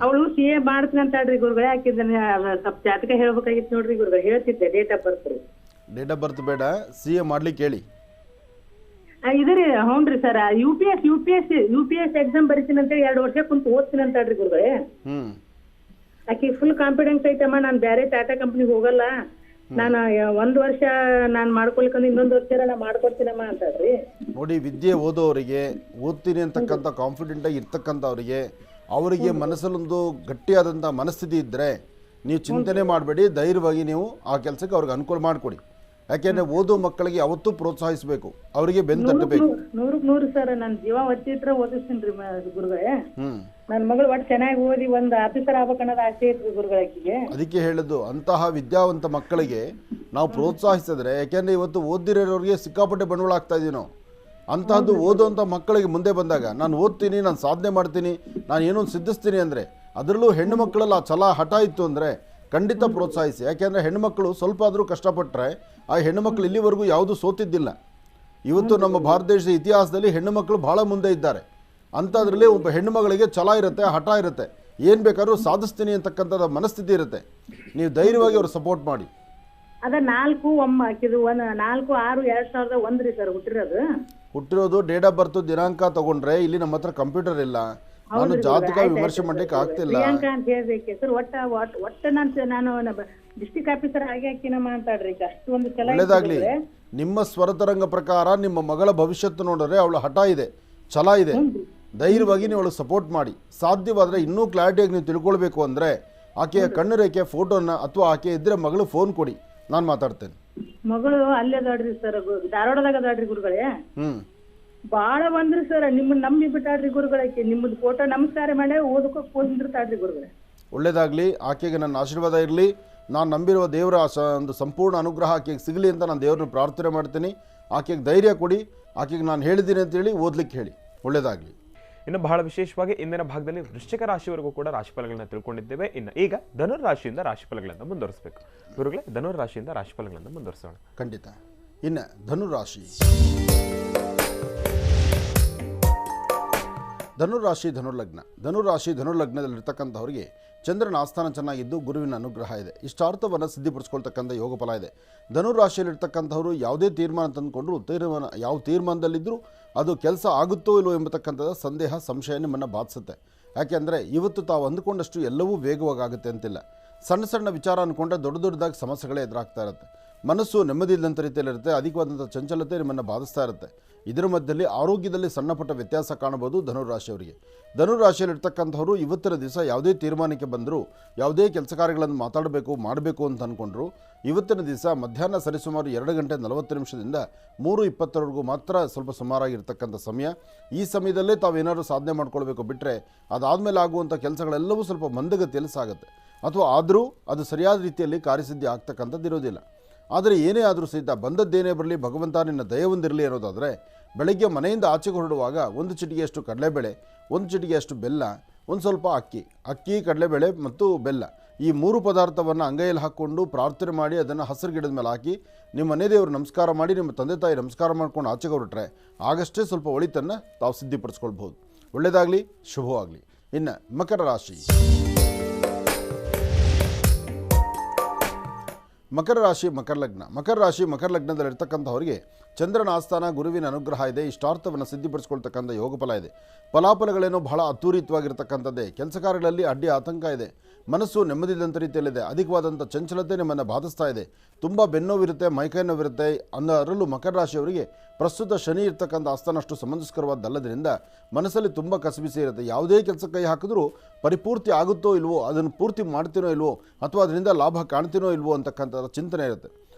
ಅವಳು CA ಮಾಡ್ತೀನಿ ಅಂತ ಹೇಳ್ರಿ ಗುರುಗಳೇ. ಆಕಿದನ್ನ ಸ್ವಲ್ಪ ಜಾತಕ ಹೇಳ್ಬೇಕಾಗಿತ್ತು ನೋಡ್ರಿ ಗುರುಗಳೇ. ಹೇಳ್ತಿದ್ದೆ ಡೇಟ್ ಆಫ್ ಬರ್ತ್ ರೀ. ಡೇಟ್ ಆಫ್ ಬರ್ತ್ ಬೇಡ, CA ಮಾಡ್ಲಿಕ್ಕೆ ಹೇಳಿ. ಇದ್ರಿ. ಹ್ಞೂನ್ರಿ ಸರ್. UPS ಎಕ್ಸಾಮ್ ಬರೀತೀನಿ ಅಂತ 2 ವರ್ಷ ಕುಂತು ಓದ್ತೀನಿ ಅಂತ ಹೇಳ್ರಿ ಗುರುಗಳೇ. ಆಕಿ ಫುಲ್ ಕಾನ್ಫಿಡೆನ್ಸ್ ಐತಮ್ಮ, ನಾನು ಬೇರೆ ಟಾಟಾ ಕಂಪ್ನಿಗೆ ಹೋಗಲ್ಲ, ನಾನು 1 ವರ್ಷ ನಾನು ಮಾಡ್ಕೊಳ್ಕಂದ್ರೆ ಇನ್ನೊಂದು ವರ್ಷ ನಾ ಮಾಡ್ಕೊಡ್ತೀನಮ್ಮ ಅಂತ ಹೇಳ್ರಿ. ನೋಡಿ, ವಿದ್ಯೆ ಓದೋರಿಗೆ, ಓದ್ತೀನಿ ಅಂತಕ್ಕಂಥ ಕಾನ್ಫಿಡೆಂಟ್ ಆಗಿ ಇರ್ತಕ್ಕಂಥವ್ರಿಗೆ, ಅವರಿಗೆ ಮನಸ್ಸಲ್ಲೊಂದು ಗಟ್ಟಿಯಾದಂಥ ಮನಸ್ಥಿತಿ ಇದ್ದರೆ ನೀವು ಚಿಂತನೆ ಮಾಡಬೇಡಿ. ಧೈರ್ಯವಾಗಿ ನೀವು ಆ ಕೆಲಸಕ್ಕೆ ಅವ್ರಿಗೆ ಅನುಕೂಲ ಮಾಡಿಕೊಡಿ. ಯಾಕೆಂದ್ರೆ ಓದೋ ಮಕ್ಕಳಿಗೆ ಯಾವತ್ತೂ ಪ್ರೋತ್ಸಾಹಿಸಬೇಕು, ಅವರಿಗೆ ಬೆನ್ನು ತಟ್ಟಬೇಕು. 100% ಸರ್. ನನ್ನ ಜೀವ ಒತ್ತಿಟ್ರೆ ಓದಿಸ್ತೀನಿ ಗುರುಗಳೇ. ನನ್ನ ಮಗಳು ಒಟ್ಟು ಚೆನ್ನಾಗಿ ಓದಿ ಒಂದು ಆಫೀಸರ್ ಆಗ್ಬೇಕನ್ನೋದು ಆಸೆ ಐತ್ರಿ ಗುರುಗಳಿಗೆ. ಅದಕ್ಕೆ ಹೇಳಿದ್ದು, ಅಂತಹ ವಿದ್ಯಾವಂತ ಮಕ್ಕಳಿಗೆ ನಾವು ಪ್ರೋತ್ಸಾಹಿಸಿದ್ರೆ, ಯಾಕೆಂದ್ರೆ ಇವತ್ತು ಓದಿರೋರಿಗೆ ಸಿಕ್ಕಾಪಟ್ಟೆ ಬಂಡವಾಳ ಆಗ್ತಾ ಇದೀವಿ ನಾವು. ಅಂತಹದ್ದು ಓದುವಂಥ ಮಕ್ಕಳಿಗೆ ಮುಂದೆ ಬಂದಾಗ, ನಾನು ಓದ್ತೀನಿ, ನಾನು ಸಾಧನೆ ಮಾಡ್ತೀನಿ, ನಾನು ಏನೊಂದು ಸಿದ್ಧಿಸ್ತೀನಿ ಅಂದರೆ, ಅದರಲ್ಲೂ ಹೆಣ್ಣು ಮಕ್ಕಳಲ್ಲಿ ಆ ಛಲ ಹಠ ಇತ್ತು ಅಂದರೆ ಖಂಡಿತ ಪ್ರೋತ್ಸಾಹಿಸಿ. ಯಾಕೆಂದರೆ ಹೆಣ್ಣುಮಕ್ಕಳು ಸ್ವಲ್ಪ ಆದರೂ ಕಷ್ಟಪಟ್ಟರೆ ಆ ಹೆಣ್ಣುಮಕ್ಕಳು ಇಲ್ಲಿವರೆಗೂ ಯಾವುದೂ ಸೋತಿದ್ದಿಲ್ಲ. ಇವತ್ತು ನಮ್ಮ ಭಾರತ ದೇಶದ ಇತಿಹಾಸದಲ್ಲಿ ಹೆಣ್ಣು ಮಕ್ಕಳು ಭಾಳ ಮುಂದೆ ಇದ್ದಾರೆ. ಅಂಥದ್ರಲ್ಲಿ ಒಬ್ಬ ಹೆಣ್ಣು ಮಗಳಿಗೆ ಛಲ ಇರುತ್ತೆ, ಹಠ ಇರುತ್ತೆ, ಏನು ಬೇಕಾದ್ರೂ ಸಾಧಿಸ್ತೀನಿ ಅಂತಕ್ಕಂಥದ್ದು ಮನಸ್ಥಿತಿ ಇರುತ್ತೆ. ನೀವು ಧೈರ್ಯವಾಗಿ ಅವ್ರು ಸಪೋರ್ಟ್ ಮಾಡಿ. ಅದ 4/6/2001 ರೀ ಸರ್ ಹುಟ್ಟಿರೋದು. ಡೇಟ್ ಆಫ್ ಬರ್ತ್ ದಿನಾಂಕ ತಗೊಂಡ್ರೆ ಇಲ್ಲಿ ನಮ್ಮ ಹತ್ರ ಕಂಪ್ಯೂಟರ್ ಇಲ್ಲ, ನಾನು ಜಾತಕ ವಿಮರ್ಶೆ ಮಾಡ್ಲಿಕ್ಕೆ ಆಗ್ತಿಲ್ಲ. ಅಂತ ಹೇಳ್ಬೇಕೆ ಸರ್. ಒಟ್ಟ ನಾನು ಡಿಸ್ಟ್ರಿಕ್ಟ್ ಆಫೀಸರ್ ಆಗಿ ಹಾಕಿನಮ್ಮ ಅಂತ ಹೇಳ್ರಿ. ಅಷ್ಟು ಒಂದು ಛಲ. ಒಳ್ಳೇದಾಗ್ಲಿ. ನಿಮ್ಮ ಸ್ವರತರಂಗ ಪ್ರಕಾರ ನಿಮ್ಮ ಮಗಳ ಭವಿಷ್ಯತ್ತು ನೋಡಿದ್ರೆ ಅವಳ ಹಠ ಇದೆ, ಛಲ ಇದೆ. ಧೈರ್ಯವಾಗಿ ನೀವು ಅವಳು ಸಪೋರ್ಟ್ ಮಾಡಿ. ಸಾಧ್ಯವಾದರೆ ಇನ್ನೂ ಕ್ಲಾರಿಟಿಯಾಗಿ ನೀವು ತಿಳ್ಕೊಳ್ಬೇಕು ಅಂದರೆ ಆಕೆಯ ಕಣ್ಣು ರೇಖೆ ಫೋಟೋನ ಅಥವಾ ಆಕೆ ಇದ್ರೆ ಮಗಳು ಫೋನ್ ಕೊಡಿ, ನಾನು ಮಾತಾಡ್ತೇನೆ. ಮಗಳು ಅಲ್ಲೇ ಅದಾಡ್ರಿ ಸರ್, ಧಾರವಾಡದಾಗ ಅದಾಡ್ರಿ ಗುರುಗಳೇ. ಬಾಳ ಬಂದ್ರಿ ಸರ್. ನಿಮ್ಮನ್ನ ನಂಬಿ ಬಿಟ್ಟಾಡ್ರಿ ಗುರುಗಳಕ್ಕೆ. ನಿಮ್ಮದು ಫೋಟೋ ನಮಸ್ಕಾರ ಮಾಡಿ ಓದಕೋಕ್ ಹೋಗಿರ್ತಾಡ್ರಿ ಗುರುಗಳೇ. ಒಳ್ಳೇದಾಗ್ಲಿ. ಆಕೆಗೆ ನನ್ನ ಆಶೀರ್ವಾದ ಇರಲಿ. ನಾನು ನಂಬಿರುವ ದೇವರ ಒಂದು ಸಂಪೂರ್ಣ ಅನುಗ್ರಹ ಆಕೆಗೆ ಸಿಗಲಿ ಅಂತ ನಾನು ದೇವ್ರನ್ನ ಪ್ರಾರ್ಥನೆ ಮಾಡ್ತೀನಿ. ಆಕೆಗೆ ಧೈರ್ಯ ಕೊಡಿ. ಆಕೆಗೆ ನಾನು ಹೇಳಿದ್ದೀನಿ ಅಂತೇಳಿ ಓದ್ಲಿಕ್ಕೆ ಹೇಳಿ. ಒಳ್ಳೇದಾಗಲಿ. ಇನ್ನು ಬಹಳ ವಿಶೇಷವಾಗಿ ಇಂದಿನ ಭಾಗದಲ್ಲಿ ವೃಶ್ಚಿಕ ರಾಶಿವರೆಗೂ ಕೂಡ ರಾಶಿಫಲಗಳನ್ನ ತಿಳ್ಕೊಂಡಿದ್ದೇವೆ. ಇನ್ನು ಈಗ ಧನುರ್ ರಾಶಿಯಿಂದ ರಾಶಿಫಲಗಳನ್ನು ಮುಂದುವರಿಸಬೇಕು. ಗುರುಗಳೇ, ಧನುರ್ ರಾಶಿಯಿಂದ ರಾಶಿಫಲಗಳನ್ನು ಮುಂದುವರಿಸೋಣ. ಖಂಡಿತ. ಇನ್ನು ಧನುರಾಶಿ. ಧನುರಾಶಿ ಧನುರ್ಲಗ್ನ. ಧನುರಾಶಿ ಧನುರ್ಲಗ್ನದಲ್ಲಿರ್ತಕ್ಕಂಥವ್ರಿಗೆ ಚಂದ್ರನ ಆಸ್ಥಾನ ಚೆನ್ನಾಗಿದ್ದು ಗುರುವಿನ ಅನುಗ್ರಹ ಇದೆ. ಇಷ್ಟಾರ್ಥವನ್ನು ಸಿದ್ಧಿಪಡಿಸ್ಕೊಳ್ತಕ್ಕಂಥ ಯೋಗ ಫಲ ಇದೆ. ಧನುರಾಶಿಯಲ್ಲಿರ್ತಕ್ಕಂಥವ್ರು ಯಾವುದೇ ತೀರ್ಮಾನ ತಂದುಕೊಂಡ್ರು ಯಾವ ತೀರ್ಮಾನದಲ್ಲಿದ್ದರೂ ಅದು ಕೆಲಸ ಆಗುತ್ತೋ ಇಲ್ಲೋ ಎಂಬತಕ್ಕಂಥದ್ದು ಸಂದೇಹ, ಸಂಶಯ ನಿಮ್ಮನ್ನು ಬಾಧಿಸುತ್ತೆ. ಯಾಕೆಂದರೆ ಇವತ್ತು ತಾವು ಅಂದುಕೊಂಡಷ್ಟು ಎಲ್ಲವೂ ವೇಗವಾಗಿ ಆಗುತ್ತೆ ಅಂತಿಲ್ಲ. ಸಣ್ಣ ಸಣ್ಣ ವಿಚಾರ ಅಂದ್ಕೊಂಡ್ರೆ ದೊಡ್ಡ ದೊಡ್ಡದಾಗಿ ಸಮಸ್ಯೆಗಳೇ ಎದುರಾಗ್ತಾ ಇರುತ್ತೆ. ಮನಸ್ಸು ನೆಮ್ಮದಿ ಇಲ್ಲದಂಥ ರೀತಿಯಲ್ಲಿರುತ್ತೆ. ಅಧಿಕವಾದಂಥ ಚಂಚಲತೆ ನಿಮ್ಮನ್ನು ಬಾಧಿಸ್ತಾ ಇರುತ್ತೆ. ಇದರ ಮಧ್ಯದಲ್ಲಿ ಆರೋಗ್ಯದಲ್ಲಿ ಸಣ್ಣಪುಟ್ಟ ವ್ಯತ್ಯಾಸ ಕಾಣಬಹುದು ಧನುರಾಶಿಯವರಿಗೆ. ಧನುರಾಶಿಯಲ್ಲಿರ್ತಕ್ಕಂಥವ್ರು ಇವತ್ತಿನ ದಿವಸ ಯಾವುದೇ ತೀರ್ಮಾನಕ್ಕೆ ಬಂದರೂ, ಯಾವುದೇ ಕೆಲಸ ಕಾರ್ಯಗಳನ್ನು ಮಾಡಬೇಕು ಅಂತ ಅಂದ್ಕೊಂಡ್ರು, ಇವತ್ತಿನ ದಿವಸ ಮಧ್ಯಾಹ್ನ ಸರಿಸುಮಾರು 2 ಗಂಟೆ 40 ನಿಮಿಷದಿಂದ 3:20 ಮಾತ್ರ ಸ್ವಲ್ಪ ಸುಮಾರಾಗಿರ್ತಕ್ಕಂಥ ಸಮಯ. ಈ ಸಮಯದಲ್ಲೇ ತಾವೇನಾದರೂ ಸಾಧನೆ ಮಾಡ್ಕೊಳ್ಬೇಕು. ಬಿಟ್ಟರೆ ಅದಾದಮೇಲೆ ಆಗುವಂಥ ಕೆಲಸಗಳೆಲ್ಲವೂ ಸ್ವಲ್ಪ ಮಂದಗತಿಯಲ್ಲಿ ಸಾಗುತ್ತೆ. ಅಥವಾ ಆದರೂ ಅದು ಸರಿಯಾದ ರೀತಿಯಲ್ಲಿ ಕಾರ್ಯಸಿದ್ಧಿ ಆಗ್ತಕ್ಕಂಥದ್ದು ಇರೋದಿಲ್ಲ. ಆದರೆ ಏನೇ ಆದರೂ ಸಹಿತ ಬಂದದ್ದೇನೇ ಬರಲಿ, ಭಗವಂತ ನಿನ್ನ ದಯ ಹೊಂದಿರಲಿ ಅನ್ನೋದಾದರೆ ಬೆಳಗ್ಗೆ ಮನೆಯಿಂದ ಆಚೆಗೆ ಹೊರಡುವಾಗ 1 ಚಿಟಿಕೆಯಷ್ಟು ಕಡಲೆಬೇಳೆ, 1 ಚಿಟಿಕೆಯಷ್ಟು ಬೆಲ್ಲ, ಒಂದು ಸ್ವಲ್ಪ ಅಕ್ಕಿ, ಕಡಲೆಬೇಳೆ ಮತ್ತು ಬೆಲ್ಲ, ಈ 3 ಪದಾರ್ಥವನ್ನು ಅಂಗೈಯಲ್ಲಿ ಹಾಕ್ಕೊಂಡು ಪ್ರಾರ್ಥನೆ ಮಾಡಿ ಅದನ್ನು ಹಸಿರು ಗಿಡದ ಮೇಲೆ ಹಾಕಿ ನಿಮ್ಮ ಮನೆ ದೇವರು ನಮಸ್ಕಾರ ಮಾಡಿ ನಿಮ್ಮ ತಂದೆ ತಾಯಿ ನಮಸ್ಕಾರ ಮಾಡ್ಕೊಂಡು ಆಚೆಗೆ ಹೊರಟ್ರೆ ಆಗಷ್ಟೇ ಸ್ವಲ್ಪ ಒಳಿತನ್ನು ತಾವು ಸಿದ್ಧಿಪಡಿಸ್ಕೊಳ್ಬೋದು. ಒಳ್ಳೆಯದಾಗಲಿ, ಶುಭವಾಗಲಿ. ಇನ್ನು ಮಕರ ರಾಶಿ. ಮಕರ ರಾಶಿ ಮಕರ ಲಗ್ನದಲ್ಲಿರ್ತಕ್ಕಂಥವರಿಗೆ ಚಂದ್ರನ ಆಸ್ಥಾನ, ಗುರುವಿನ ಅನುಗ್ರಹ ಇದೆ. ಇಷ್ಟಾರ್ಥವನ್ನು ಸಿದ್ಧಿಪಡಿಸ್ಕೊಳ್ತಕ್ಕಂಥ ಯೋಗ ಫಲ ಇದೆ. ಫಲಾಫಲಗಳೇನೋ ಬಹಳ ಅತ್ತೂರಿತವಾಗಿರ್ತಕ್ಕಂಥದ್ದೇ. ಕೆಲಸ ಕಾರ್ಯಗಳಲ್ಲಿ ಅಡ್ಡಿ ಆತಂಕ ಇದೆ. ಮನಸ್ಸು ನೆಮ್ಮದಿದಂಥ ರೀತಿಯಲ್ಲಿದೆ. ಅಧಿಕವಾದಂಥ ಚಂಚಲತೆ ನಿಮ್ಮನ್ನು ಬಾಧಿಸ್ತಾ ಇದೆ. ತುಂಬ ಬೆನ್ನೋವಿರುತ್ತೆ, ಮೈಕೈ ನೋವಿರುತ್ತೆ. ಅದರಲ್ಲೂ ಮಕರ ರಾಶಿಯವರಿಗೆ ಪ್ರಸ್ತುತ ಶನಿ ಇರ್ತಕ್ಕಂಥ ಆಸ್ಥಾನಷ್ಟು ಸಮಂಜಸ್ಕರವಾದ್ದಲ್ಲದ್ರಿಂದ ಮನಸ್ಸಲ್ಲಿ ತುಂಬ ಕಸಬಿಸಿ ಇರುತ್ತೆ. ಯಾವುದೇ ಕೆಲಸ ಕೈ ಹಾಕಿದ್ರೂ ಪರಿಪೂರ್ತಿ ಆಗುತ್ತೋ ಇಲ್ವೋ, ಅದನ್ನು ಪೂರ್ತಿ ಮಾಡ್ತೀನೋ ಇಲ್ವೋ, ಅಥವಾ ಅದರಿಂದ ಲಾಭ ಕಾಣ್ತೀನೋ ಇಲ್ವೋ ಅಂತಕ್ಕಂಥ ಚಿಂತನೆ ಇರುತ್ತೆ.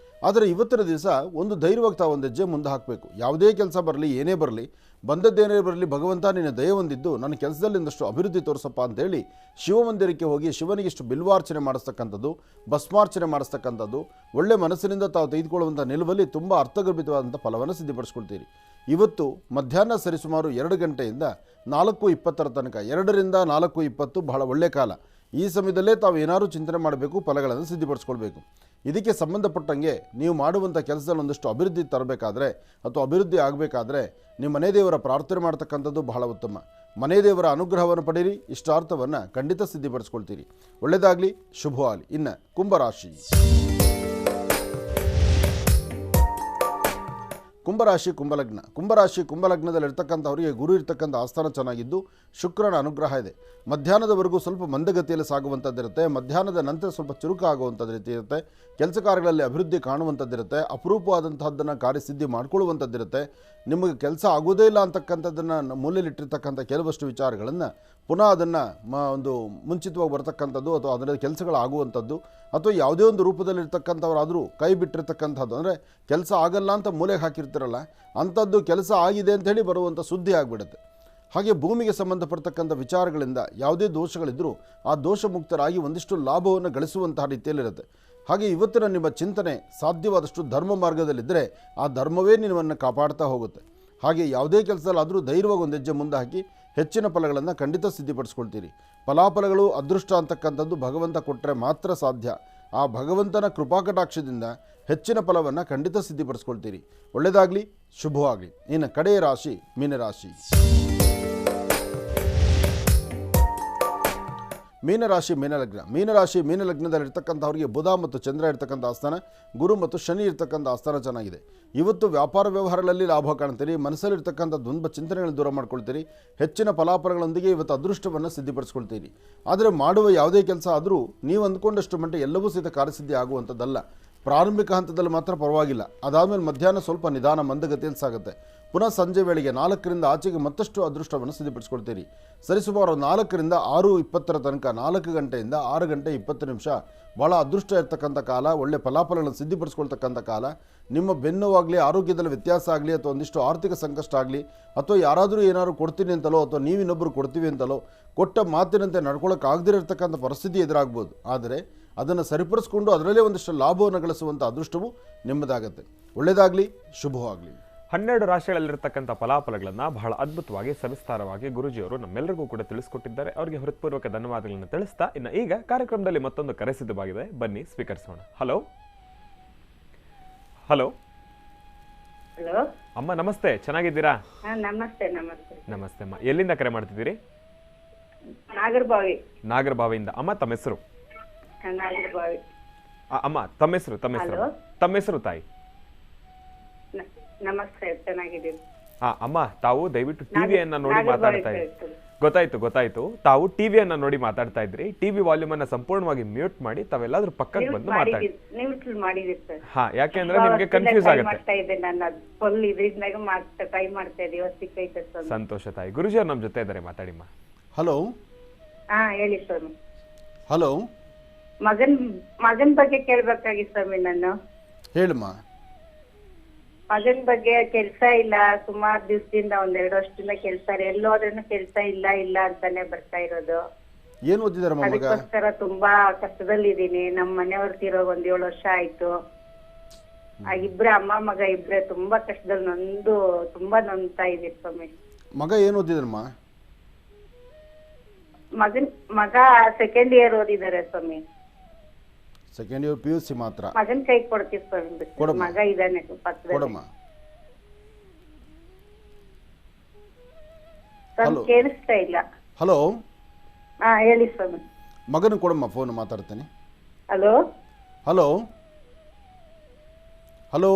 ಆದರೆ ಇವತ್ತಿನ ದಿವಸ ಒಂದು ಧೈರ್ಯವಾಗಿ ತಾವು ಒಂದು ಹೆಜ್ಜೆ ಮುಂದೆ ಹಾಕಬೇಕು. ಯಾವುದೇ ಕೆಲಸ ಬರಲಿ, ಏನೇ ಬರಲಿ, ಬಂದದ್ದೇನೇ ಬರಲಿ, ಭಗವಂತ ನಿನ್ನ ದಯೆ ಹೊಂದಿದ್ದು ನನ್ನ ಕೆಲಸದಲ್ಲಿ ಒಂದಷ್ಟು ಅಭಿವೃದ್ಧಿ ತೋರಿಸಪ್ಪ ಅಂತೇಳಿ ಶಿವಮಂದಿರಕ್ಕೆ ಹೋಗಿ ಶಿವನಿಗೆ ಇಷ್ಟು ಬಿಲ್ವಾರ್ಚನೆ ಮಾಡಿಸ್ತಕ್ಕಂಥದ್ದು, ಭಸ್ಮಾರ್ಚನೆ ಮಾಡಿಸ್ತಕ್ಕಂಥದ್ದು, ಒಳ್ಳೆ ಮನಸ್ಸಿನಿಂದ ತಾವು ತೆಗೆದುಕೊಳ್ಳುವಂಥ ನಿಲುವಲ್ಲಿ ತುಂಬ ಅರ್ಥಗರ್ಭಿತವಾದಂಥ ಫಲವನ್ನು ಸಿದ್ಧಪಡಿಸ್ಕೊಳ್ತೀರಿ. ಇವತ್ತು ಮಧ್ಯಾಹ್ನ ಸರಿಸುಮಾರು 2 ಗಂಟೆಯಿಂದ 4:20 ತನಕ, 2 ರಿಂದ 4:20 ಬಹಳ ಒಳ್ಳೆಯ ಕಾಲ. ಈ ಸಮಯದಲ್ಲೇ ತಾವು ಏನಾದರೂ ಚಿಂತನೆ ಮಾಡಬೇಕು, ಫಲಗಳನ್ನು ಸಿದ್ಧಪಡಿಸ್ಕೊಳ್ಬೇಕು. ಇದಕ್ಕೆ ಸಂಬಂಧಪಟ್ಟಂಗೆ ನೀವು ಮಾಡುವಂಥ ಕೆಲಸದಲ್ಲಿ ಒಂದಷ್ಟು ಅಭಿವೃದ್ಧಿ ತರಬೇಕಾದ್ರೆ ಅಥವಾ ಅಭಿವೃದ್ಧಿ ಆಗಬೇಕಾದ್ರೆ ನಿಮ್ಮ ಮನೆ ದೇವರ ಪ್ರಾರ್ಥನೆ ಮಾಡ್ತಕ್ಕಂಥದ್ದು ಬಹಳ ಉತ್ತಮ. ಮನೆ ದೇವರ ಅನುಗ್ರಹವನ್ನು ಪಡೀರಿ, ಇಷ್ಟಾರ್ಥವನ್ನು ಖಂಡಿತ ಸಿದ್ಧಪಡಿಸ್ಕೊಳ್ತೀರಿ. ಒಳ್ಳೆಯದಾಗಲಿ, ಶುಭವಾಗಲಿ. ಇನ್ನು ಕುಂಭರಾಶಿ. ಕುಂಭಲಗ್ನದಲ್ಲಿರ್ತಕ್ಕಂಥವರಿಗೆ ಗುರು ಇರ್ತಕ್ಕಂಥ ಆಸ್ಥಾನ ಚೆನ್ನಾಗಿದ್ದು ಶುಕ್ರನ ಅನುಗ್ರಹ ಇದೆ. ಮಧ್ಯಾಹ್ನದವರೆಗೂ ಸ್ವಲ್ಪ ಮಂದಗತಿಯಲ್ಲಿ ಸಾಗುವಂಥದ್ದಿರುತ್ತೆ. ಮಧ್ಯಾಹ್ನದ ನಂತರ ಸ್ವಲ್ಪ ಚುರುಕು ಆಗುವಂಥದ್ದು ರೀತಿ ಇರುತ್ತೆ. ಕೆಲಸ ಕಾರ್ಯಗಳಲ್ಲಿ ಅಭಿವೃದ್ಧಿ ಕಾಣುವಂಥದ್ದಿರುತ್ತೆ. ಅಪರೂಪವಾದಂತಹದ್ದನ್ನು ಕಾರ್ಯಸಿದ್ಧಿ ಮಾಡ್ಕೊಳ್ಳುವಂಥದ್ದಿರುತ್ತೆ. ನಿಮಗೆ ಕೆಲಸ ಆಗೋದೇ ಇಲ್ಲ ಅಂತಕ್ಕಂಥದ್ದನ್ನು ಮೂಲೆಯಲ್ಲಿಟ್ಟಿರ್ತಕ್ಕಂಥ ಕೆಲವಷ್ಟು ವಿಚಾರಗಳನ್ನು ಪುನಃ ಅದನ್ನು ಒಂದು ಮುಂಚಿತವಾಗಿ ಬರ್ತಕ್ಕಂಥದ್ದು ಅಥವಾ ಅದರ ಕೆಲಸಗಳಾಗುವಂಥದ್ದು, ಅಥವಾ ಯಾವುದೇ ಒಂದು ರೂಪದಲ್ಲಿರ್ತಕ್ಕಂಥವರಾದರೂ ಕೈ ಬಿಟ್ಟಿರ್ತಕ್ಕಂಥದ್ದು, ಅಂದರೆ ಕೆಲಸ ಆಗಲ್ಲ ಅಂತ ಮೂಲೆಗೆ ಹಾಕಿರ್ತಾರಲ್ಲ ಅಂಥದ್ದು ಕೆಲಸ ಆಗಿದೆ ಅಂಥೇಳಿ ಬರುವಂಥ ಸುದ್ದಿ ಆಗಿಬಿಡುತ್ತೆ. ಹಾಗೆ ಭೂಮಿಗೆ ಸಂಬಂಧಪಡ್ತಕ್ಕಂಥ ವಿಚಾರಗಳಿಂದ ಯಾವುದೇ ದೋಷಗಳಿದ್ದರೂ ಆ ದೋಷ ಮುಕ್ತರಾಗಿ ಒಂದಿಷ್ಟು ಲಾಭವನ್ನು ಗಳಿಸುವಂತಹ ರೀತಿಯಲ್ಲಿರುತ್ತೆ. ಹಾಗೆ ಇವತ್ತಿನ ನಿಮ್ಮ ಚಿಂತನೆ ಸಾಧ್ಯವಾದಷ್ಟು ಧರ್ಮ ಮಾರ್ಗದಲ್ಲಿದ್ದರೆ ಆ ಧರ್ಮವೇ ನಿಮ್ಮನ್ನು ಕಾಪಾಡ್ತಾ ಹೋಗುತ್ತೆ. ಹಾಗೆ ಯಾವುದೇ ಕೆಲಸದಲ್ಲಾದರೂ ಧೈರ್ಯವಾಗಿ ಒಂದು ಹೆಜ್ಜೆ ಮುಂದೆ ಹಾಕಿ ಹೆಚ್ಚಿನ ಫಲಗಳನ್ನು ಖಂಡಿತ ಸಿದ್ಧಪಡಿಸ್ಕೊಳ್ತೀರಿ. ಫಲಾಫಲಗಳು ಅದೃಷ್ಟ ಅಂತಕ್ಕಂಥದ್ದು ಭಗವಂತ ಕೊಟ್ಟರೆ ಮಾತ್ರ ಸಾಧ್ಯ. ಆ ಭಗವಂತನ ಕೃಪಾಕಟಾಕ್ಷದಿಂದ ಹೆಚ್ಚಿನ ಫಲವನ್ನು ಖಂಡಿತ ಸಿದ್ಧಪಡಿಸ್ಕೊಳ್ತೀರಿ. ಒಳ್ಳೆಯದಾಗಲಿ, ಶುಭವಾಗಲಿ. ಇನ್ನು ಕಡೆಯ ರಾಶಿ ಮೀನರಾಶಿ. ಮೀನಲಗ್ನದಲ್ಲಿರ್ತಕ್ಕಂಥವ್ರಿಗೆ ಬುಧ ಮತ್ತು ಚಂದ್ರ ಇರ್ತಕ್ಕಂಥ ಆಸ್ಥಾನ, ಗುರು ಮತ್ತು ಶನಿ ಇರ್ತಕ್ಕಂಥ ಆಸ್ಥಾನ ಚೆನ್ನಾಗಿದೆ. ಇವತ್ತು ವ್ಯಾಪಾರ ವ್ಯವಹಾರಗಳಲ್ಲಿ ಲಾಭ ಕಾಣ್ತೀರಿ. ಮನಸ್ಸಲ್ಲಿರ್ತಕ್ಕಂಥ ದ್ವಂದ್ವ ಚಿಂತನೆಗಳನ್ನು ದೂರ ಮಾಡ್ಕೊಳ್ತೀರಿ. ಹೆಚ್ಚಿನ ಫಲಾಫಲಗಳೊಂದಿಗೆ ಇವತ್ತು ಅದೃಷ್ಟವನ್ನು ಸಿದ್ಧಪಡಿಸ್ಕೊಳ್ತೀರಿ. ಆದರೆ ಮಾಡುವ ಯಾವುದೇ ಕೆಲಸ ಆದರೂ ನೀವು ಅಂದ್ಕೊಂಡಷ್ಟು ಮಟ್ಟಿಗೆ ಎಲ್ಲವೂ ಸಹಿತ ಕಾರ್ಯಸಿದ್ಧಿ ಆಗುವಂಥದ್ದಲ್ಲ. ಪ್ರಾರಂಭಿಕ ಹಂತದಲ್ಲಿ ಮಾತ್ರ ಪರವಾಗಿಲ್ಲ. ಅದಾದಮೇಲೆ ಮಧ್ಯಾಹ್ನ ಸ್ವಲ್ಪ ನಿಧಾನ ಮಂದಗತಿಯಲ್ಲಿ ಸಾಗುತ್ತೆ. ಪುನಃ ಸಂಜೆ ವೇಳೆಗೆ 4ರಿಂದ ಆಚೆಗೆ ಮತ್ತಷ್ಟು ಅದೃಷ್ಟವನ್ನು ಸಿದ್ಧಪಡಿಸ್ಕೊಳ್ತೀರಿ. ಸರಿಸುಮಾರು 4ರಿಂದ 6:20 ತನಕ, 4 ಗಂಟೆಯಿಂದ 6 ಗಂಟೆ 20 ನಿಮಿಷ ಭಾಳ ಅದೃಷ್ಟ ಇರ್ತಕ್ಕಂಥ ಕಾಲ. ಒಳ್ಳೆ ಫಲಾಫಲಗಳನ್ನು ಸಿದ್ಧಪಡಿಸ್ಕೊಳ್ತಕ್ಕಂಥ ಕಾಲ. ನಿಮ್ಮ ಬೆನ್ನುವಾಗಲಿ, ಆರೋಗ್ಯದಲ್ಲಿ ವ್ಯತ್ಯಾಸ ಆಗಲಿ, ಅಥವಾ ಒಂದಿಷ್ಟು ಆರ್ಥಿಕ ಸಂಕಷ್ಟ ಆಗಲಿ, ಅಥವಾ ಯಾರಾದರೂ ಏನಾದರೂ ಕೊಡ್ತೀನಿ ಅಂತಲೋ ಅಥವಾ ನೀವಿನ್ನೊಬ್ಬರು ಕೊಡ್ತೀವಿ ಅಂತಲೋ ಕೊಟ್ಟ ಮಾತಿನಂತೆ ನಡ್ಕೊಳ್ಳೋಕ್ಕಾಗದಿರತಕ್ಕಂಥ ಪರಿಸ್ಥಿತಿ ಎದುರಾಗ್ಬೋದು. ಆದರೆ ಅದನ್ನು ಸರಿಪಡಿಸ್ಕೊಂಡು ಅದರಲ್ಲೇ ಒಂದಿಷ್ಟು ಲಾಭವನ್ನು ಗಳಿಸುವಂಥ ಅದೃಷ್ಟವು ನಿಮ್ಮದಾಗತ್ತೆ. ಒಳ್ಳೆಯದಾಗಲಿ, ಶುಭವಾಗಲಿ. 12 ರಾಶಿಗಳಲ್ಲಿರ್ತಕ್ಕಂಥ ಫಲಾಫಲಗಳನ್ನು ಬಹಳ ಅದ್ಭುತವಾಗಿ ಸವಿಸ್ತಾರವಾಗಿ ಗುರುಜಿಯವರು ನಮ್ಮೆಲ್ಲರಿಗೂ ಕೂಡ ತಿಳಿಸ್ಕೊಟ್ಟಿದ್ದಾರೆ. ಅವರಿಗೆ ಹೃತ್ಪೂರ್ವಕ ಧನ್ಯವಾದಗಳನ್ನು ತಿಳಿಸ್ತಾ ಇನ್ನು ಈಗ ಕಾರ್ಯಕ್ರಮದಲ್ಲಿ ಮತ್ತೊಂದು ಕರೆ ಸಿದ್ಧವಾಗಿದೆ, ಬನ್ನಿ ಸ್ವೀಕರಿಸೋಣ. ಹಲೋ ಹಲೋ ಹಲೋ ಅಮ್ಮ, ನಮಸ್ತೆ, ಚೆನ್ನಾಗಿದ್ದೀರಾ? ನಮಸ್ತೆ. ನಮಸ್ತೆ ನಮಸ್ತೆ ಅಮ್ಮ. ಎಲ್ಲಿಂದ ಕರೆ ಮಾಡ್ತಿದ್ದೀರಿ? ನಾಗರಬಾವಿಯಿಂದ. ಅಮ್ಮ, ತಮ್ಮ ಹೆಸರು? ಅಮ್ಮ, ತಮ್ಮ ಹೆಸರು ತಾಯಿ? ನಮಸ್ತೆ, ಚೆನ್ನಾಗಿದ್ದೀನಿ. ಅಮ್ಮ, ತಾವು ದಯವಿಟ್ಟು ಟಿವಿಯನ್ನ ನೋಡಿ ಮಾತಾಡ್ತಾ ಇದ್ರಿ. ಗೊತ್ತಾಯ್ತು. ತಾವು ಟಿವಿಯನ್ನ ನೋಡಿ ಮಾತಾಡ್ತಾ ಇದ್ರಿ. ಟಿವಿ ವಾಲ್ಯೂಮ್ ಅನ್ನ ಸಂಪೂರ್ಣವಾಗಿ ಮ್ಯೂಟ್ ಮಾಡಿ ತಾವೆಲ್ಲಾದ್ರೂ ಪಕ್ಕಕ್ಕೆ ಬಂದು ಮಾತಾಡಿ. ಯಾಕೆಂದ್ರೆ ನಿಮ್ಗೆ ಕನ್ಫ್ಯೂಸ್ ಆಗುತ್ತೆ. ಸಂತೋಷ ತಾಯಿ. ಗುರುಜಿ ಅವ್ರು ನಮ್ ಜೊತೆ ಇದ್ದಾರೆ, ಮಾತಾಡಿಮ್ಮ. ಹಲೋ. ಹೇಳಿ ಸ್ವಾಮಿ. ಹಲೋ. ಮಗನ್ ಬಗ್ಗೆ ಕೇಳ್ಬೇಕಾಗಿತ್ತು ಸ್ವಾಮಿ. ನಾನು ಹೇಳಮ್ಮ. ಮಗನ್ ಬಗ್ಗೆ ಕೆಲ್ಸ ಇಲ್ಲ, ಸುಮಾರು ದಿವಸದಿಂದ 1-2 ವರ್ಷದಿಂದ ಕೆಲ್ಸ, ಎಲ್ಲೋದ್ರೂ ಕೆಲ್ಸ ಇಲ್ಲ ಅಂತಾನೆ ಬರ್ತಾ ಇರೋದು. ಏನ್ ಓದಿದಾರ ಮಗ? ಅದಕ್ಕೋಸ್ಕರ ತುಂಬಾ ಕಷ್ಟದಲ್ಲಿದ್ದೀನಿ. ನಮ್ಮ ಮನೆಯವ್ರ ತೀರೋ 1-7 ವರ್ಷ ಆಯ್ತು. ಆ ಇಬ್ರೆ ಅಮ್ಮ ಮಗ ಇಬ್ರೆ ತುಂಬಾ ಕಷ್ಟದಲ್ಲಿ ತುಂಬಾ ನೊಂದ್ತಾ ಇದೀವಿ ಸ್ವಾಮಿ. ಮಗ ಏನು ಓದಿದ್ರಮ್ಮ? ಮಗ ಸೆಕೆಂಡ್ ಇಯರ್ ಓದಿದ್ದಾರೆ ಸ್ವಾಮಿ. ಸೆಕೆಂಡ್ ಇಯರ್ PUC ಮಾತ್ರ? ಮಗನ್ ಕೈ ಕೊಡ್ತೀವಿ ಸ್ವಾಮಿ. ಮಗ ಇದ್ದಾನೆ ಕೊಡಮ್ಮ. ಸ್ವಾಮಿ ಕೇಳಿಸ್ತಾ ಇಲ್ಲ. ಹಲೋ. ಹಾ ಹೇಳಿ ಸ್ವಾಮಿ. ಮಗನ ಕೊಡಮ್ಮ, ಫೋನ್ ಮಾತಾಡ್ತೇನೆ. Hello hello hello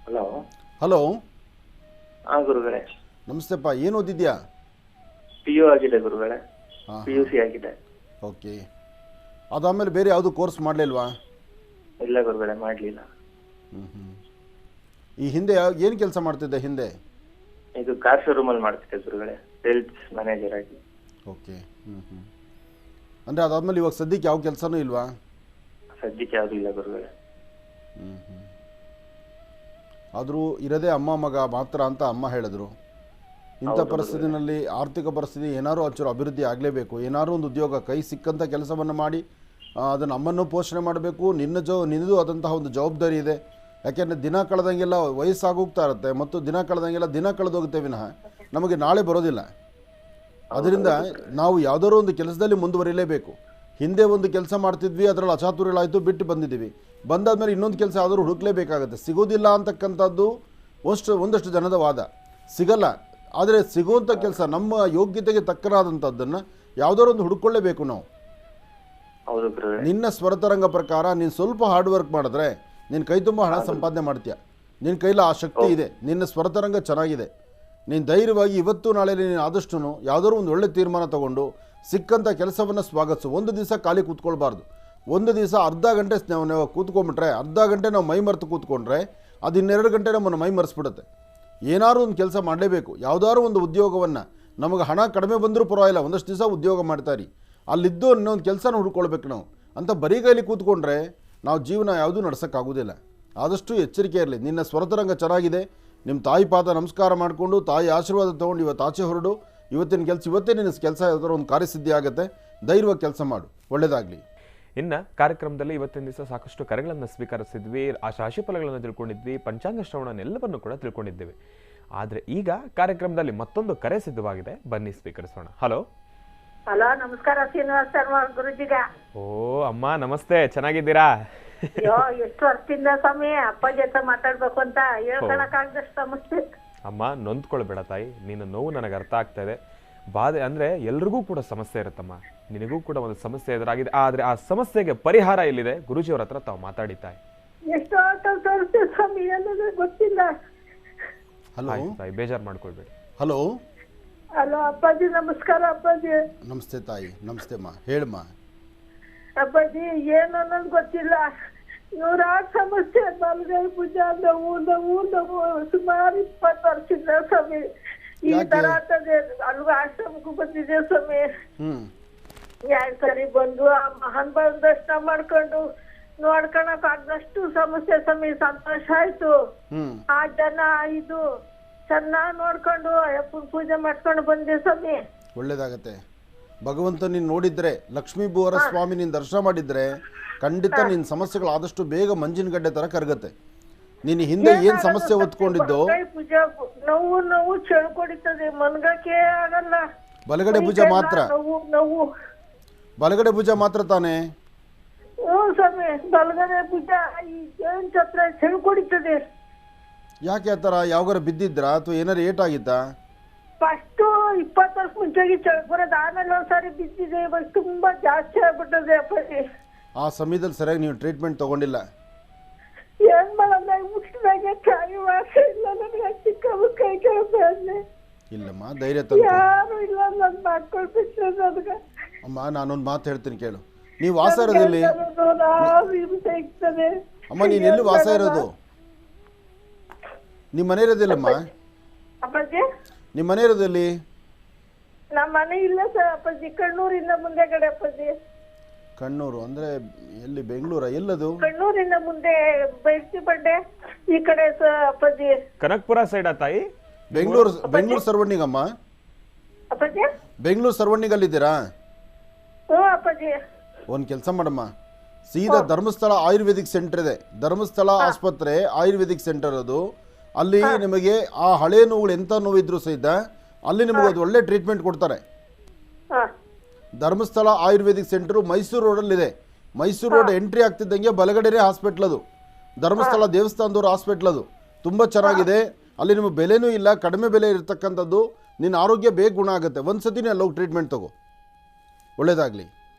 hello hello. ಹಾ ಗುರುಗಳೇ. ನಮಸ್ತೆಪ್ಪ, ಏನು ಓದಿದ್ಯಾ? PU ಆಗಿದೆ ಗುರುಗಳೇ. PUC ಆಗಿದೆ. ಓಕೆ. ಅದಾದಮೇಲೆ ಬೇರೆ ಯಾವುದು ಕೋರ್ಸ್ ಮಾಡಲಿಲ್ವಾ? ಇಲ್ಲ ಗುರುಗಳೇ, ಮಾಡಲಿಲ್ಲ. ಈ ಹಿಂದೆ ಏನು ಕೆಲಸ ಮಾಡ್ತಿದ್ದೆ ಹಿಂದೆ? ಇದು ಕಾರ್ ಶೋರೂಮಲ್ಲಿ ಮಾಡ್ತಿದ್ದೆ ಗುರುಗಳೇ, ಸೇಲ್ಸ್ ಮ್ಯಾನೇಜರ್ ಆಗಿ. ಓಕೆ. ಅಂದರೆ ಅದಾದಮೇಲೆ ಇವಾಗ ಸದ್ಯಕ್ಕೆ ಯಾವ ಕೆಲಸನೂ ಇಲ್ವಾ? ಸದ್ಯಕ್ಕೆ ಯಾವುದೂ ಇಲ್ಲ ಗುರುಗಳೇ. ಆದರೂ ಇರೋದೇ ಅಮ್ಮ ಮಗ ಮಾತ್ರ ಅಂತ ಅಮ್ಮ ಹೇಳಿದ್ರು. ಇಂಥ ಪರಿಸ್ಥಿತಿನಲ್ಲಿ ಆರ್ಥಿಕ ಪರಿಸ್ಥಿತಿ ಏನಾದ್ರು ಒಂಚೂರು ಅಭಿವೃದ್ಧಿ ಆಗಲೇಬೇಕು. ಏನಾದ್ರು ಒಂದು ಉದ್ಯೋಗ ಕೈ ಸಿಕ್ಕಂಥ ಕೆಲಸವನ್ನು ಮಾಡಿ ಅದನ್ನು ಅಮ್ಮನ್ನು ಪೋಷಣೆ ಮಾಡಬೇಕು. ನಿನ್ನದು ಆದಂತಹ ಒಂದು ಜವಾಬ್ದಾರಿ ಇದೆ. ಯಾಕೆಂದರೆ ದಿನ ಕಳೆದಂಗೆಲ್ಲ ವಯಸ್ಸಾಗೋಗ್ತಾ ಇರುತ್ತೆ ಮತ್ತು ದಿನ ಕಳೆದಂಗೆಲ್ಲ ದಿನ ಕಳೆದೋಗುತ್ತೆ ವಿನಃ ನಮಗೆ ನಾಳೆ ಬರೋದಿಲ್ಲ. ಅದರಿಂದ ನಾವು ಯಾವುದಾದ್ರು ಒಂದು ಕೆಲಸದಲ್ಲಿ ಮುಂದುವರಿಲೇಬೇಕು. ಹಿಂದೆ ಒಂದು ಕೆಲಸ ಮಾಡ್ತಿದ್ವಿ, ಅದರಲ್ಲಿ ಅಚಾತುರ್ಯಗಳಾಯಿತು, ಬಿಟ್ಟು ಬಂದಿದ್ದೀವಿ. ಬಂದಾದ್ಮೇಲೆ ಇನ್ನೊಂದು ಕೆಲಸ ಯಾವ್ದಾದ್ರು ಹುಡುಕ್ಲೇಬೇಕಾಗುತ್ತೆ. ಸಿಗೋದಿಲ್ಲ ಅಂತಕ್ಕಂಥದ್ದು ಒಂದಷ್ಟು ಜನದ ವಾದ. ಸಿಗಲ್ಲ, ಆದರೆ ಸಿಗುವಂಥ ಕೆಲಸ ನಮ್ಮ ಯೋಗ್ಯತೆಗೆ ತಕ್ಕನಾದಂಥದ್ದನ್ನು ಯಾವುದಾದ್ರು ಒಂದು ಹುಡುಕೊಳ್ಳೇಬೇಕು ನಾವು. ನಿನ್ನ ಸ್ವರತರಂಗ ಪ್ರಕಾರ ನೀನು ಸ್ವಲ್ಪ ಹಾರ್ಡ್ ವರ್ಕ್ ಮಾಡಿದ್ರೆ ನಿನ್ನ ಕೈ ತುಂಬ ಹಣ ಸಂಪಾದನೆ ಮಾಡ್ತೀಯ. ನಿನ್ನ ಕೈಲಿ ಆ ಶಕ್ತಿ ಇದೆ, ನಿನ್ನ ಸ್ವರತರಂಗ ಚೆನ್ನಾಗಿದೆ. ನೀನು ಧೈರ್ಯವಾಗಿ ಇವತ್ತು ನಾಳೆ ನೀನು ಆದಷ್ಟು ಯಾವುದಾದ್ರು ಒಂದು ಒಳ್ಳೆ ತೀರ್ಮಾನ ತಗೊಂಡು ಸಿಕ್ಕಂಥ ಕೆಲಸವನ್ನು ಸ್ವಾಗತಿಸು. ಒಂದು ದಿವಸ ಖಾಲಿ ಕೂತ್ಕೊಳ್ಬಾರ್ದು. ಒಂದು ದಿವಸ ಅರ್ಧ ಗಂಟೆ ನಾವು ಕೂತ್ಕೊಂಡ್ಬಿಟ್ರೆ, ಅರ್ಧ ಗಂಟೆ ನಾವು ಮೈ ಮರೆತು ಕೂತ್ಕೊಂಡ್ರೆ ಅದು 2 ಗಂಟೆ ನಮ್ಮನ್ನು ಮೈ ಮರೆಸ್ಬಿಡುತ್ತೆ. ಏನಾದ್ರು ಒಂದು ಕೆಲಸ ಮಾಡಲೇಬೇಕು. ಯಾವುದಾದ್ರು ಒಂದು ಉದ್ಯೋಗವನ್ನು, ನಮಗೆ ಹಣ ಕಡಿಮೆ ಬಂದರೂ ಪರವಾಗಿಲ್ಲ, ಒಂದಷ್ಟು ದಿವಸ ಉದ್ಯೋಗ ಮಾಡ್ತಾರಿ, ಅಲ್ಲಿದ್ದು ಇನ್ನೊಂದು ಕೆಲಸನ ಹುಡ್ಕೊಳ್ಬೇಕು ನಾವು ಅಂತ ಬರಿಗೈಲಿ ಕೂತ್ಕೊಂಡ್ರೆ ನಾವು ಜೀವನ ಯಾವುದೂ ನಡೆಸೋಕ್ಕಾಗೋದಿಲ್ಲ. ಆದಷ್ಟು ಎಚ್ಚರಿಕೆ ಇರಲಿ. ನಿನ್ನ ಸ್ವರತರಂಗ ಚೆನ್ನಾಗಿದೆ. ನಿಮ್ಮ ತಾಯಿ ಪಾದ ನಮಸ್ಕಾರ ಮಾಡಿಕೊಂಡು ತಾಯಿ ಆಶೀರ್ವಾದ ತೊಗೊಂಡು ಇವತ್ತು ಆಚೆ ಹೊರಡು. ಇವತ್ತಿನ ಕೆಲಸ ಇವತ್ತೇ ನಿನ್ನ ಕೆಲಸ ಯಾವ್ದಾದ್ರು ಒಂದು ಕಾರ್ಯಸಿದ್ಧಿ ಆಗುತ್ತೆ. ಧೈರ್ಯವಾಗಿ ಕೆಲಸ ಮಾಡು, ಒಳ್ಳೆಯದಾಗಲಿ. ಇನ್ನು ಕಾರ್ಯಕ್ರಮದಲ್ಲಿ ಇವತ್ತಿನ ದಿವಸ ಸಾಕಷ್ಟು ಕರೆಗಳನ್ನು ಸ್ವೀಕರಿಸಿದ್ವಿ, ಆ ರಾಶಿ ಫಲಗಳನ್ನು ತಿಳ್ಕೊಂಡಿದ್ವಿ, ಪಂಚಾಂಗ ಶ್ರವಣನೆಲ್ಲವನ್ನು ಕೂಡ ತಿಳ್ಕೊಂಡಿದ್ದೇವೆ. ಆದರೆ ಈಗ ಕಾರ್ಯಕ್ರಮದಲ್ಲಿ ಮತ್ತೊಂದು ಕರೆ ಸಿದ್ಧವಾಗಿದೆ, ಬನ್ನಿ ಸ್ವೀಕರಿಸೋಣ. ಹಲೋ ಹಲೋ, ನಮಸ್ಕಾರ ಶ್ರೀನಿವಾಸ ಶರ್ಮಾ ಗುರುಜಿಗ. ಓ ಅಮ್ಮ ನಮಸ್ತೆ, ಚೆನ್ನಾಗಿದ್ದೀರಾ? ಅಯ್ಯೋ ಎಷ್ಟು ವರ್ಷದಿಂದ ಸ್ವಾಮಿ ಅಪ್ಪಾಜಿ ಹತ್ರ ಮಾತಾಡ್ಬೇಕು ಅಂತ ಹೇಳ್ಕೊಳಕ್ಕಾಗದಷ್ಟು ಸಮಸ್ಯೆ. ಅಮ್ಮ ನೊಂದ್ಕೊಳ್ಬೇಡ ತಾಯಿ, ನಿನ್ನ ನೋವು ನನಗೆ ಅರ್ಥ ಆಗ್ತಾ ಇದೆ. ಬಾಧೆ ಅಂದರೆ ಎಲ್ರಿಗೂ ಕೂಡ ಸಮಸ್ಯೆ ಇರುತ್ತಮ್ಮ, ನಿನಗೂ ಕೂಡ ಒಂದು ಸಮಸ್ಯೆ ಎದುರಾಗಿದೆ. ಆದರೆ ಆ ಸಮಸ್ಯೆಗೆ ಪರಿಹಾರ ಎಲ್ಲಿದೆ? ಗುರುಜಿಯವರ ಹತ್ರ ತಾವು ಮಾತಾಡಿ ತಾಯಿ. ಎಷ್ಟು ತೋರಿಸ್ತೀವಿ ಸ್ವಾಮಿ ಅನ್ನೋದು ಗೊತ್ತಿಲ್ಲ. ಹಲೋ ತಾಯಿ, ಬೇಜಾರು ಮಾಡ್ಕೊಳ್ಬೇಡಿ. ಹಲೋ ಹಲೋ ಅಪ್ಪಾಜಿ, ನಮಸ್ಕಾರ ಅಪ್ಪಾಜಿ. ನಮಸ್ತೆ ತಾಯಿ. ನಮಸ್ತೆ ಅಮ್ಮ, ಹೇಳಮ್ಮ. ಅಪ್ಪಾಜಿ ಏನು ಅನ್ನೋದು ಗೊತ್ತಿಲ್ಲ, ನೂರಾರು ಸಮಸ್ಯೆ. ಬಲಗೈ ಭುಜ ನೋವು ಸುಮಾರು 20 ವರ್ಷದಿಂದ ಸ್ವಾಮಿ. ಈ ತರ ಆಗ್ತದೆ. ಅಲ್ವ ಆಶ್ರಮಕ್ಕೂ ಬಂದಿದೆ ಸ್ವಾಮಿ. 2 ಸರಿ ಬಂದು ಆ ಮಹಾನ್ ದರ್ಶನ ಮಾಡ್ಕೊಂಡು ನೋಡ್ಕೊಳಕ್ ಆಗದಷ್ಟು ಸಮಸ್ಯೆ ಸ್ವಾಮಿ. ಸಂತೋಷ ಆಯ್ತು. ಆ ಜನ ಇದು ಚೆನ್ನಾಗಿ ನೋಡ್ಕೊಂಡು ಅಯ್ಯಪ್ಪನ ಪೂಜೆ ಮಾಡ್ಕೊಂಡು ಬಂದೆ ಸ್ವಾಮಿ. ಒಳ್ಳೇದಾಗತ್ತೆ. ಭಗವಂತ ನೀನು ನೋಡಿದ್ರೆ, ಲಕ್ಷ್ಮೀ ಬೋರ ಸ್ವಾಮಿ ನೀನು ದರ್ಶನ ಮಾಡಿದ್ರೆ ಖಂಡಿತ ನಿನ್ನ ಸಮಸ್ಯೆಗಳು ಆದಷ್ಟು ಬೇಗ ಮಂಜಿನ ಗಡ್ಡೆ ತರ ಕರಗತ್ತೆ. ನೀನು ಹಿಂದೆ ಏನು ಸಮಸ್ಯೆ ಹೊತ್ಕೊಂಡಿದ್ದೋ, ನೋವು ಚೆಳ್ಕೊಡಿತದೆ, ಮನ್ಗಕ್ಕೆ ಆಗಲ್ಲ. ಬಲಗಡೆ ಭುಜ ಮಾತ್ರ, ಬಲಗಡೆ ಭುಜ ಮಾತ್ರ ತಾನೇ? ಸ್ವಾಮಿ, ಬಲಗಡೆ ಭುಜ ಈ ಜೇನ್ ಛತ್ರ ಚೆಳ್ಕೊಡಿತದೆ. ಯಾಕೆ ಆ ಥರ? ಯಾವಾಗಾರ ಬಿದ್ದಿದ್ರಾ ಅಥವಾ ಏನಾರು ಏಟಾಗಿತ್ತಾ? ಫಸ್ಟ್ 20 ವರ್ಷ ಮುಂಚೆಗೆ ಬರೋದು, ಆಮೇಲೆ ಒಂದ್ಸಾರಿ ಬಿದ್ದಿದೆ. ಇವಾಗ ತುಂಬಾ ಜಾಸ್ತಿ ಆಗ್ಬಿಟ್ಟದೆ ಅಪ್ಪಾಜಿ. ಆ ಸಮಯದಲ್ಲಿ ಸರಿಯಾಗಿ ನೀವು ಟ್ರೀಟ್ಮೆಂಟ್ ತಗೊಂಡಿಲ್ಲ. ಏನ್ ಮಾಡೋಣ, ಮುಟ್ಟಿದಾಗೆ ಕಾಯಿ ವಾಸ ಇಲ್ಲ ನನಗೆ. ಚಿಕ್ಕ ಕೈ ಕೇಳ್ದೆ ಇಲ್ಲಮ್ಮ, ಧೈರ್ಯ ತಂದು ಯಾರು ಇಲ್ಲ, ನಾನು ಮಾಡ್ಕೊಳ್ಬಿಟ್ರೆ ನನಗೆ. ಅಮ್ಮ ನಾನೊಂದು ಮಾತು ಹೇಳ್ತೀನಿ ಕೇಳು. ನೀವು ವಾಸ ಇರೋದಲ್ಲಿ ಅಮ್ಮ, ನೀನು ಎಲ್ಲಿ ವಾಸ ಇರೋದು? ನಿಮ್ಮ ಮನೆ ಇರೋದಿಲ್ಲಮ್ಮ? ಅಪ್ಪಾಜಿ ನಿಮ್ಮ ಮನೆ ಇರೋದಲ್ಲಿ? ನಮ್ಮ ಮನೆ ಇಲ್ಲ ಸರ್ ಅಪ್ಪಾಜಿ, ಕಣ್ಣೂರಿಂದ ಮುಂದೆ ಕಡೆ ಅಪ್ಪಾಜಿ. ಕಣ್ಣೂರು ಅಂದ್ರೆ ಎಲ್ಲಿ? ಬೆಂಗಳೂರ? ಎಲ್ಲದು? ಕಣ್ಣೂರಿಂದ ಮುಂದೆ ಬೈರ್ತಿ ಬಂಡೆ ಈ ಕಡೆ ಅಪ್ಪಾಜಿ. ಕನಕಪುರ ಸೈಡ್ ತಾಯಿ? ಬೆಂಗಳೂರು ಸರ್ವಣ್ಣಿಗಮ್ಮ? ಅಪ್ಪಾಜಿ ಬೆಂಗಳೂರು ಸರ್ವಣ್ಣಿಗಲ್ಲಿದ್ದೀರಾ? ಹ್ಞೂ ಅಪ್ಪಾಜಿ. ಒಂದು ಕೆಲಸ ಮಾಡಮ್ಮ, ಸೀದಾ ಧರ್ಮಸ್ಥಳ ಆಯುರ್ವೇದಿಕ್ ಸೆಂಟರ್ ಇದೆ, ಧರ್ಮಸ್ಥಳ ಆಸ್ಪತ್ರೆ ಆಯುರ್ವೇದಿಕ್ ಸೆಂಟರ್ ಅದು. ಅಲ್ಲಿ ನಿಮಗೆ ಆ ಹಳೆ ನೋವುಗಳು ಎಂಥ ನೋವಿದ್ರು ಸಹಿತ ಅಲ್ಲಿ ನಿಮಗೆ ಅದು ಒಳ್ಳೆ ಟ್ರೀಟ್ಮೆಂಟ್ ಕೊಡ್ತಾರೆ. ಧರ್ಮಸ್ಥಳ ಆಯುರ್ವೇದಿಕ್ ಸೆಂಟರು ಮೈಸೂರು ರೋಡಲ್ಲಿದೆ. ಮೈಸೂರು ರೋಡ್ ಎಂಟ್ರಿ ಆಗ್ತಿದ್ದಂಗೆ ಬಲಗಡೆನೇ ಹಾಸ್ಪಿಟ್ಲ್ ಅದು, ಧರ್ಮಸ್ಥಳ ದೇವಸ್ಥಾನದವ್ರ ಹಾಸ್ಪಿಟ್ಲ್ ಅದು. ತುಂಬ ಚೆನ್ನಾಗಿದೆ. ಅಲ್ಲಿ ನಿಮಗೆ ಬೆಲೆನೂ ಇಲ್ಲ, ಕಡಿಮೆ ಬೆಲೆ ಇರತಕ್ಕಂಥದ್ದು. ನಿನ್ನ ಆರೋಗ್ಯ ಬೇಗ ಗುಣ ಆಗುತ್ತೆ. ಒಂದು ಸತಿ ಅಲ್ಲಿ ಹೋಗಿ ಟ್ರೀಟ್ಮೆಂಟ್ ತಗೋ. ಒಳ್ಳೆಯದಾಗಲಿ.